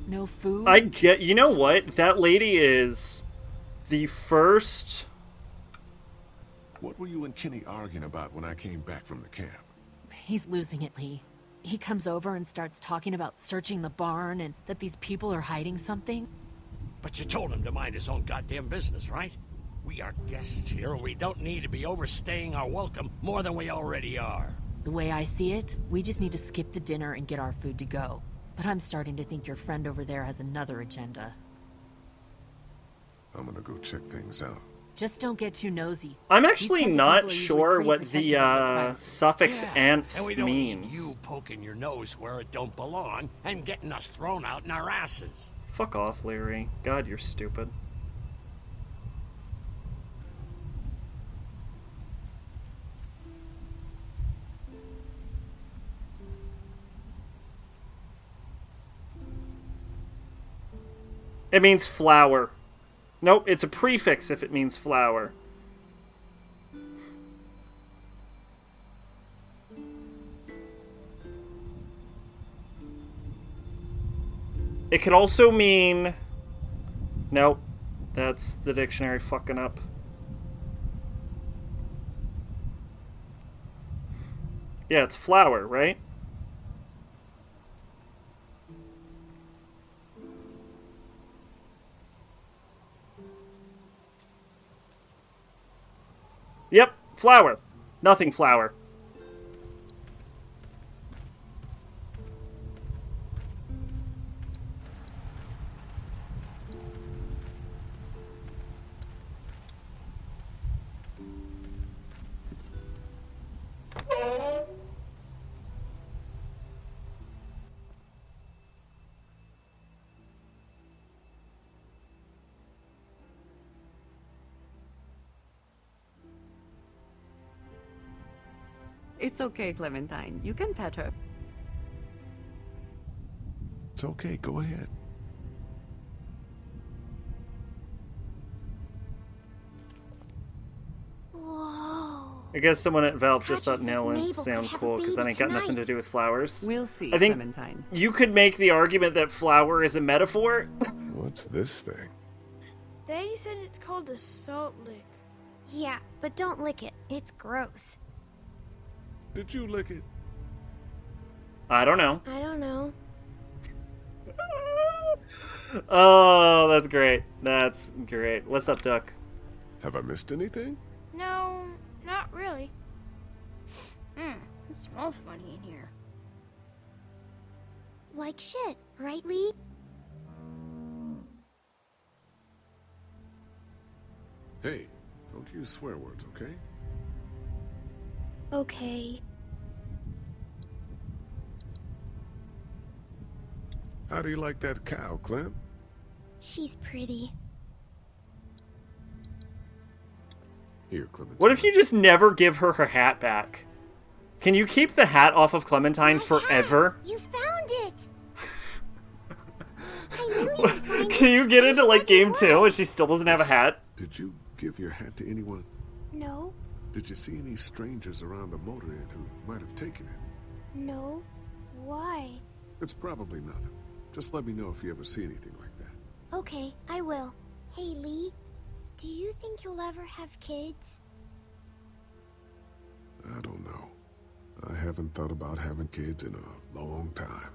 No food? I get... You know what? That lady is the first... What were you and Kenny arguing about when I came back from the camp? He's losing it, Lee. He comes over and starts talking about searching the barn and that these people are hiding something. But you told him to mind his own goddamn business, right? We are guests here, and we don't need to be overstaying our welcome more than we already are. The way I see it, we just need to skip the dinner and get our food to go. But I'm starting to think your friend over there has another agenda. I'm gonna go check things out. Just don't get too nosy. I'm actually not sure what the suffix "anth" and we don't means. Need you poking your nose where it don't belong and getting us thrown out in our asses. Fuck off, Larry. God, you're stupid. It means flower. Nope, it's a prefix if it means flower. It could also mean... Nope, that's the dictionary fucking up. Yeah, it's flower, right? Yep, flower. Nothing flower. It's okay, Clementine. You can pet her. It's okay, go ahead. Whoa. I guess someone at Valve just thought Patches nail Mabel length sound could have a cool because that baby ain't got nothing to tonight. do with flowers. We'll see, I think Clementine. you could make the argument that flower is a metaphor. What's this thing? Daddy said it's called a salt lick. Yeah, but don't lick it. It's gross. Did you lick it? I don't know. I don't know. Oh, that's great. That's great. What's up, Duck? Have I missed anything? No, not really. It smells funny in here. Like shit, right, Lee? Hey, don't use swear words, okay? Okay. How do you like that cow, Clem? She's pretty. Here, Clementine. What if you just never give her her hat back? Can you keep the hat off of Clementine forever? You found it! I knew you'd find Can it. you get into like said you game 2 and she still doesn't have a hat? Did you give your hat to anyone? No, Did you see any strangers around the motor inn who might have taken it? no. Why? It's probably nothing. Just let me know if you ever see anything like that. Okay, I will. Hey, Lee, do you think you'll ever have kids? I don't know. I haven't thought about having kids in a long time.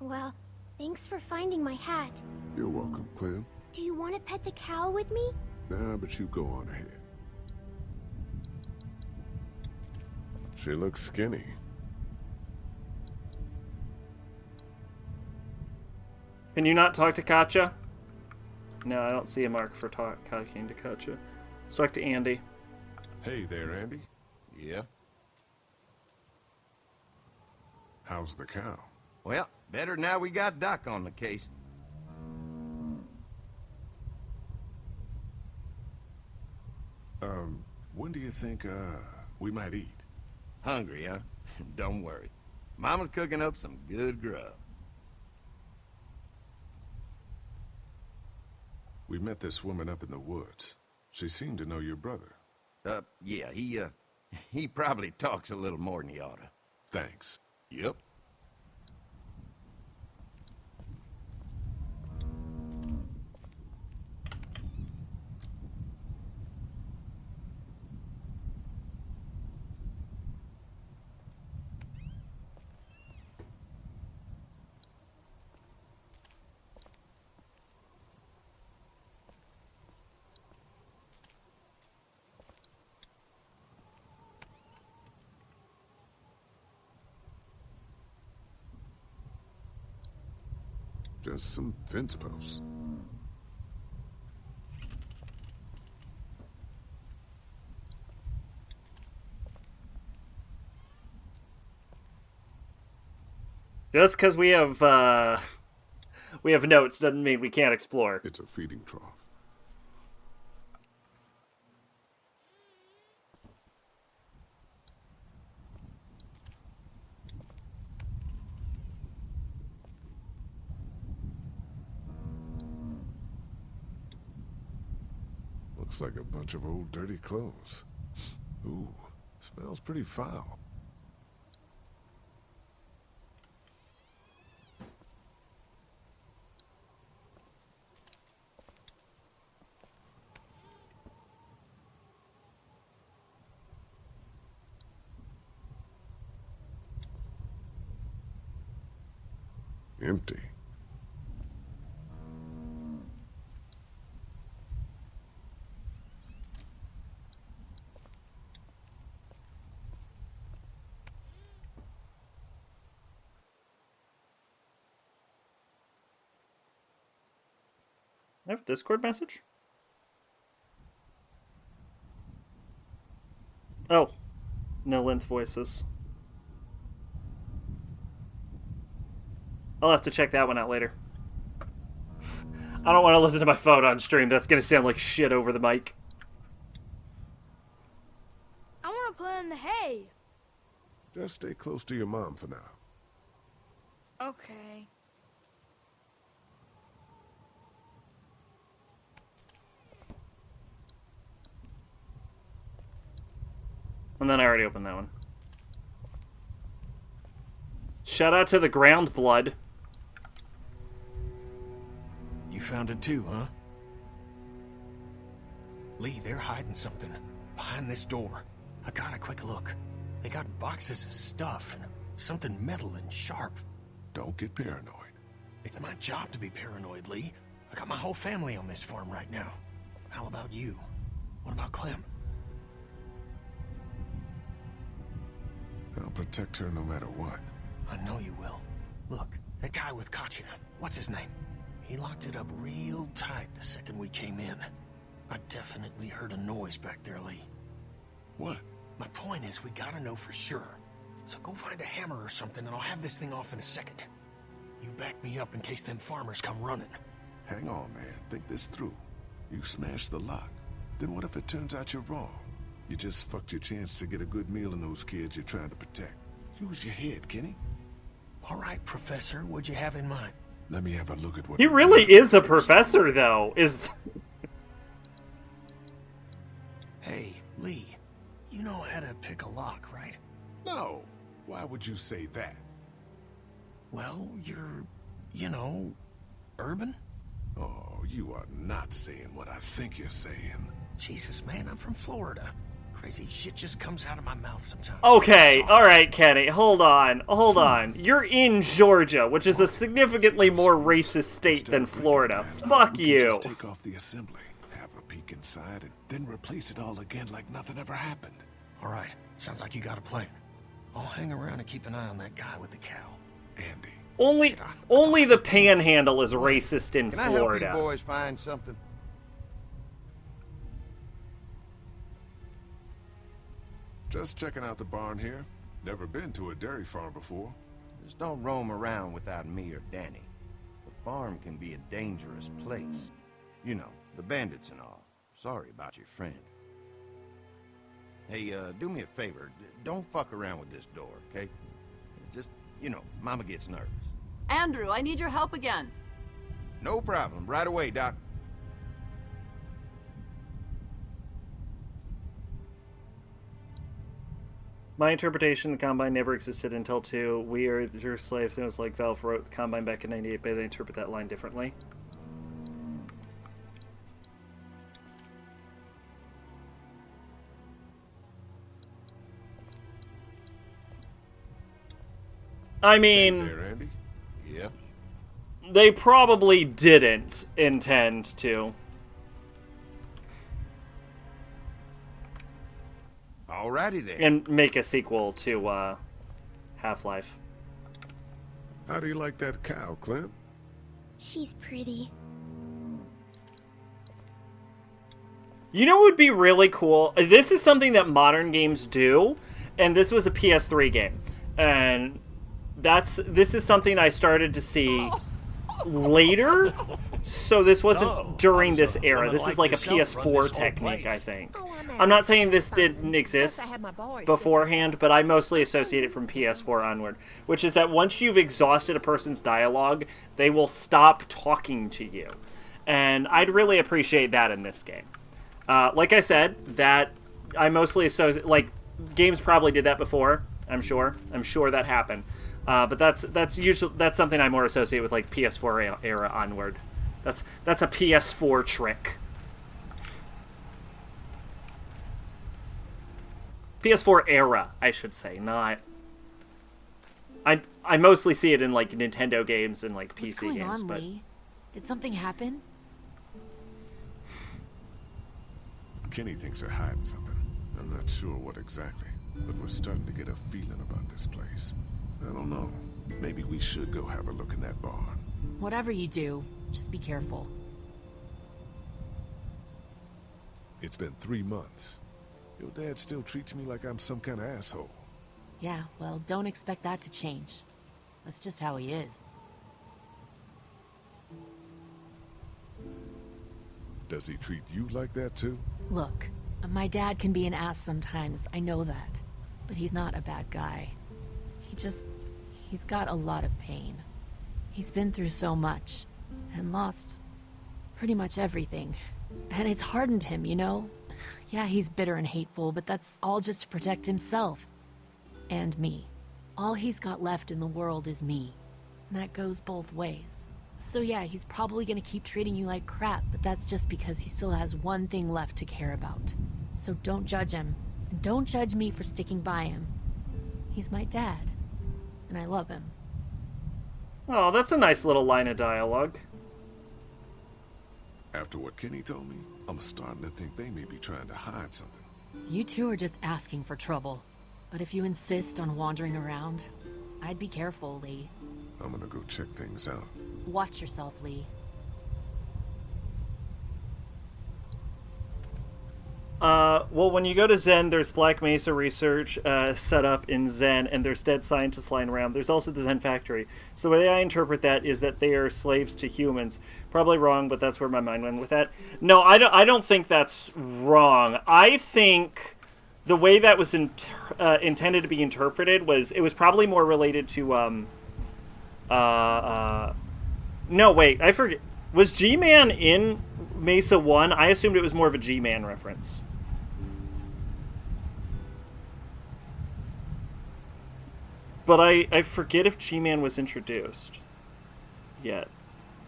Well, thanks for finding my hat. You're welcome, Clem. Do you want to pet the cow with me? Nah, but you go on ahead. She looks skinny. Can you not talk to Katja? No, I don't see a mark for talking to Katja. Let's talk to Andy. Hey there, Andy. Yeah? How's the cow? Well, better now we got Doc on the case. When do you think, we might eat? Hungry, huh? Don't worry. Mama's cooking up some good grub. We met this woman up in the woods. She seemed to know your brother. Yeah, he probably talks a little more than he oughta. Thanks. Yep. Just some fence posts. Just because we have notes doesn't mean we can't explore. It's a feeding trough. Looks like a bunch of old dirty clothes. Ooh, smells pretty foul. Empty. I have a Discord message? Oh. No length voices. I'll have to check that one out later. I don't want to listen to my phone on stream. That's going to sound like shit over the mic. I want to play in the hay. Just stay close to your mom for now. Okay. And then I already opened that one. Shout out to the ground blood. You found it too, huh? Lee, they're hiding something behind this door. I got a quick look. They got boxes of stuff and something metal and sharp. Don't get paranoid. It's my job to be paranoid, Lee. I got my whole family on this farm right now. How about you? What about Clem? I'll protect her no matter what. I know you will. Look, that guy with Katya, what's his name? He locked it up real tight the second we came in. I definitely heard a noise back there, Lee. What? My point is, we gotta know for sure. So go find a hammer or something and I'll have this thing off in a second. You back me up in case them farmers come running. Hang on, man. Think this through. You smashed the lock. Then what if it turns out you're wrong? You just fucked your chance to get a good meal in those kids you're trying to protect. Use your head, Kenny. All right, Professor, what'd you have in mind? Let me have a look at what... He really is a professor, though. Hey, Lee, you know how to pick a lock, right? No. Why would you say that? Well, you're, you know, urban? Oh, you are not saying what I think you're saying. Jesus, man, I'm from Florida. Crazy shit just comes out of my mouth sometimes. Okay, alright, Kenny, hold on. You're in Georgia, which is a significantly more racist state than Florida. Fuck you. Just take off the assembly, have a peek inside, and then replace it all again like nothing ever happened. All right, sounds like you got a plan. I'll hang around and keep an eye on that guy with the cow. Andy. Only the Panhandle is racist in Can Florida. I help you boys find something? Just checking out the barn here. Never been to a dairy farm before. Just don't roam around without me or Danny. The farm can be a dangerous place. You know, the bandits and all. Sorry about your friend. Hey, do me a favor. Don't fuck around with this door, okay? Just, you know, Mama gets nervous. Andrew, I need your help again. No problem. Right away, Doc. My interpretation, the Combine never existed until 2. We are your slaves, and it was like Valve wrote the Combine back in 98, but they interpret that line differently. I mean, hey there, Andy. Yeah. They probably didn't intend to. Alrighty then. And make a sequel to Half-Life. How do you like that cow, Clem? She's pretty. You know what would be really cool? This is something that modern games do, and this was a PS3 game. And this is something I started to see later, so this wasn't during this era. This is like a PS4 technique, I think. I'm not saying this didn't exist beforehand, but I mostly associate it from PS4 onward, which is that once you've exhausted a person's dialogue, they will stop talking to you. And I'd really appreciate that in this game. Like I said, that I mostly associate, like, games probably did that before, I'm sure that happened. But that's something I more associate with like PS4 era onward. That's a PS4 trick. PS4 era, I should say, not. I mostly see it in like Nintendo games and like PC What's going games. On, but Lee? Did something happen? Kenny thinks they're hiding something. I'm not sure what exactly, but we're starting to get a feeling about this place. I don't know. Maybe we should go have a look in that barn. Whatever you do, just be careful. It's been 3 months. Your dad still treats me like I'm some kind of asshole. Yeah, well, don't expect that to change. That's just how he is. Does he treat you like that too? Look, my dad can be an ass sometimes, I know that. But he's not a bad guy. He's got a lot of pain. He's been through so much, and lost pretty much everything. And it's hardened him, you know? Yeah, he's bitter and hateful, but that's all just to protect himself. And me. All he's got left in the world is me. And that goes both ways. So yeah, he's probably gonna keep treating you like crap, but that's just because he still has one thing left to care about. So don't judge him. And don't judge me for sticking by him. He's my dad. And I love him. Oh, that's a nice little line of dialogue. After what Kenny told me, I'm starting to think they may be trying to hide something. You two are just asking for trouble. But if you insist on wandering around, I'd be careful, Lee. I'm gonna go check things out. Watch yourself, Lee. Well, when you go to Zen, there's Black Mesa research set up in Zen, and there's dead scientists lying around. There's also the Zen factory. So the way I interpret that is that they are slaves to humans. Probably wrong, but that's where my mind went with that. No, I don't think that's wrong. I think the way that was intended to be interpreted was, it was probably more related to, no, wait, I forget. Was G-Man in Mesa 1? I assumed it was more of a G-Man reference. But I forget if G-Man was introduced yet.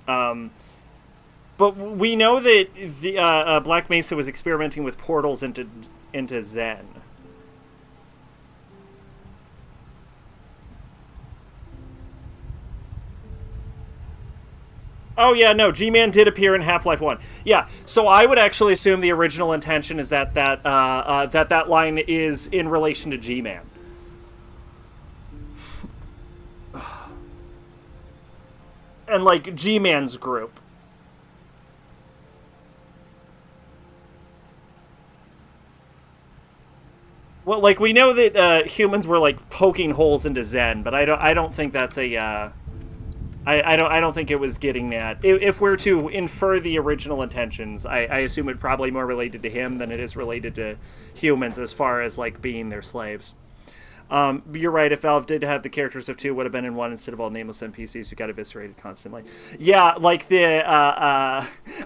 But we know that the Black Mesa was experimenting with portals into Zen. Oh yeah, no, G-Man did appear in Half-Life 1. Yeah, so I would actually assume the original intention is that that line is in relation to G-Man. And like G-Man's group. Well, like, we know that humans were like poking holes into Zen, but I don't think that's a I don't think it was getting that. If we're to infer the original intentions, I assume it probably more related to him than it is related to humans as far as like being their slaves. You're right, if Valve did have the characters of 2, would have been in 1 instead of all nameless NPCs who got eviscerated constantly. Yeah, like the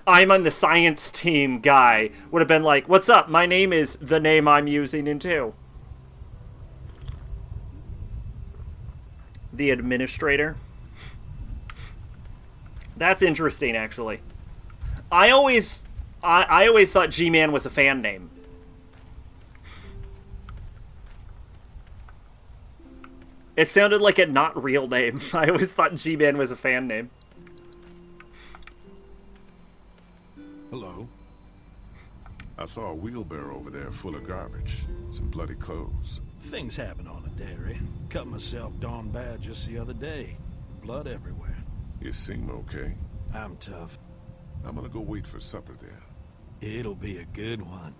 I'm on the science team guy would have been like, what's up, my name is the name I'm using in 2. The administrator. That's interesting, actually. I always thought G-Man was a fan name. It sounded like a not real name. I always thought G-Man was a fan name. Hello. I saw a wheelbarrow over there full of garbage. Some bloody clothes. Things happen on the dairy. Cut myself darn bad just the other day. Blood everywhere. You seem okay. I'm tough. I'm gonna go wait for supper then. It'll be a good one.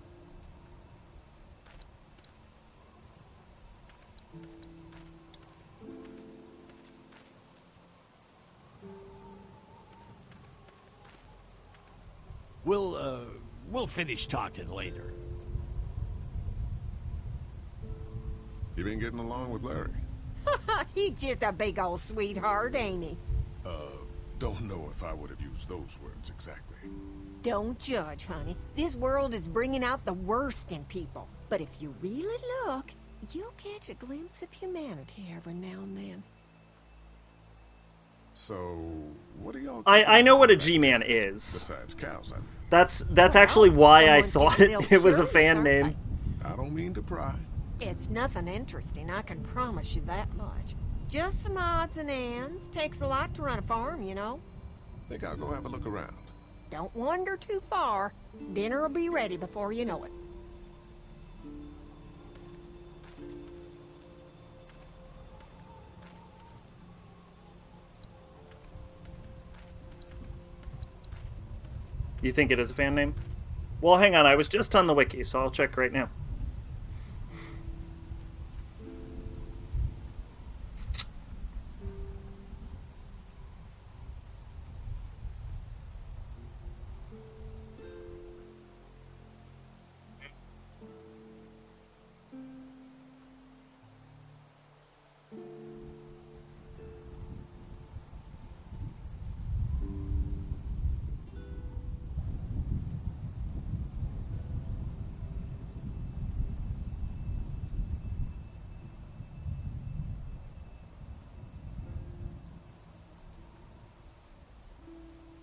We'll finish talking later. You been getting along with Larry? He's just a big old sweetheart, ain't he? Don't know if I would have used those words exactly. Don't judge, honey. This world is bringing out the worst in people. But if you really look, you'll catch a glimpse of humanity every now and then. So, what are y'all... I know what a G-Man is. Besides cows, I mean. That's actually why I thought it was a fan name. I don't mean to pry. It's nothing interesting, I can promise you that much. Just some odds and ends. Takes a lot to run a farm, you know. Think I'll go have a look around. Don't wander too far. Dinner will be ready before you know it. You think it is a fan name? Well, hang on, I was just on the wiki, so I'll check right now.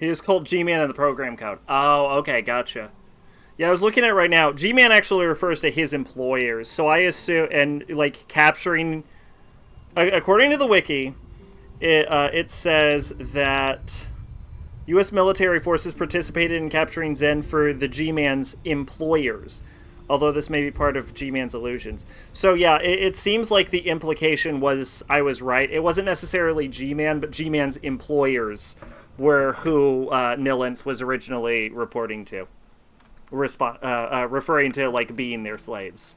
He is called G-Man in the program code. Oh, okay, gotcha. Yeah, I was looking at it right now. G-Man actually refers to his employers, so I assume, and, like, capturing... According to the wiki, it says that U.S. military forces participated in capturing Zen for the G-Man's employers, although this may be part of G-Man's illusions. So, yeah, it seems like the implication was I was right. It wasn't necessarily G-Man, but G-Man's employers were who Nilinth was originally reporting to. Referring to, like, being their slaves.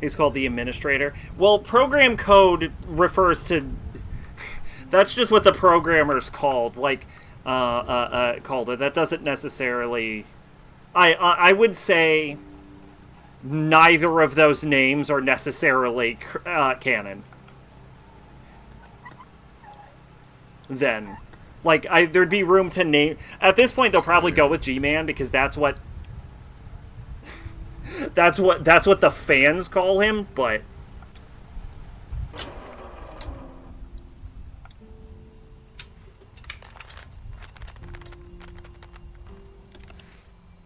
He's called the administrator. Well, program code refers to... That's just what the programmers called, like, called it. That doesn't necessarily... I would say neither of those names are necessarily canon. Then, like, there'd be room to name... At this point, they'll probably go with G-Man, because that's what... that's what the fans call him, but...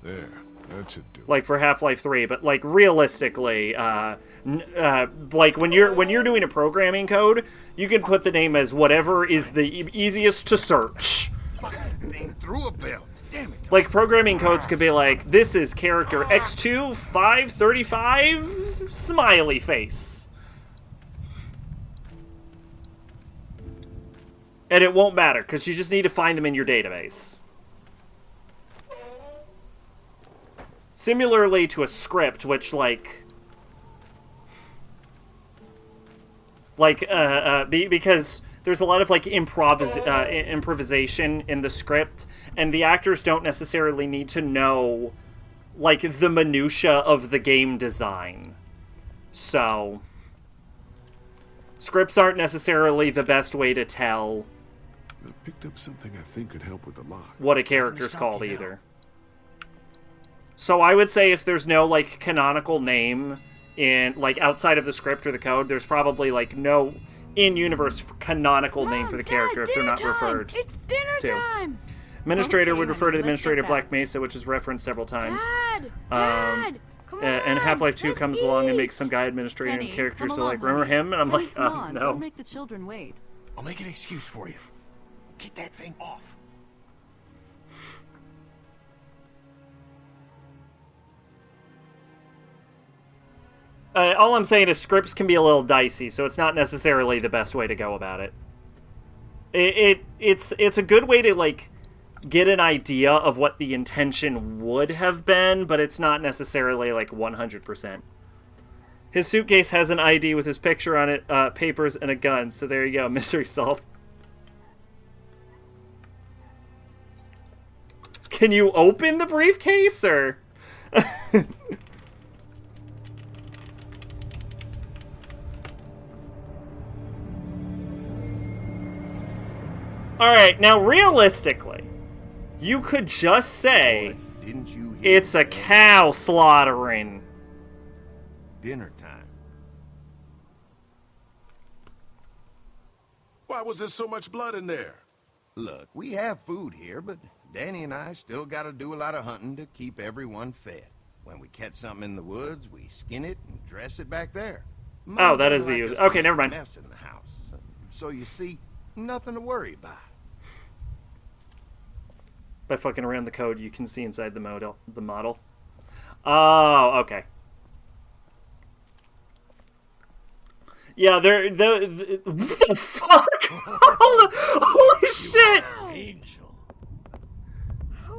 There, that should do. Like for Half-Life 3, but like realistically, like when you're doing a programming code, you can put the name as whatever is the easiest to search. Thing through a belt. Damn it. Like programming codes could be like, this is character X2 535 smiley face. And it won't matter, because you just need to find them in your database. Similarly to a script, which, because there's a lot of, like, improvisation in the script, and the actors don't necessarily need to know, like, the minutia of the game design. So, scripts aren't necessarily the best way to tell I picked up something I think could help with the lock. what a character's called either. So I would say if there's no, like, canonical name in, like, outside of the script or the code, there's probably, like, no in-universe canonical name for the character if they're not referred It's dinner time! Administrator Okay, would refer to the honey, let's Administrator get Black back. Mesa, which is referenced several times. Dad, come on, and Half-Life 2 let's comes along and eat. makes some guy administrating Penny, characters, come so like, along, remember him? And I'm like, Come on, no. don't make the children wait. I'll make an excuse for you. Get that thing off. All I'm saying is scripts can be a little dicey, so it's not necessarily the best way to go about it. It's a good way to, like, get an idea of what the intention would have been, but it's not necessarily, like, 100%. His suitcase has an ID with his picture on it, papers, and a gun, so there you go, mystery solved. Can you open the briefcase, or... Alright, now realistically, you could just say, Didn't you hear it's a cow slaughtering. dinner time? Why was there so much blood in there? Look, we have food here, but Danny and I still gotta do a lot of hunting to keep everyone fed. When we catch something in the woods, we skin it and dress it back there. Oh, that is the Like use. us to Okay, make never a mind. mess in the house. So you see, nothing to worry about. By fucking around the code, you can see inside the model. Oh, okay. Yeah, what the fuck? Holy shit! Angel.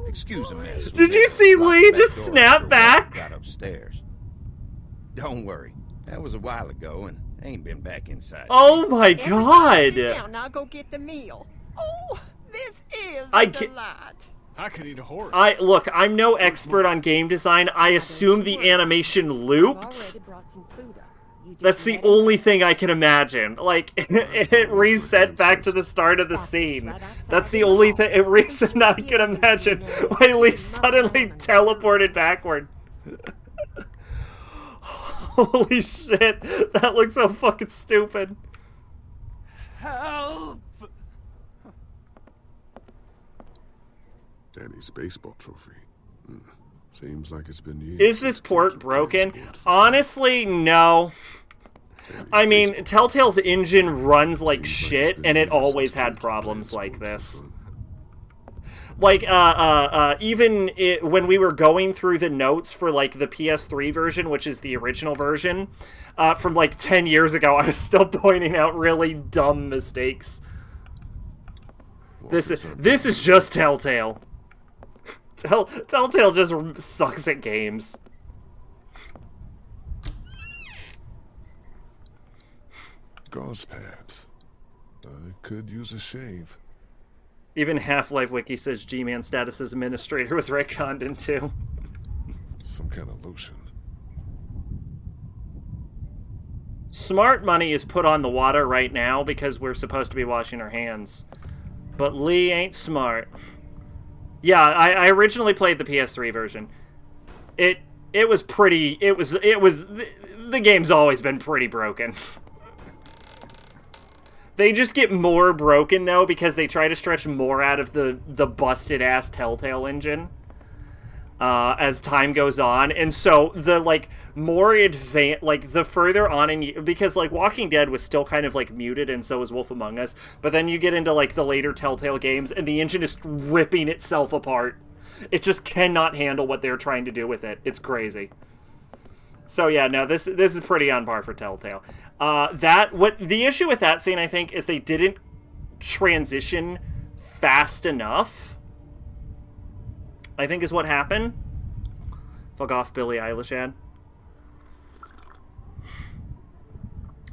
Excuse me. Did you see Lee just snap back? Got upstairs. Don't worry, that was a while ago, and I ain't been back inside. Oh my Everybody god! sit down, now go get the meal. Oh, this is I a ca- delight. I could eat a horse. Look, I'm no expert on game design. I assume the animation looped. That's the only thing I can imagine. Like, it reset back to the start of the scene. That's the only thing. It reset, I can imagine why Lee suddenly teleported backward. Holy shit, that looks so fucking stupid. Help! Danny's baseball trophy. Seems like it's been years. Is this port broken? Honestly, no. I mean, Telltale's engine runs like shit, and it always had problems like this. Like, even when we were going through the notes for, like, the PS3 version, which is the original version, from, like, 10 years ago, I was still pointing out really dumb mistakes. This is just Telltale. Telltale just sucks at games. Gauze pads. I could use a shave. Even Half-Life Wiki says G-Man status as administrator was retconned into. Some kind of lotion. Smart money is put on the water right now because we're supposed to be washing our hands. But Lee ain't smart. Yeah, I originally played the PS3 version. It was pretty... It was... The game's always been pretty broken. They just get more broken, though, because they try to stretch more out of the busted-ass Telltale engine as time goes on. And so, the, like, more advanced... Like, the further on in... Because, like, Walking Dead was still kind of, like, muted, and so was Wolf Among Us. But then you get into, like, the later Telltale games, and the engine is ripping itself apart. It just cannot handle what they're trying to do with it. It's crazy. So yeah, no, this is pretty on par for Telltale. The issue with that scene, I think, is they didn't transition fast enough. I think is what happened. Fuck off, Billie Eilish ad.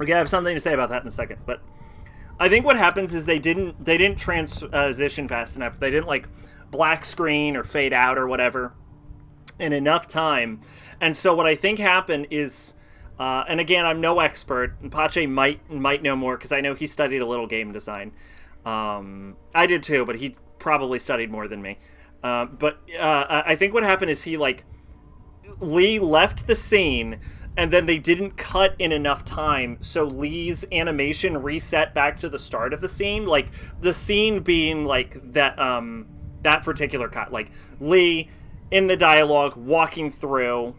Okay, I have something to say about that in a second, but I think what happens is they didn't transition fast enough. They didn't like black screen or fade out or whatever in enough time. And so what I think happened is, and again, I'm no expert, and Pache might know more because I know he studied a little game design. I did too, but he probably studied more than me. But I think what happened is Lee left the scene, and then they didn't cut in enough time, so Lee's animation reset back to the start of the scene, like the scene being like that particular cut, like Lee in the dialogue walking through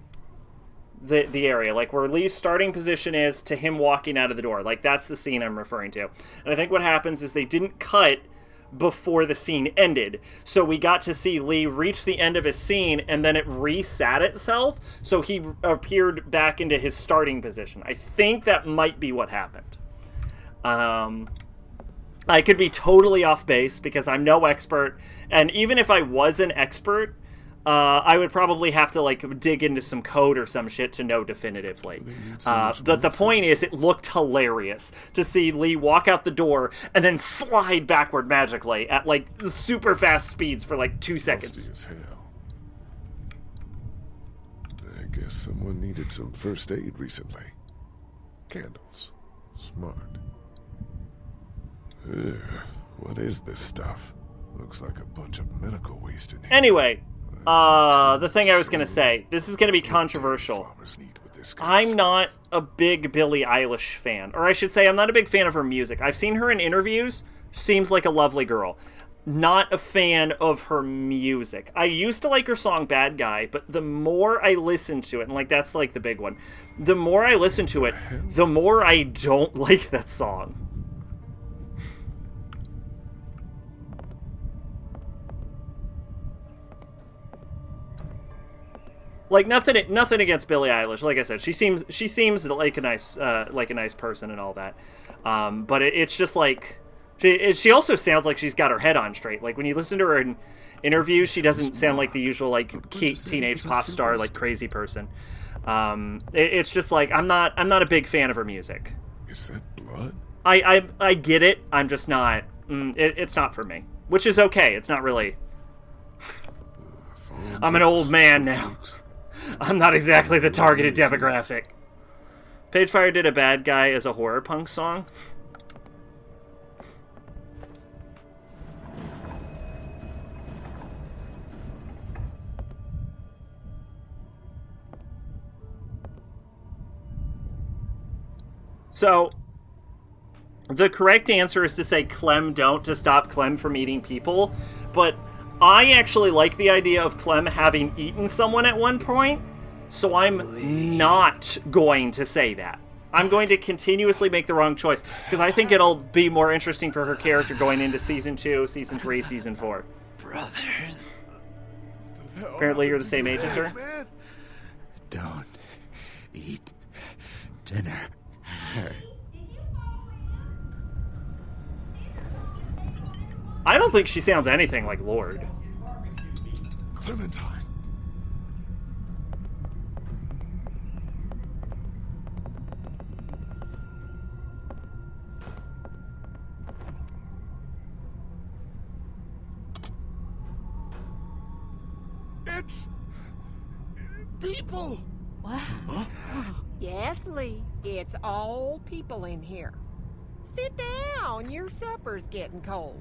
the area, like where Lee's starting position is to him walking out of the door. Like that's the scene I'm referring to. And I think what happens is they didn't cut before the scene ended. So we got to see Lee reach the end of his scene and then it reset itself. So he appeared back into his starting position. I think that might be what happened. I could be totally off base because I'm no expert. And even if I was an expert, I would probably have to like dig into some code or some shit to know definitively. But the point is, it looked hilarious to see Lee walk out the door and then slide backward magically at like super fast speeds for like 2 seconds. As hell. I guess someone needed some first aid recently. Candles. Smart. Ugh, what is this stuff? Looks like a bunch of medical waste in here. Anyway. The thing I was going to say, this is going to be controversial. I'm not a big Billie Eilish fan. Or I should say, I'm not a big fan of her music. I've seen her in interviews. Seems like a lovely girl. Not a fan of her music. I used to like her song Bad Guy, but the more I listen to it, and like that's like the big one, the more I listen to it, the more I don't like that song. Like nothing against Billie Eilish. Like I said, she seems like a nice person and all that. But it's just like she also sounds like she's got her head on straight. Like when you listen to her in interviews, she doesn't sound like the usual like teenage pop star like crazy person. It's just like I'm not a big fan of her music. Is that blood? I get it. I'm just not. It's not for me, which is okay. It's not really. I'm an old man now. I'm not exactly the targeted demographic. Pagefire did a Bad Guy as a horror punk song. So, the correct answer is to say Clem don't to stop Clem from eating people, but I actually like the idea of Clem having eaten someone at one point, so I'm not going to say that. I'm going to continuously make the wrong choice, because I think it'll be more interesting for her character going into Season 2, Season 3, Season 4. Brothers. Apparently you're the same age as her. Man? Don't eat dinner. I don't think she sounds anything like Lord. Clementine. It's people. What? Huh? Yes, Lee. It's all people in here. Sit down. Your supper's getting cold.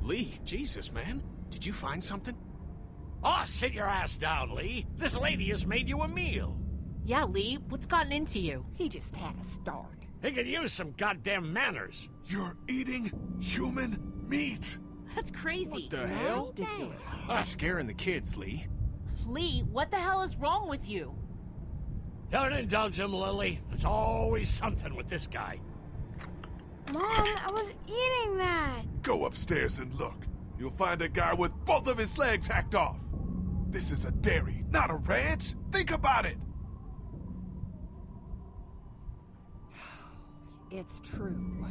Lee, Jesus, man. Did you find something? Oh, sit your ass down, Lee. This lady has made you a meal. Yeah, Lee, what's gotten into you? He just had a start. He could use some goddamn manners. You're eating human meat. That's crazy. What the hell? You're scaring the kids, Lee. Lee, what the hell is wrong with you? Don't indulge him, Lily. There's always something with this guy. Mom, I was eating that. Go upstairs and look. You'll find a guy with both of his legs hacked off. This is a dairy, not a ranch. Think about it. It's true.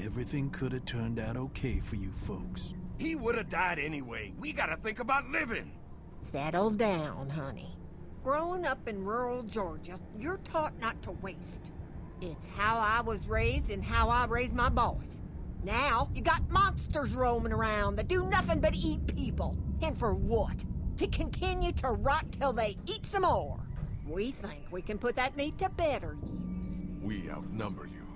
Everything could have turned out okay for you folks. He would have died anyway. We gotta think about living. Settle down, honey. Growing up in rural Georgia, you're taught not to waste. It's how I was raised and how I raised my boys. Now, you got monsters roaming around that do nothing but eat people. And for what? To continue to rot till they eat some more. We think we can put that meat to better use. We outnumber you.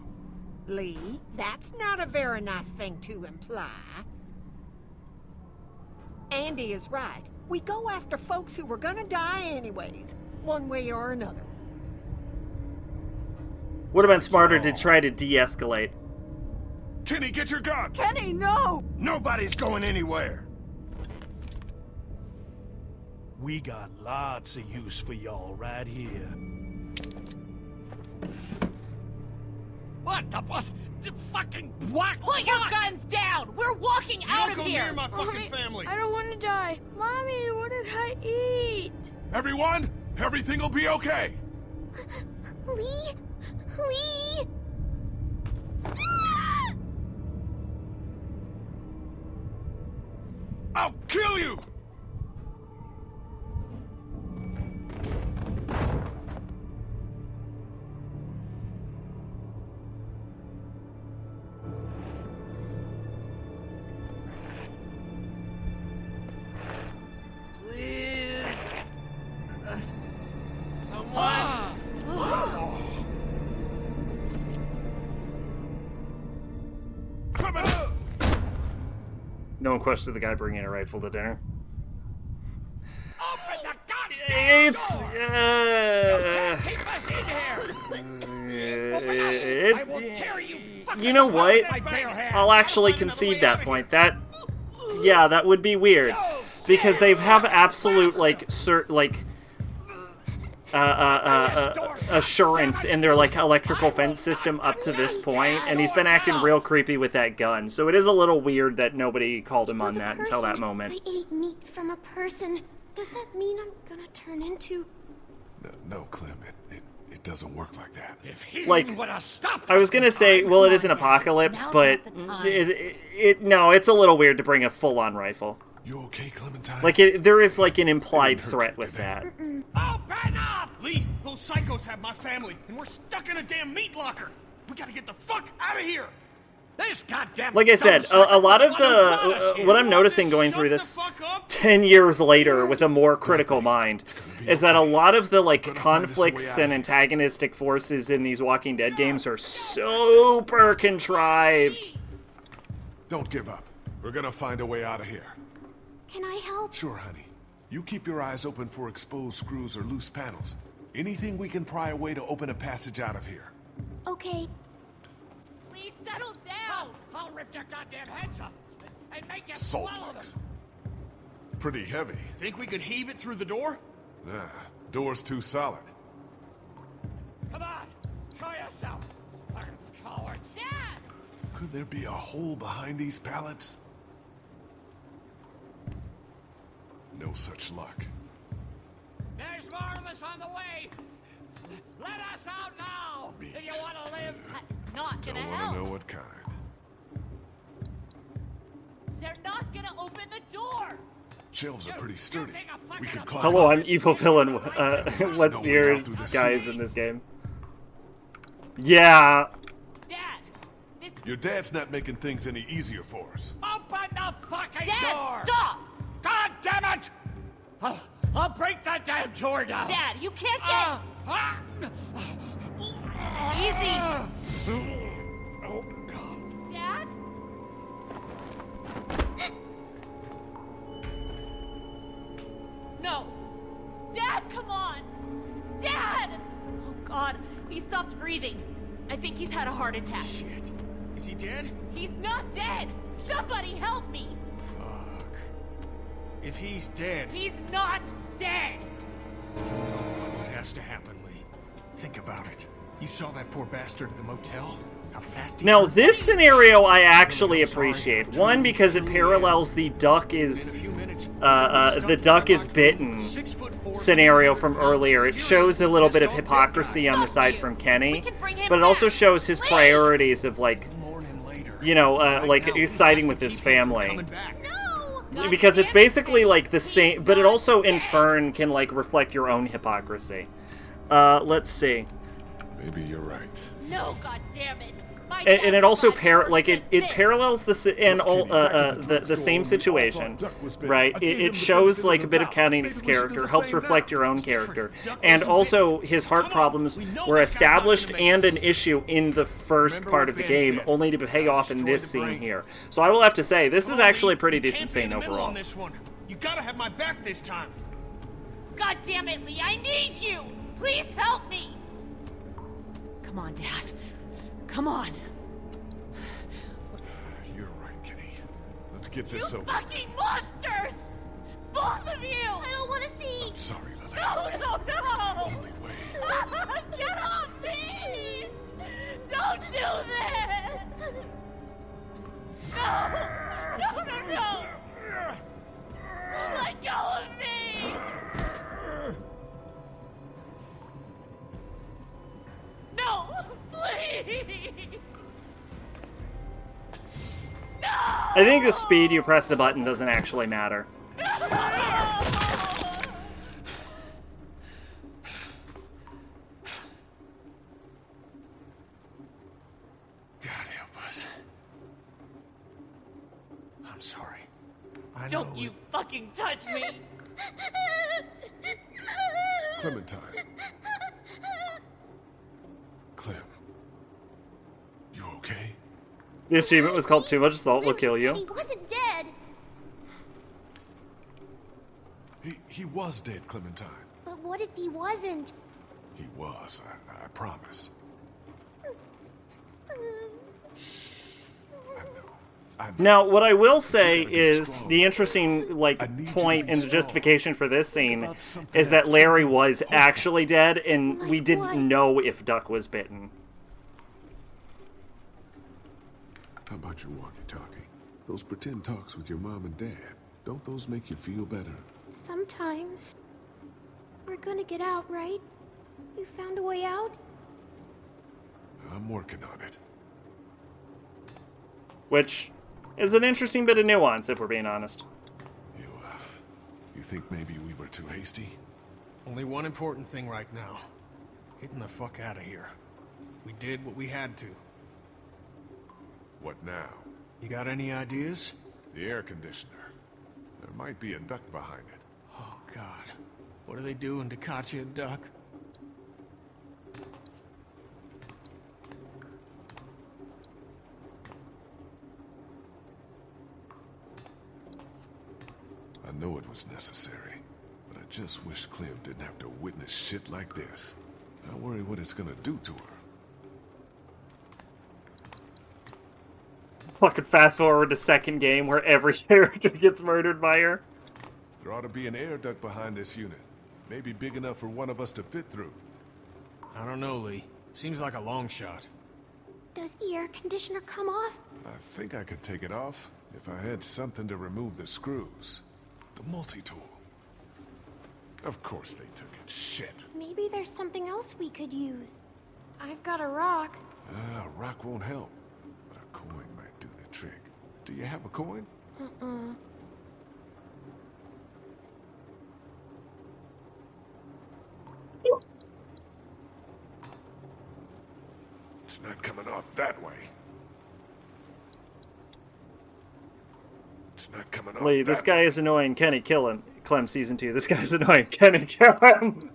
Lee, that's not a very nice thing to imply. Andy is right. We go after folks who were gonna die anyways, one way or another. Would have been smarter to try to de-escalate. Kenny, get your gun! Kenny, no! Nobody's going anywhere. We got lots of use for y'all right here. What the what? The fucking what? Put your guns down! We're walking out of here! Near my fucking Mommy, family. I don't want to die. Mommy, what did I eat? Everyone, everything will be okay. Lee? Lee? I'll kill you! Please. Someone. Come on! No one questioned the guy bringing a rifle to dinner. Open the goddamn It's door! You can't keep us in here! I will tear you fuckers you know what? apart with my bare hands. I'll actually concede that point. Yeah, that would be weird because they have absolute assurance in their electrical fence system up to this point, and he's been acting real creepy with that gun. So it is a little weird that nobody called him on that until that moment. I ate meat from a person. Does that mean I'm gonna turn into... No, Clem, it doesn't work like that. If he Like, would have stopped I was gonna say, well, it is an apocalypse, but no, it's a little weird to bring a full-on rifle. You okay, Clementine? There is an implied threat with that. Open up! Lee, those psychos have my family, and we're stuck in a damn meat locker. We gotta get the fuck out of here. This goddamn Like I said, a lot of what I'm noticing going through this 10 years later with a more critical mind is that a lot of the conflicts and antagonistic forces in these Walking Dead games are super contrived. Don't give up. We're gonna find a way out of here. Can I help? Sure, honey. You keep your eyes open for exposed screws or loose panels. Anything we can pry away to open a passage out of here. Okay. Please settle down! I'll rip your goddamn heads off and make you Salt swallow them. blocks. Pretty heavy. Think we could heave it through the door? Nah, door's too solid. Come on, show yourself, fucking cowards. Dad! Could there be a hole behind these pallets? No such luck. There's more of us on the way. Let us out now if you want to live. That is not Don't gonna want help. to know what kind. They're not gonna open the door! Shelves are pretty sturdy. We could climb. Hello, I'm Evil Villain. There's What's no way yours, out through the guys, sea. in this game? Yeah. Dad! This... Your dad's not making things any easier for us. Open the fucking Dad, door! stop! God damn it! I'll break that damn door down. Dad, you can't get... Easy! Oh, God. Dad? No! Dad, come on! Dad! Oh, God, he stopped breathing. I think he's had a heart attack. Shit. Is he dead? He's not dead! Somebody help me! Fuck. If he's dead... He's not dead! You know what has to happen, Lee. Think about it. You saw that poor bastard at the motel? How fast he... Now, this scenario I actually appreciate. One, because it parallels the duck is bitten scenario from earlier. It shows a little bit of hypocrisy on the side from Kenny, but it also shows his priorities of, like, you know, like siding with his family. Because it's basically like the same, but it also in turn can like reflect your own hypocrisy. Let's see. Maybe you're right. No, God damn it! And it also it parallels the same situation, right? It shows like a bit of Kenny's character, helps reflect your own character, and also his heart problems were established and an issue in the first part of the game, only to pay off in this scene here. So I will have to say this is actually a pretty decent scene overall. You gotta have my back this time. God damn it, Lee! I need you. Please help me. Come on, Dad. Come on. You're right, Kenny. Let's get this over. You fucking monsters! Both of you! I don't want to see. I'm sorry, Lily. No! It's the only way. Get off me! Don't do this! No! Let go of me! No! Please! No! I think the speed you press the button doesn't actually matter. God help us. I'm sorry. Don't you fucking touch me! Clementine. Clem. You okay? The achievement was called Too Much Salt Will Kill He You. wasn't dead. He was dead, Clementine. But what if he wasn't? He was, I promise. Now, what I will say is the interesting point and the justification for this scene is that Larry was actually dead, and we didn't know if Duck was bitten. How about your walkie-talkie? Those pretend talks with your mom and dad. Don't those make you feel better? Sometimes. We're gonna get out, right? You found a way out? I'm working on it. Which is an interesting bit of nuance, if we're being honest. You think maybe we were too hasty? Only one important thing right now. Getting the fuck out of here. We did what we had to. What now? You got any ideas? The air conditioner. There might be a duck behind it. Oh, God. What are they doing to Katya and Duck? I know it was necessary, but I just wish Clem didn't have to witness shit like this. I worry what it's gonna do to her. Fucking fast forward to second game where every character gets murdered by her. There ought to be an air duct behind this unit. Maybe big enough for one of us to fit through. I don't know, Lee. Seems like a long shot. Does the air conditioner come off? I think I could take it off if I had something to remove the screws. The multi-tool. Of course they took it. Shit. Maybe there's something else we could use. I've got a rock. A rock won't help, but a coin might do the trick. Do you have a coin? It's not coming off that way. It's not coming off Lee, this that guy way. is annoying. Kenny, kill him. Clem season 2. This guy's annoying. Kenny, kill him.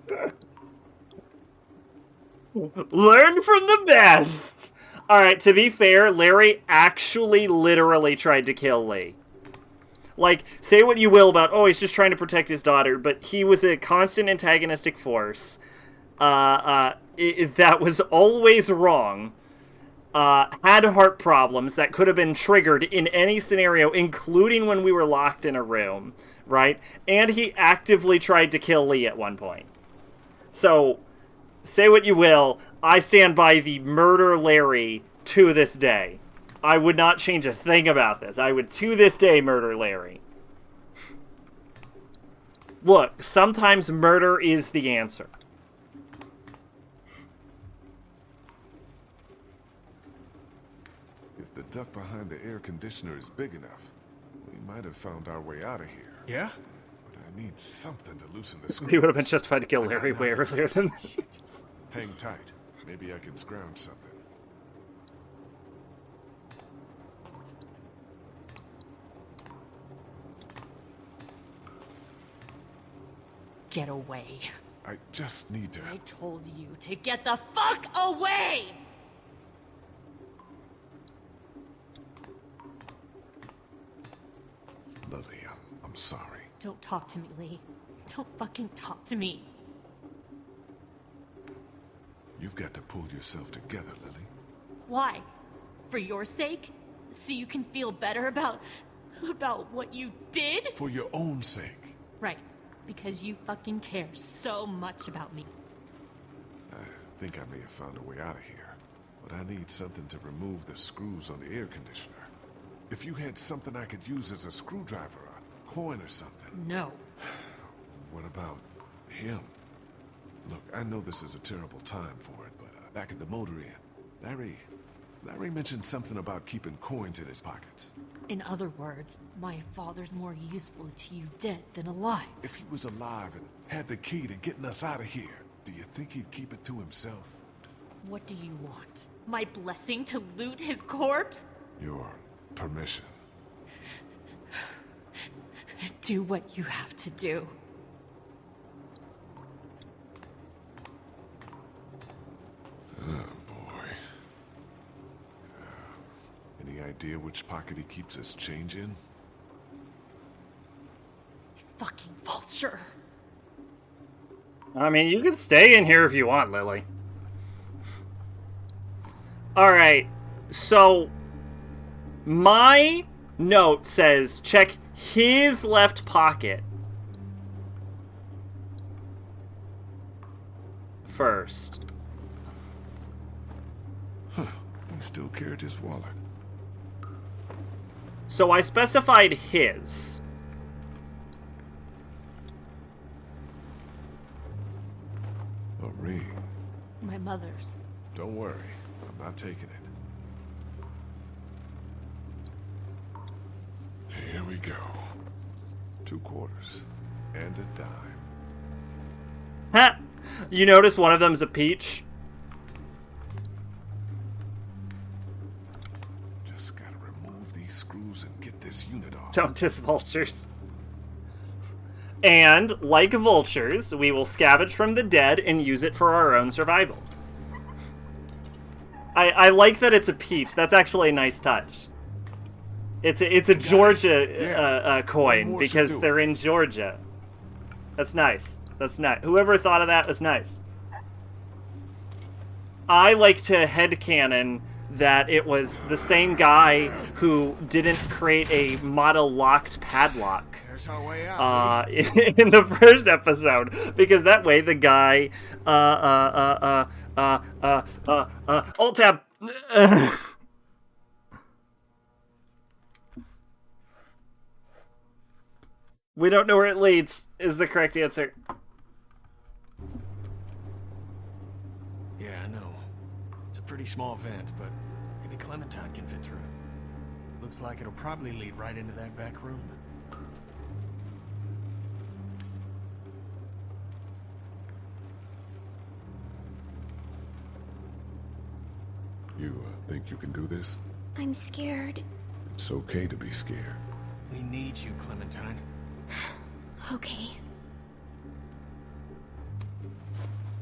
Learn from the best. Alright, to be fair, Larry actually literally tried to kill Lee. Like, say what you will about, oh, he's just trying to protect his daughter, but he was a constant antagonistic force. That was always wrong. Had heart problems that could have been triggered in any scenario, including when we were locked in a room, right? And he actively tried to kill Lee at one point. So, say what you will, I stand by the murder Larry to this day. I would not change a thing about this. I would, to this day, murder Larry. Look, sometimes murder is the answer. If the duct behind the air conditioner is big enough, we might have found our way out of here. Yeah? But I need something to loosen the screws. He would have been justified to kill Larry way earlier than this. Hang tight. Maybe I can scrounge something. Get away. I just need to... I told you to get the fuck away! Lily, I'm sorry. Don't talk to me, Lee. Don't fucking talk to me. You've got to pull yourself together, Lily. Why? For your sake? So you can feel better about what you did? For your own sake. Right. Because you fucking care so much about me. I think I may have found a way out of here. But I need something to remove the screws on the air conditioner. If you had something I could use as a screwdriver, a coin or something. No. What about him? Look, I know this is a terrible time for it, but back at the motor inn, Larry mentioned something about keeping coins in his pockets. In other words, my father's more useful to you dead than alive. If he was alive and had the key to getting us out of here, do you think he'd keep it to himself? What do you want? My blessing to loot his corpse? Your permission. Do what you have to do. Oh, boy. Any idea which pocket he keeps his change in? Fucking vulture. I mean, you can stay in here if you want, Lily. Alright, so my note says check his left pocket first. Huh, he still carried his wallet. So I specified his. A ring. My mother's. Don't worry, I'm not taking it. Here we go. 2 quarters. And a dime. Ha! You notice one of them's a peach? Just gotta remove these screws and get this unit off. Don't diss vultures. And, like vultures, we will scavenge from the dead and use it for our own survival. I like that it's a peach. That's actually a nice touch. It's a Georgia coin because they're in Georgia. That's nice. That's nice. Whoever thought of that was nice. I like to headcanon that it was the same guy who didn't create a model-locked padlock There's our way out. in the first episode, because that way the guy alt tab. We don't know where it leads is the correct answer. Yeah, I know. It's a pretty small vent, but maybe Clementine can fit through. Looks like it'll probably lead right into that back room. You think you can do this? I'm scared. It's okay to be scared. We need you, Clementine. Okay.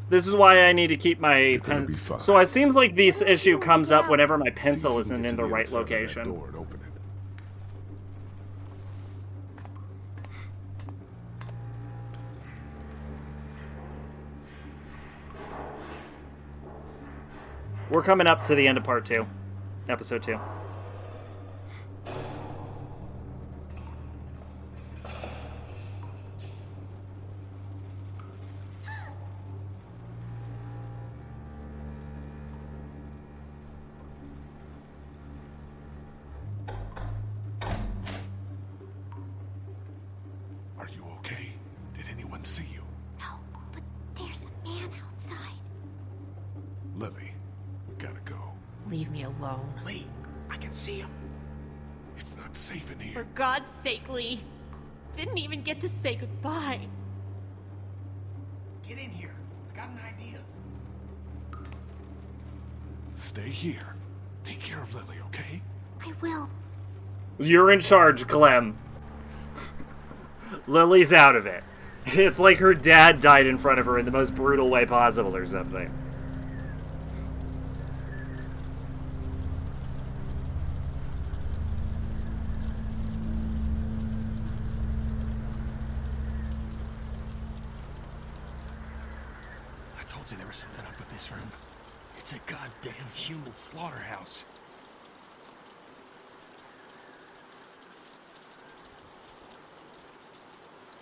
This is why I need to keep my pen. So it seems like this issue comes up whenever my pencil isn't in the right location. We're coming up to the end of part 2, episode 2. Are you okay? Did anyone see you? No, but there's a man outside. Lily, we gotta go. Leave me alone. Lee, I can see him. It's not safe in here. For God's sake, Lee. Didn't even get to say goodbye. Get in here. I got an idea. Stay here. Take care of Lily, okay? I will. You're in charge, Clem. Lily's out of it. It's like her dad died in front of her in the most brutal way possible or something. I told you there was something up with this room. It's a goddamn human slaughterhouse.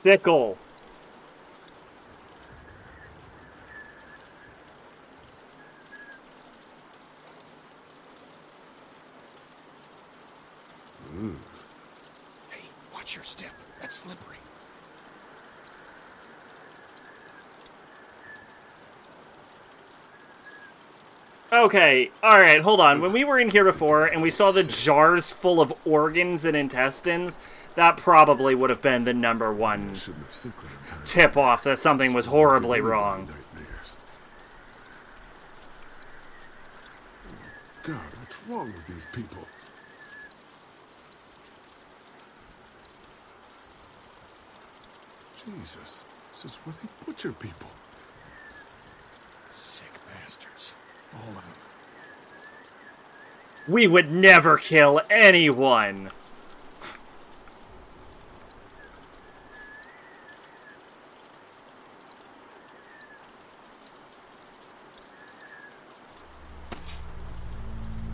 Sickle. Hey, watch your step. That's slippery. Okay, alright, hold on. When we were in here before and we saw the jars full of organs and intestines, that probably would have been the number one tip-off that something was horribly wrong. God, what's wrong with these people? Jesus, this is where they butcher people. Sick bastards. All of them. We would never kill anyone!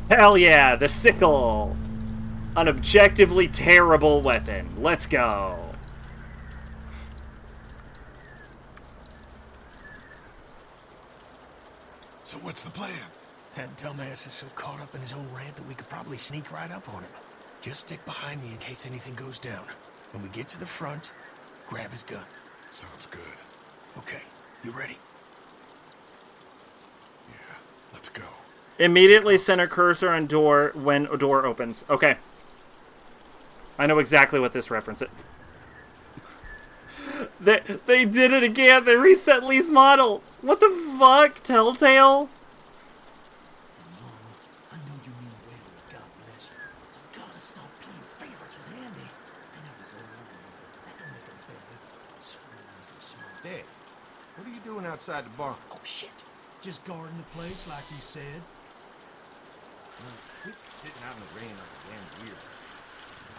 Hell yeah, the sickle! An objectively terrible weapon. Let's go. So what's the plan? That dumbass is so caught up in his own rant that we could probably sneak right up on him. Just stick behind me in case anything goes down. When we get to the front, grab his gun. Sounds good. Okay, you ready? Yeah, let's go. Immediately center cursor on door when a door opens. Okay. I know exactly what this reference is. They did it again. They reset Lee's model. What the fuck, Telltale? I know you mean well, God bless you. You gotta stop playing favorites with Andy. I know it's all over you, but that don't make him better. It's really make him smart. Dad, what are you doing outside the barn? Oh shit! Just guarding the place like you said. Quit sitting out in the rain like a damn weirdo.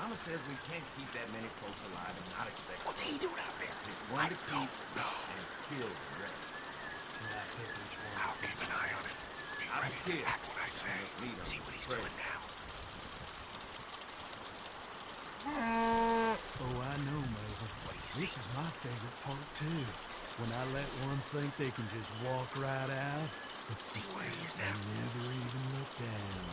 Mama says we can't keep that many folks alive and not expect. What's he doing out there? Pick one to keep and kill the rest. I'll keep an eye on it. Be ready to act when I say. See what he's doing now. Oh, I know, Mabel. This is my favorite part, too. When I let one think they can just walk right out. See where he is now. Never even look down.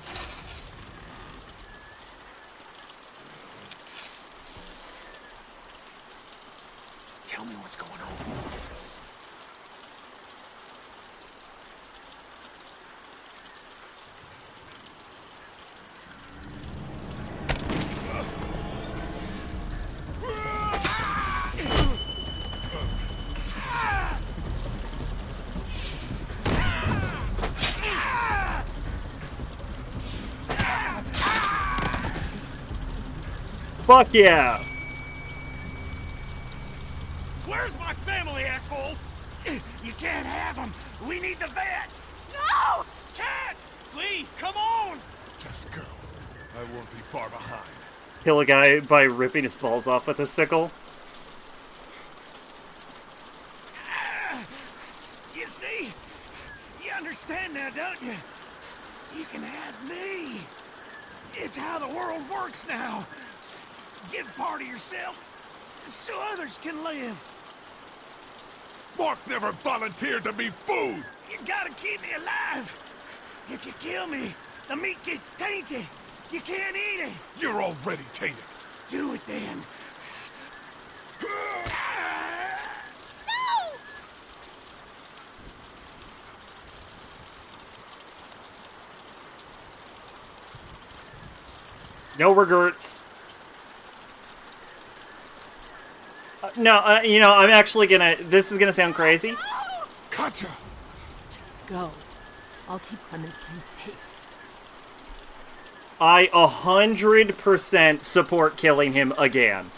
Tell me what's going on. Fuck yeah! Where's my family, asshole? You can't have them. We need the vet. No! Can't! Lee, come on! Just go. I won't be far behind. Kill a guy by ripping his balls off with a sickle. You see? You understand now, don't you? You can have me. It's how the world works now. Give part of yourself so others can live. Mark never volunteered to be food! You gotta keep me alive. If you kill me, the meat gets tainted. You can't eat it. You're already tainted. Do it then. No regrets. No, you know, I'm actually gonna... This is gonna sound crazy. Gotcha! Just go. I'll keep Clementine safe. I 100% support killing him again.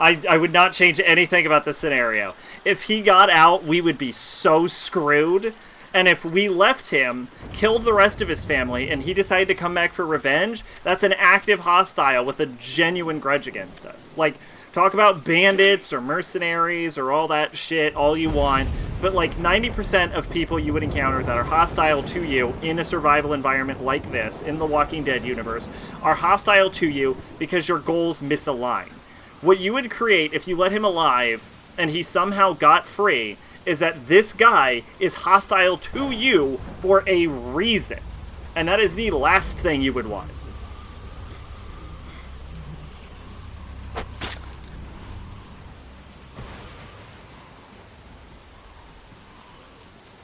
I would not change anything about this scenario. If he got out, we would be so screwed. And if we left him, killed the rest of his family, and he decided to come back for revenge, that's an active hostile with a genuine grudge against us. Like, talk about bandits or mercenaries or all that shit all you want, but like 90% of people you would encounter that are hostile to you in a survival environment like this, in the Walking Dead universe, are hostile to you because your goals misalign. What you would create if you let him alive and he somehow got free is that this guy is hostile to you for a reason. And that is the last thing you would want.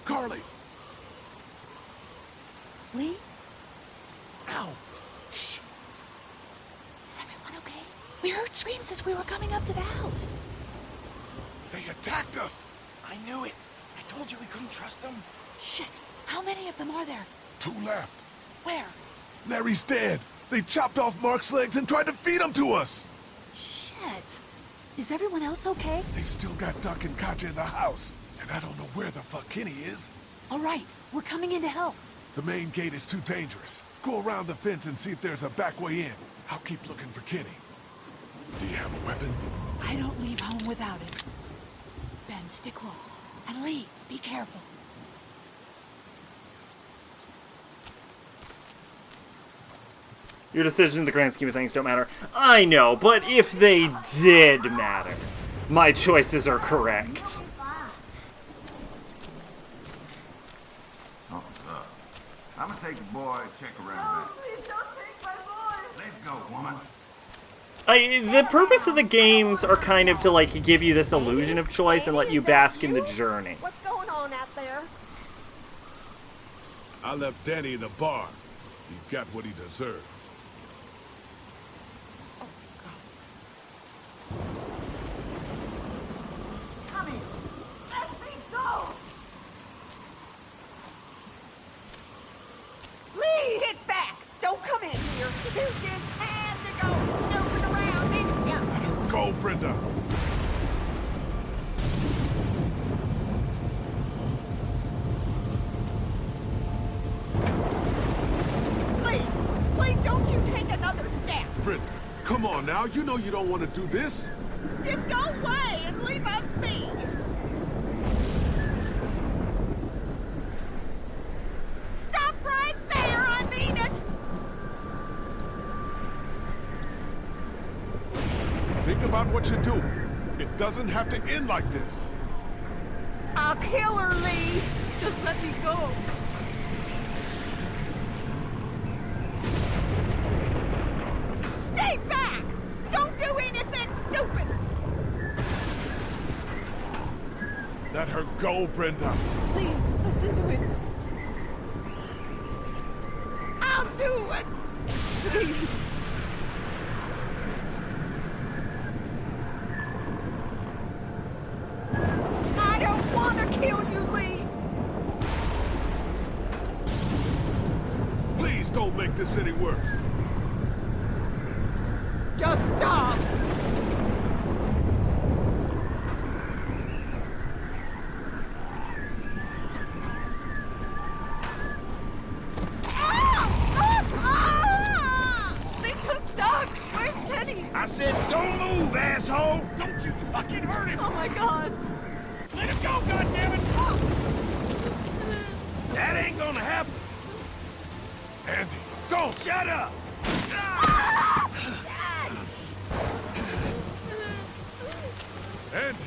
Carly! Lee? Ow! Shh! Is everyone okay? We heard screams as we were coming up to the house. They attacked us! I knew it. I told you we couldn't trust them. Shit. How many of them are there? 2 left. Where? Larry's dead. They chopped off Mark's legs and tried to feed him to us. Shit. Is everyone else okay? They've still got Duck and Katja in the house, and I don't know where the fuck Kenny is. All right, we're coming in to help. The main gate is too dangerous. Go around the fence and see if there's a back way in. I'll keep looking for Kenny. Do you have a weapon? I don't leave home without it. Ben, stick close. And Lee, be careful. Your decisions in the grand scheme of things don't matter. I know, but if they did matter, my choices are correct. Oh, I'm gonna take the boy and check around. Please don't take my boy. Let's go, woman. The purpose of the games are kind of to, like, give you this illusion of choice and let you bask in the journey. What's going on out there? I left Danny in the bar. He got what he deserved. Come here. Let me go. Lee, hit back! Don't come in here. You just had to go snooping around, didn't ya? Let her go, Brenda. Lee, please don't you take another step. Brenda, Come on now, you know you don't want to do this. Just go away and leave us be. Stop right there, I mean it. Think about what you do. It doesn't have to end like this. I'll kill her, Lee. Just let me go. Stay back! Don't do anything stupid! Let her go, Brenda. Please, listen to it. I'll do it! Please. I don't want to kill you, Lee! Please don't make this any worse. Just stop! They took Doug! Where's Kenny? I said don't move, asshole! Don't you fucking hurt him! Oh my god! Let him go, goddammit! That ain't gonna happen! Andy, don't! Shut up! Andy!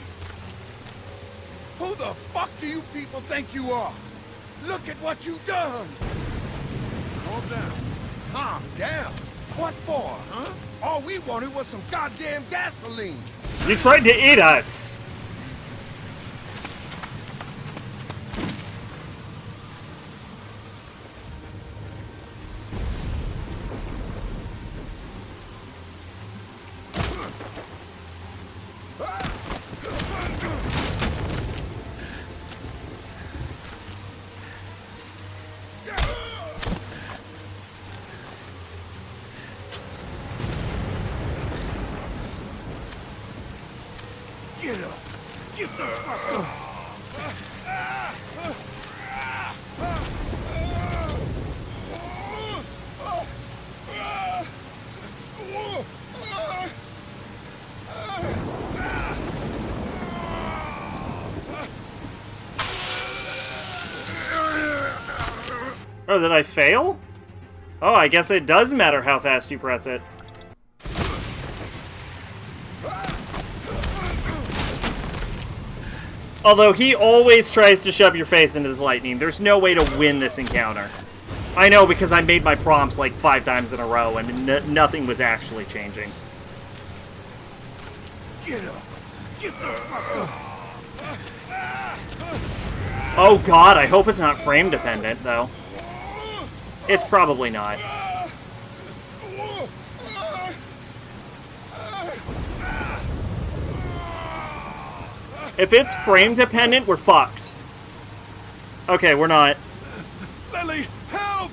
Who the fuck do you people think you are? Look at what you done! Calm down. Calm down? What for, huh? All we wanted was some goddamn gasoline! You tried to eat us! Get up! Get the fuck up! Oh, did I fail? Oh, I guess it does matter how fast you press it. Although he always tries to shove your face into this lightning. There's no way to win this encounter. I know, because I made my prompts like 5 times in a row and nothing was actually changing. Get up! Get the fuck up! Oh god, I hope it's not frame dependent, though. It's probably not. If it's frame dependent, we're fucked. Okay, we're not. Lily, help!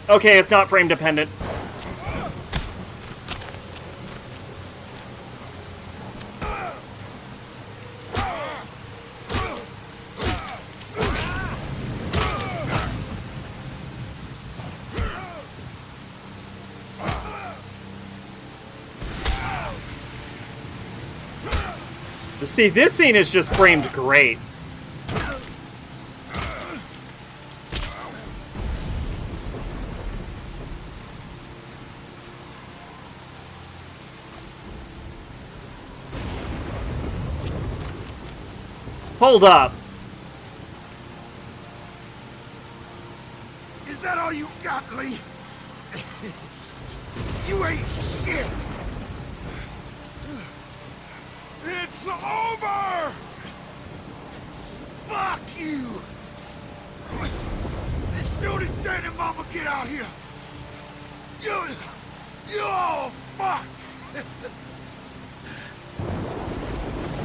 Okay, it's not frame dependent. See, this scene is just framed great. Hold up. Is that all you got, Lee? You ain't shit! It's over! Fuck you! As soon as Dad and Mama get out here, you're all fucked!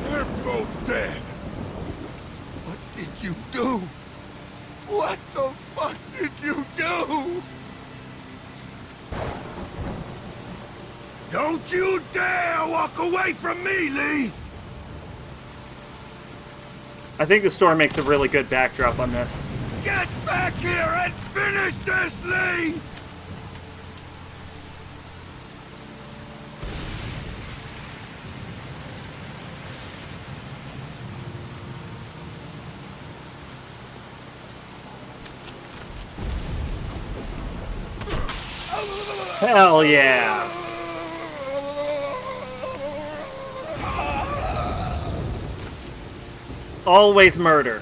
They're both dead. What did you do? What the fuck did you do? Don't you dare walk away from me, Lee! I think the store makes a really good backdrop on this. Get back here and finish this, Lee! Hell yeah! Always murder.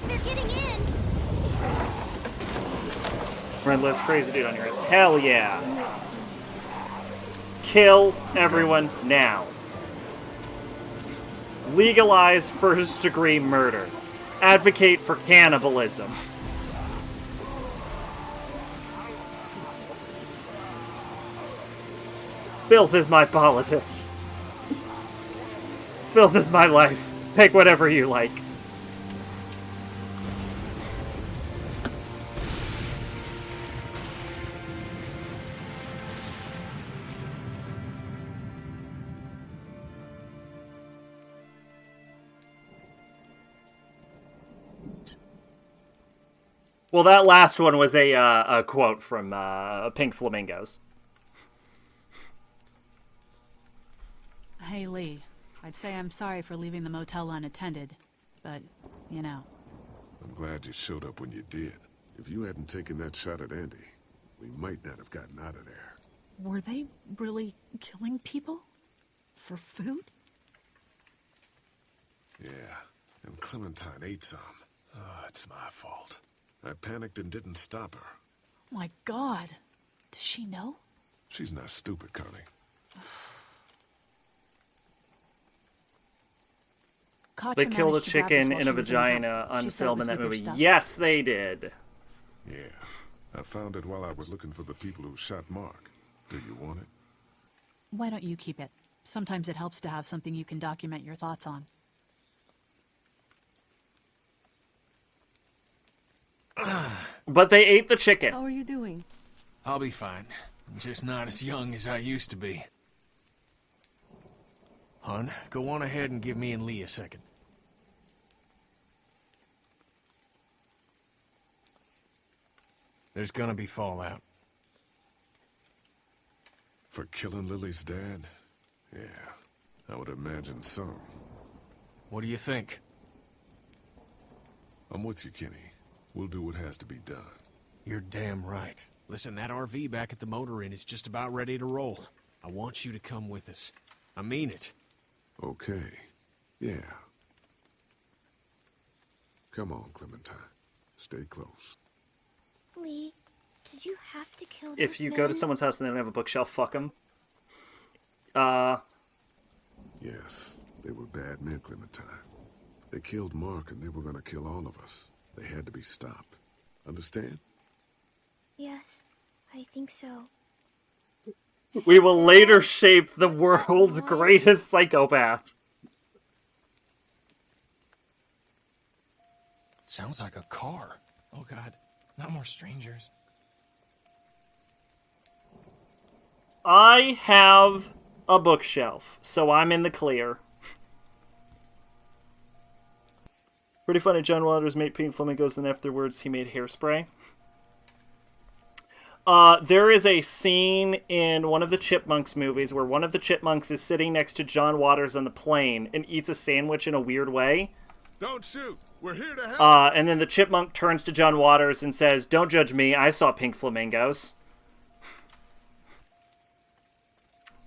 They're getting in. Friendless, crazy dude on your ass. Hell yeah. Kill everyone now. Legalize first-degree murder. Advocate for cannibalism. Filth is my politics. Filth is my life. Take whatever you like. Well, that last one was a quote from Pink Flamingos. Hey, Lee. I'd say I'm sorry for leaving the motel unattended, but, you know. I'm glad you showed up when you did. If you hadn't taken that shot at Andy, we might not have gotten out of there. Were they really killing people? For food? Yeah, and Clementine ate some. Oh, it's my fault. I panicked and didn't stop her. Oh my God. Does she know? She's not stupid, Carly. They killed a chicken in a vagina on film in that movie. Yes, they did. Yeah, I found it while I was looking for the people who shot Mark. Do you want it? Why don't you keep it? Sometimes it helps to have something you can document your thoughts on. But they ate the chicken. How are you doing? I'll be fine. I'm just not as young as I used to be. Hun, go on ahead and give me and Lee a second. There's gonna be fallout. For killing Lily's dad? Yeah, I would imagine so. What do you think? I'm with you, Kenny. We'll do what has to be done. You're damn right. Listen, that RV back at the motor inn is just about ready to roll. I want you to come with us. I mean it. Okay. Yeah. Come on, Clementine. Stay close. Lee, did you have to kill those If you men? go to someone's house and they don't have a bookshelf, fuck them. Yes, they were bad men, Clementine. They killed Mark and they were gonna kill all of us. They had to be stopped. Understand? Yes, I think so. We will later shape the world's greatest psychopath. Sounds like a car. Oh God, not more strangers. I have a bookshelf, so I'm in the clear. Pretty funny, John Waters made Pink Flamingos, and afterwards he made Hairspray. There is a scene in one of the Chipmunks movies where one of the Chipmunks is sitting next to John Waters on the plane and eats a sandwich in a weird way. Don't shoot! We're here to help! And then the Chipmunk turns to John Waters and says, "Don't judge me, I saw Pink Flamingos."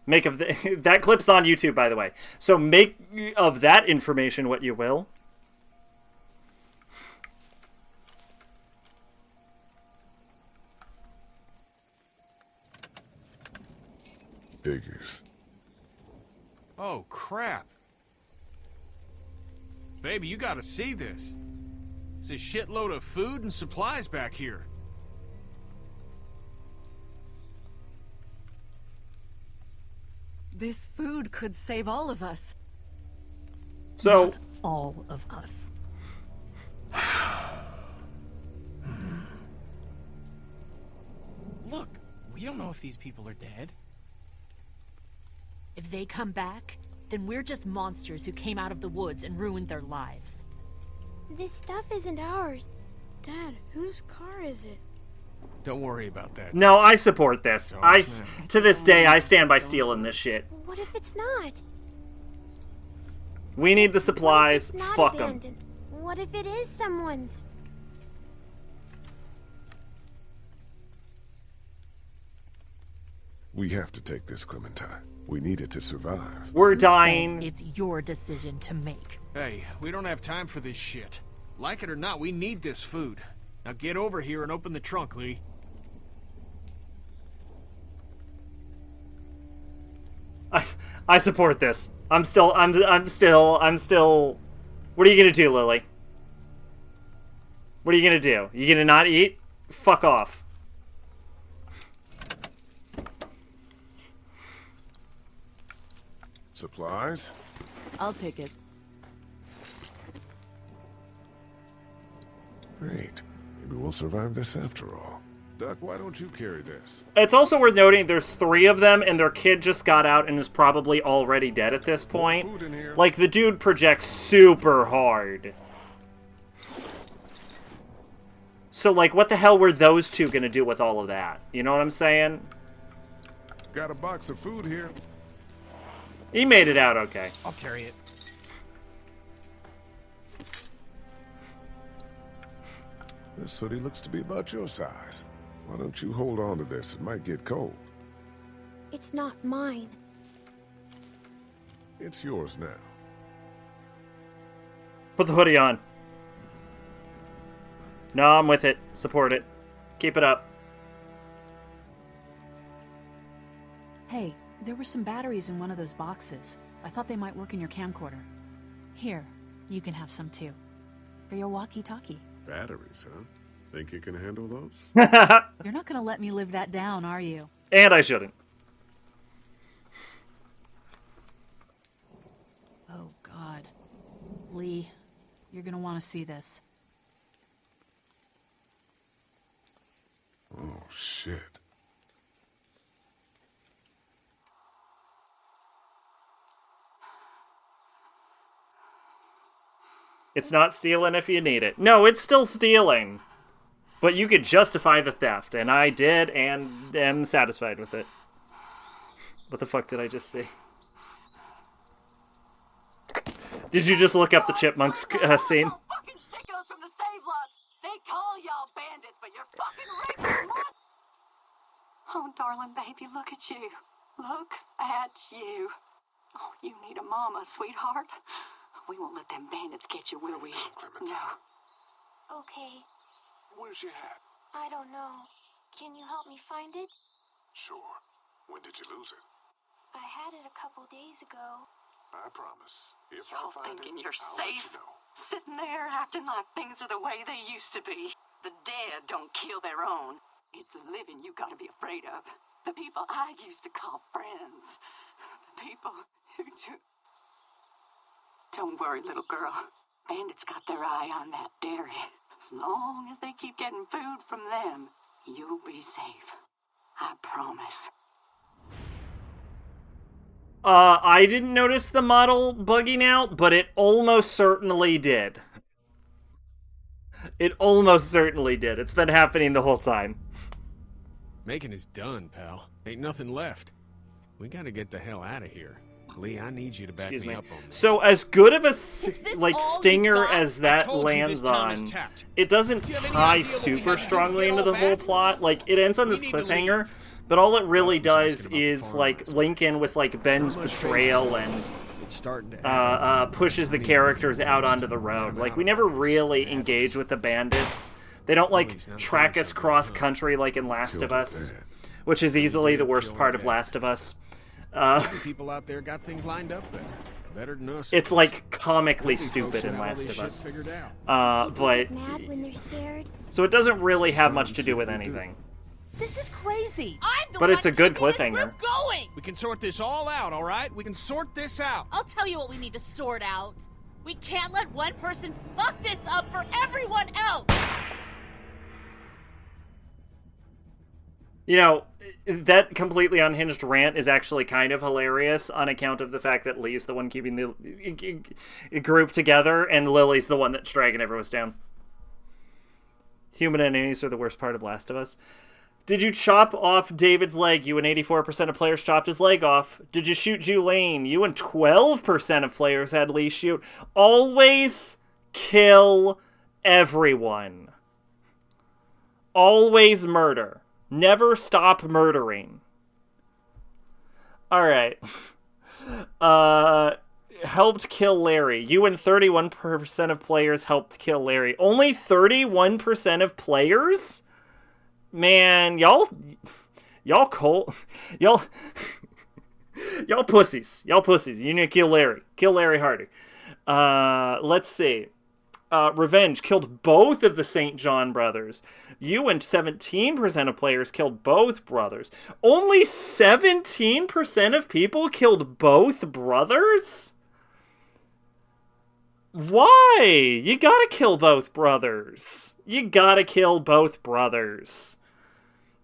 Make of that clip's on YouTube, by the way. So make of that information what you will. Figures. Oh, crap. Baby, you gotta see this. It's a shitload of food and supplies back here. This food could save all of us. So... Not all of us. Look, we don't know if these people are dead. If they come back, then we're just monsters who came out of the woods and ruined their lives. This stuff isn't ours. Dad, whose car is it? Don't worry about that. No, I support this. To this day, I stand by stealing this shit. What if it's not? We need the supplies. Fuck them. Abandoned? What if it is someone's? We have to take this, Clementine. We need it to survive. We're Who dying. says it's your decision to make. Hey, we don't have time for this shit. Like it or not, we need this food. Now get over here and open the trunk, Lee. I support this. I'm still. What are you gonna do, Lily? What are you gonna do? You gonna not eat? Fuck off. Supplies? I'll take it. Great. Maybe we'll survive this after all. Duck, why don't you carry this? It's also worth noting there's 3 of them, and their kid just got out and is probably already dead at this point. Like, the dude projects super hard. So, like, what the hell were those 2 gonna do with all of that? You know what I'm saying? Got a box of food here. He made it out okay. I'll carry it. This hoodie looks to be about your size. Why don't you hold on to this? It might get cold. It's not mine. It's yours now. Put the hoodie on. No, I'm with it. Support it. Keep it up. Hey, there were some batteries in one of those boxes. I thought they might work in your camcorder. Here, you can have some too. For your walkie-talkie. Batteries, huh? Think you can handle those? You're not gonna let me live that down, are you? And I shouldn't. Oh, God. Lee, you're gonna want to see this. Oh, shit. It's not stealing if you need it. No, it's still stealing. But you could justify the theft, and I did, and am satisfied with it. What the fuck did I just see? Did you just look up the Chipmunks scene? Fucking sickos from the save lots. They call y'all bandits, but you're fucking raping. Oh, darling baby, look at you. Look at you. Oh, you need a mama, sweetheart. We won't let them bandits get you, will we? No. Okay. Where's your hat? I don't know. Can you help me find it? Sure. When did you lose it? I had it a couple days ago. I promise. If Y'all I find thinking it, you're I'll safe? let you know. Sitting there acting like things are the way they used to be. The dead don't kill their own. It's the living you gotta be afraid of. The people I used to call friends. The people who took... Don't worry, little girl. Bandits got their eye on that dairy. As long as they keep getting food from them, you'll be safe. I promise. I didn't notice the model bugging out, but it almost certainly did. It almost certainly did. It's been happening the whole time. Making is done, pal. Ain't nothing left. We gotta get the hell out of here. Lee, I need you to back me up on this. So as good of a stinger as that lands on, it doesn't tie super strongly into the whole plot. Like, it ends on this cliffhanger, but all it really does is like link in with like Ben's betrayal and pushes the characters out onto the road. Like, we never really engage with the bandits. They don't like track us cross country like in Last of Us, which is easily the worst part of Last of Us. People out there got things lined up better than us. It's like comically stupid in Last of Us. But mad when they're scared. So it doesn't really have much to do with anything. This is crazy. I'm the But one it's a good keeping this cliffhanger. group going. We can sort this all out, all right? We can sort this out. I'll tell you what we need to sort out. We can't let one person fuck this up for everyone else. You know, that completely unhinged rant is actually kind of hilarious on account of the fact that Lee's the one keeping the group together and Lily's the one that's dragging everyone down. Human enemies are the worst part of Last of Us. Did you chop off David's leg? You and 84% of players chopped his leg off. Did you shoot Julene? You and 12% of players had Lee shoot. Always kill everyone. Always murder. Never stop murdering. Alright. Helped kill Larry. You and 31% of players helped kill Larry. Only 31% of players? Man, y'all pussies. Y'all pussies. You need to kill Larry. Kill Larry harder. Let's see. Revenge killed both of the St. John brothers. You and 17% of players killed both brothers. Only 17% of people killed both brothers? Why? You gotta kill both brothers. You gotta kill both brothers.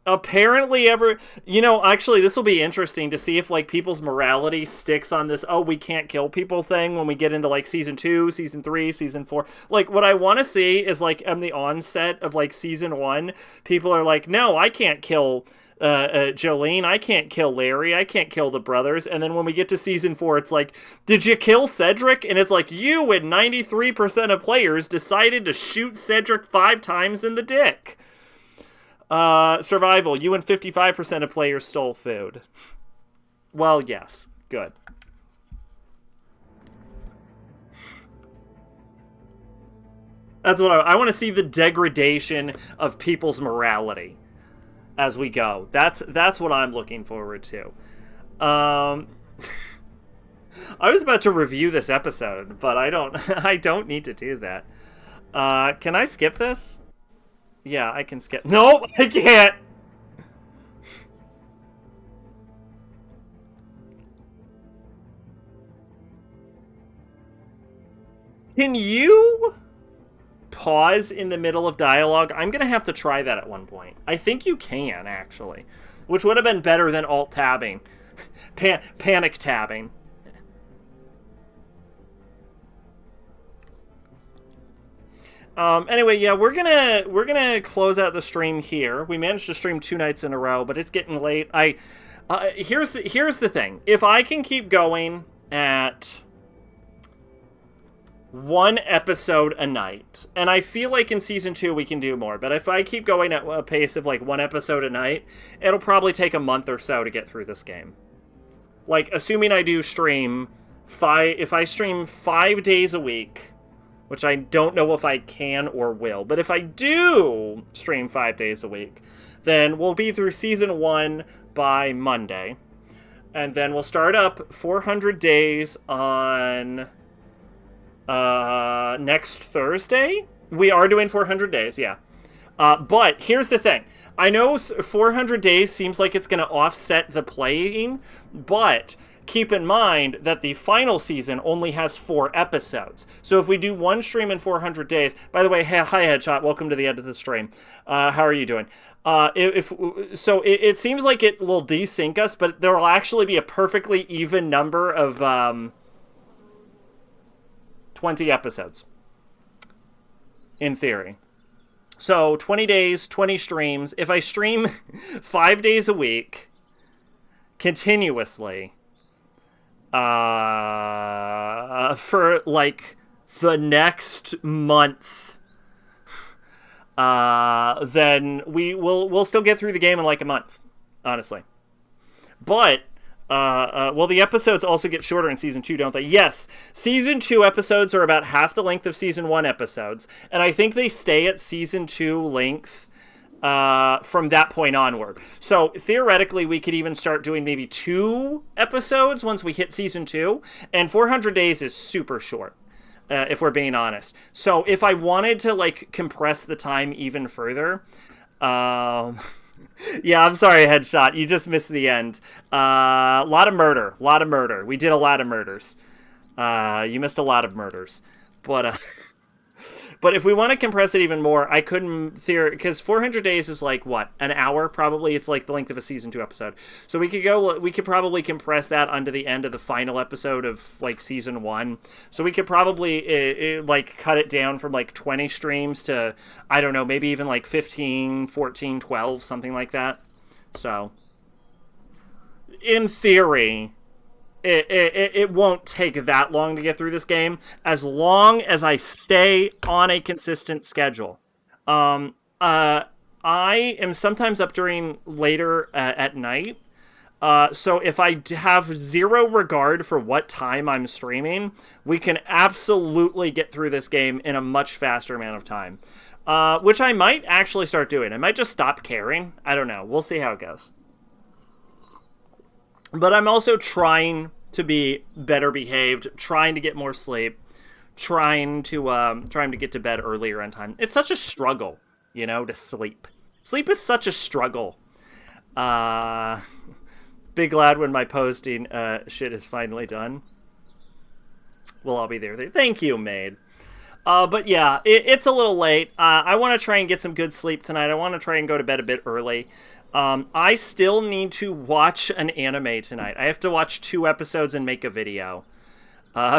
Apparently actually this will be interesting to see if like people's morality sticks on this we can't kill people thing when we get into like season 2, season 3, season 4. Like what I want to see is like on the onset of like season 1, people are like, no, I can't kill Jolene, I can't kill Larry, I can't kill the brothers. And then when we get to season 4, it's like, did you kill Cedric? And it's like, you and 93% of players decided to shoot Cedric 5 times in the dick. Survival. You and 55% of players stole food. Well, yes. Good. That's what I want to see, the degradation of people's morality as we go. That's what I'm looking forward to. I was about to review this episode, but I don't need to do that. Can I skip this? Yeah, I can skip. No, I can't! Can you pause in the middle of dialogue? I'm gonna have to try that at one point. I think you can, actually. Which would have been better than alt-tabbing. Panic tabbing. Anyway, yeah, we're gonna close out the stream here. We managed to stream 2 nights in a row, but it's getting late. Here's the thing. If I can keep going at 1 episode a night, and I feel like in season 2 we can do more, but if I keep going at a pace of like 1 episode a night, it'll probably take a month or so to get through this game. Like, assuming I do stream if I stream 5 days a week, which I don't know if I can or will. But if I do stream 5 days a week, then we'll be through Season 1 by Monday. And then we'll start up 400 days on next Thursday. We are doing 400 days, yeah. But here's the thing. I know 400 days seems like it's going to offset the playing, but keep in mind that the final season only has 4 episodes. So if we do 1 stream in 400 days... By the way, hi Headshot, welcome to the end of the stream. How are you doing? It seems like it will desync us, but there will actually be a perfectly even number of 20 episodes. In theory. So 20 days, 20 streams. If I stream 5 days a week continuously... for like the next month, then we'll still get through the game in like a month, honestly. But the episodes also get shorter in season 2, don't they? Yes, season 2 episodes are about half the length of season 1 episodes, and I think they stay at season 2 length from that point onward. So theoretically, we could even start doing maybe 2 episodes once we hit season 2, and 400 days is super short, if we're being honest. So if I wanted to like compress the time even further, Yeah, I'm sorry, Headshot. You just missed the end. A lot of murder. A lot of murder. We did a lot of murders. You missed a lot of murders. But but if we want to compress it even more, I couldn't because 400 days is like what, an hour probably. It's like the length of a season 2 episode. So we could probably compress that onto the end of the final episode of like season 1. So we could probably like cut it down from like 20 streams to, I don't know, maybe even like 15, 14, 12, something like that. So in theory, it won't take that long to get through this game as long as I stay on a consistent schedule. I am sometimes up during later at night. So if I have zero regard for what time I'm streaming, we can absolutely get through this game in a much faster amount of time. Which I might actually start doing. I might just stop caring. I don't know. We'll see how it goes. But I'm also trying to be better behaved, trying to get more sleep, trying to get to bed earlier on time. It's such a struggle, to sleep. Sleep is such a struggle. Big glad when my posting shit is finally done. We'll all be there. Thank you, maid. But yeah, it's a little late. I want to try and get some good sleep tonight. I want to try and go to bed a bit early. I still need to watch an anime tonight. I have to watch 2 episodes and make a video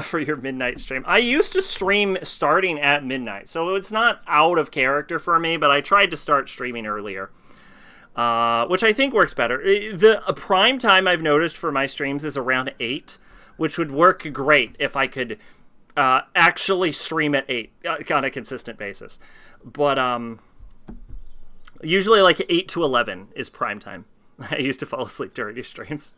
for your midnight stream. I used to stream starting at midnight, so it's not out of character for me, but I tried to start streaming earlier, which I think works better. The prime time I've noticed for my streams is around 8, which would work great if I could actually stream at 8 on a consistent basis. But usually like 8 to 11 is prime time. I used to fall asleep during these streams.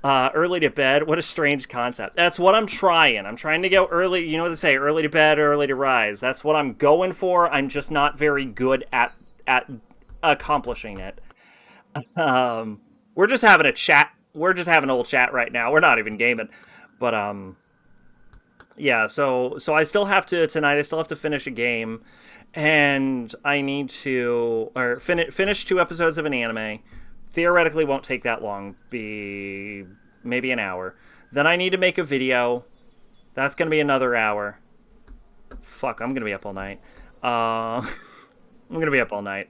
Early to bed, what a strange concept. That's what I'm trying. I'm trying to go early, you know what they say, early to bed, early to rise. That's what I'm going for. I'm just not very good at accomplishing it. We're just having a chat. We're just having a little chat right now. We're not even gaming. But yeah, so I still have to tonight. I still have to finish a game, and I need to finish 2 episodes of an anime. Theoretically, won't take that long. Be maybe an hour. Then I need to make a video. That's gonna be another hour. Fuck, I'm gonna be up all night. I'm gonna be up all night.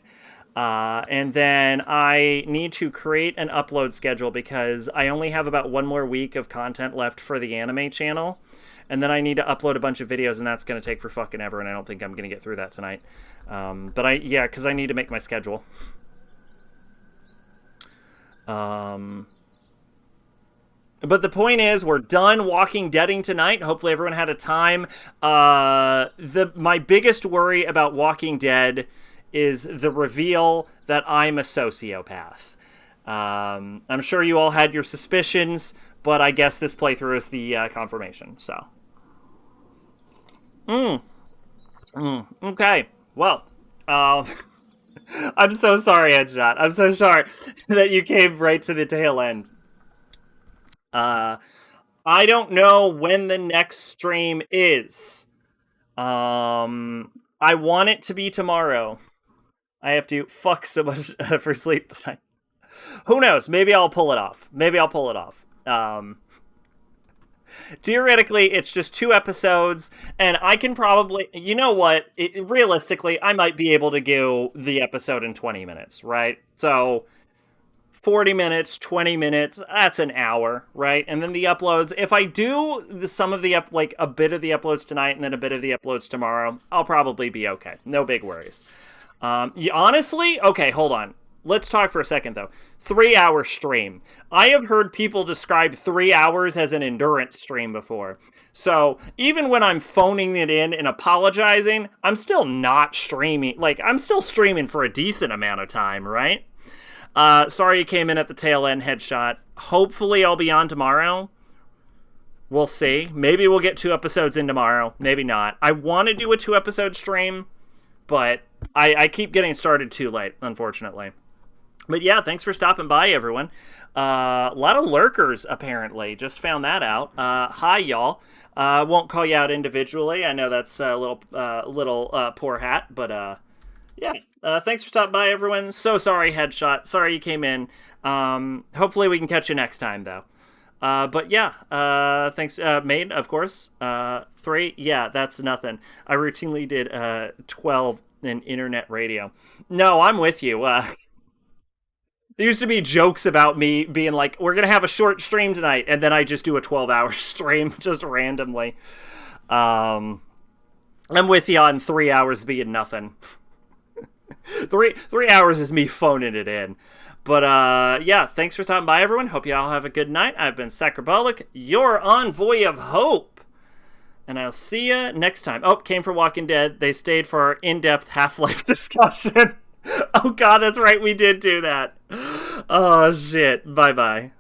And then I need to create an upload schedule because I only have about 1 more week of content left for the anime channel. And then I need to upload a bunch of videos, and that's going to take for fucking ever, and I don't think I'm going to get through that tonight. Because I need to make my schedule. But the point is, we're done Walking Deading tonight. Hopefully everyone had a time. My biggest worry about Walking Dead is the reveal that I'm a sociopath. I'm sure you all had your suspicions, but I guess this playthrough is the confirmation, so. Okay, well, I'm so sorry, Headshot. I'm so sorry that you came right to the tail end. I don't know when the next stream is. I want it to be tomorrow. I have to fuck so much for sleep tonight. Who knows? Maybe I'll pull it off. Theoretically, it's just 2 episodes, and I can probably... You know what? Realistically, I might be able to do the episode in 20 minutes, right? So, 40 minutes, 20 minutes, that's an hour, right? And then the uploads, if I do a bit of the uploads tonight and then a bit of the uploads tomorrow, I'll probably be okay. No big worries. Honestly, okay, hold on. Let's talk for a second, though. 3-hour stream. I have heard people describe 3 hours as an endurance stream before. So, even when I'm phoning it in and apologizing, I'm still not streaming. I'm still streaming for a decent amount of time, right? Sorry you came in at the tail end, Headshot. Hopefully I'll be on tomorrow. We'll see. Maybe we'll get 2 episodes in tomorrow. Maybe not. I want to do a 2-episode stream, but I keep getting started too late, unfortunately. But yeah, thanks for stopping by, everyone. A lot of lurkers, apparently. Just found that out. Hi, y'all. Won't call you out individually. I know that's a little poor hat, but Yeah. Thanks for stopping by, everyone. So sorry, Headshot. Sorry you came in. Hopefully we can catch you next time, though. But yeah, thanks, Maid, of course. 3, yeah, that's nothing. I routinely did 12 in internet radio. No, I'm with you. There used to be jokes about me being like, we're going to have a short stream tonight, and then I just do a 12-hour stream just randomly. I'm with you on 3 hours being nothing. 3 hours is me phoning it in. But yeah, thanks for stopping by, everyone. Hope you all have a good night. I've been Sacrabalic, your envoy of hope. And I'll see you next time. Oh, came for Walking Dead. They stayed for our in-depth Half-Life discussion. Oh god, that's right, we did do that. Oh shit. Bye-bye.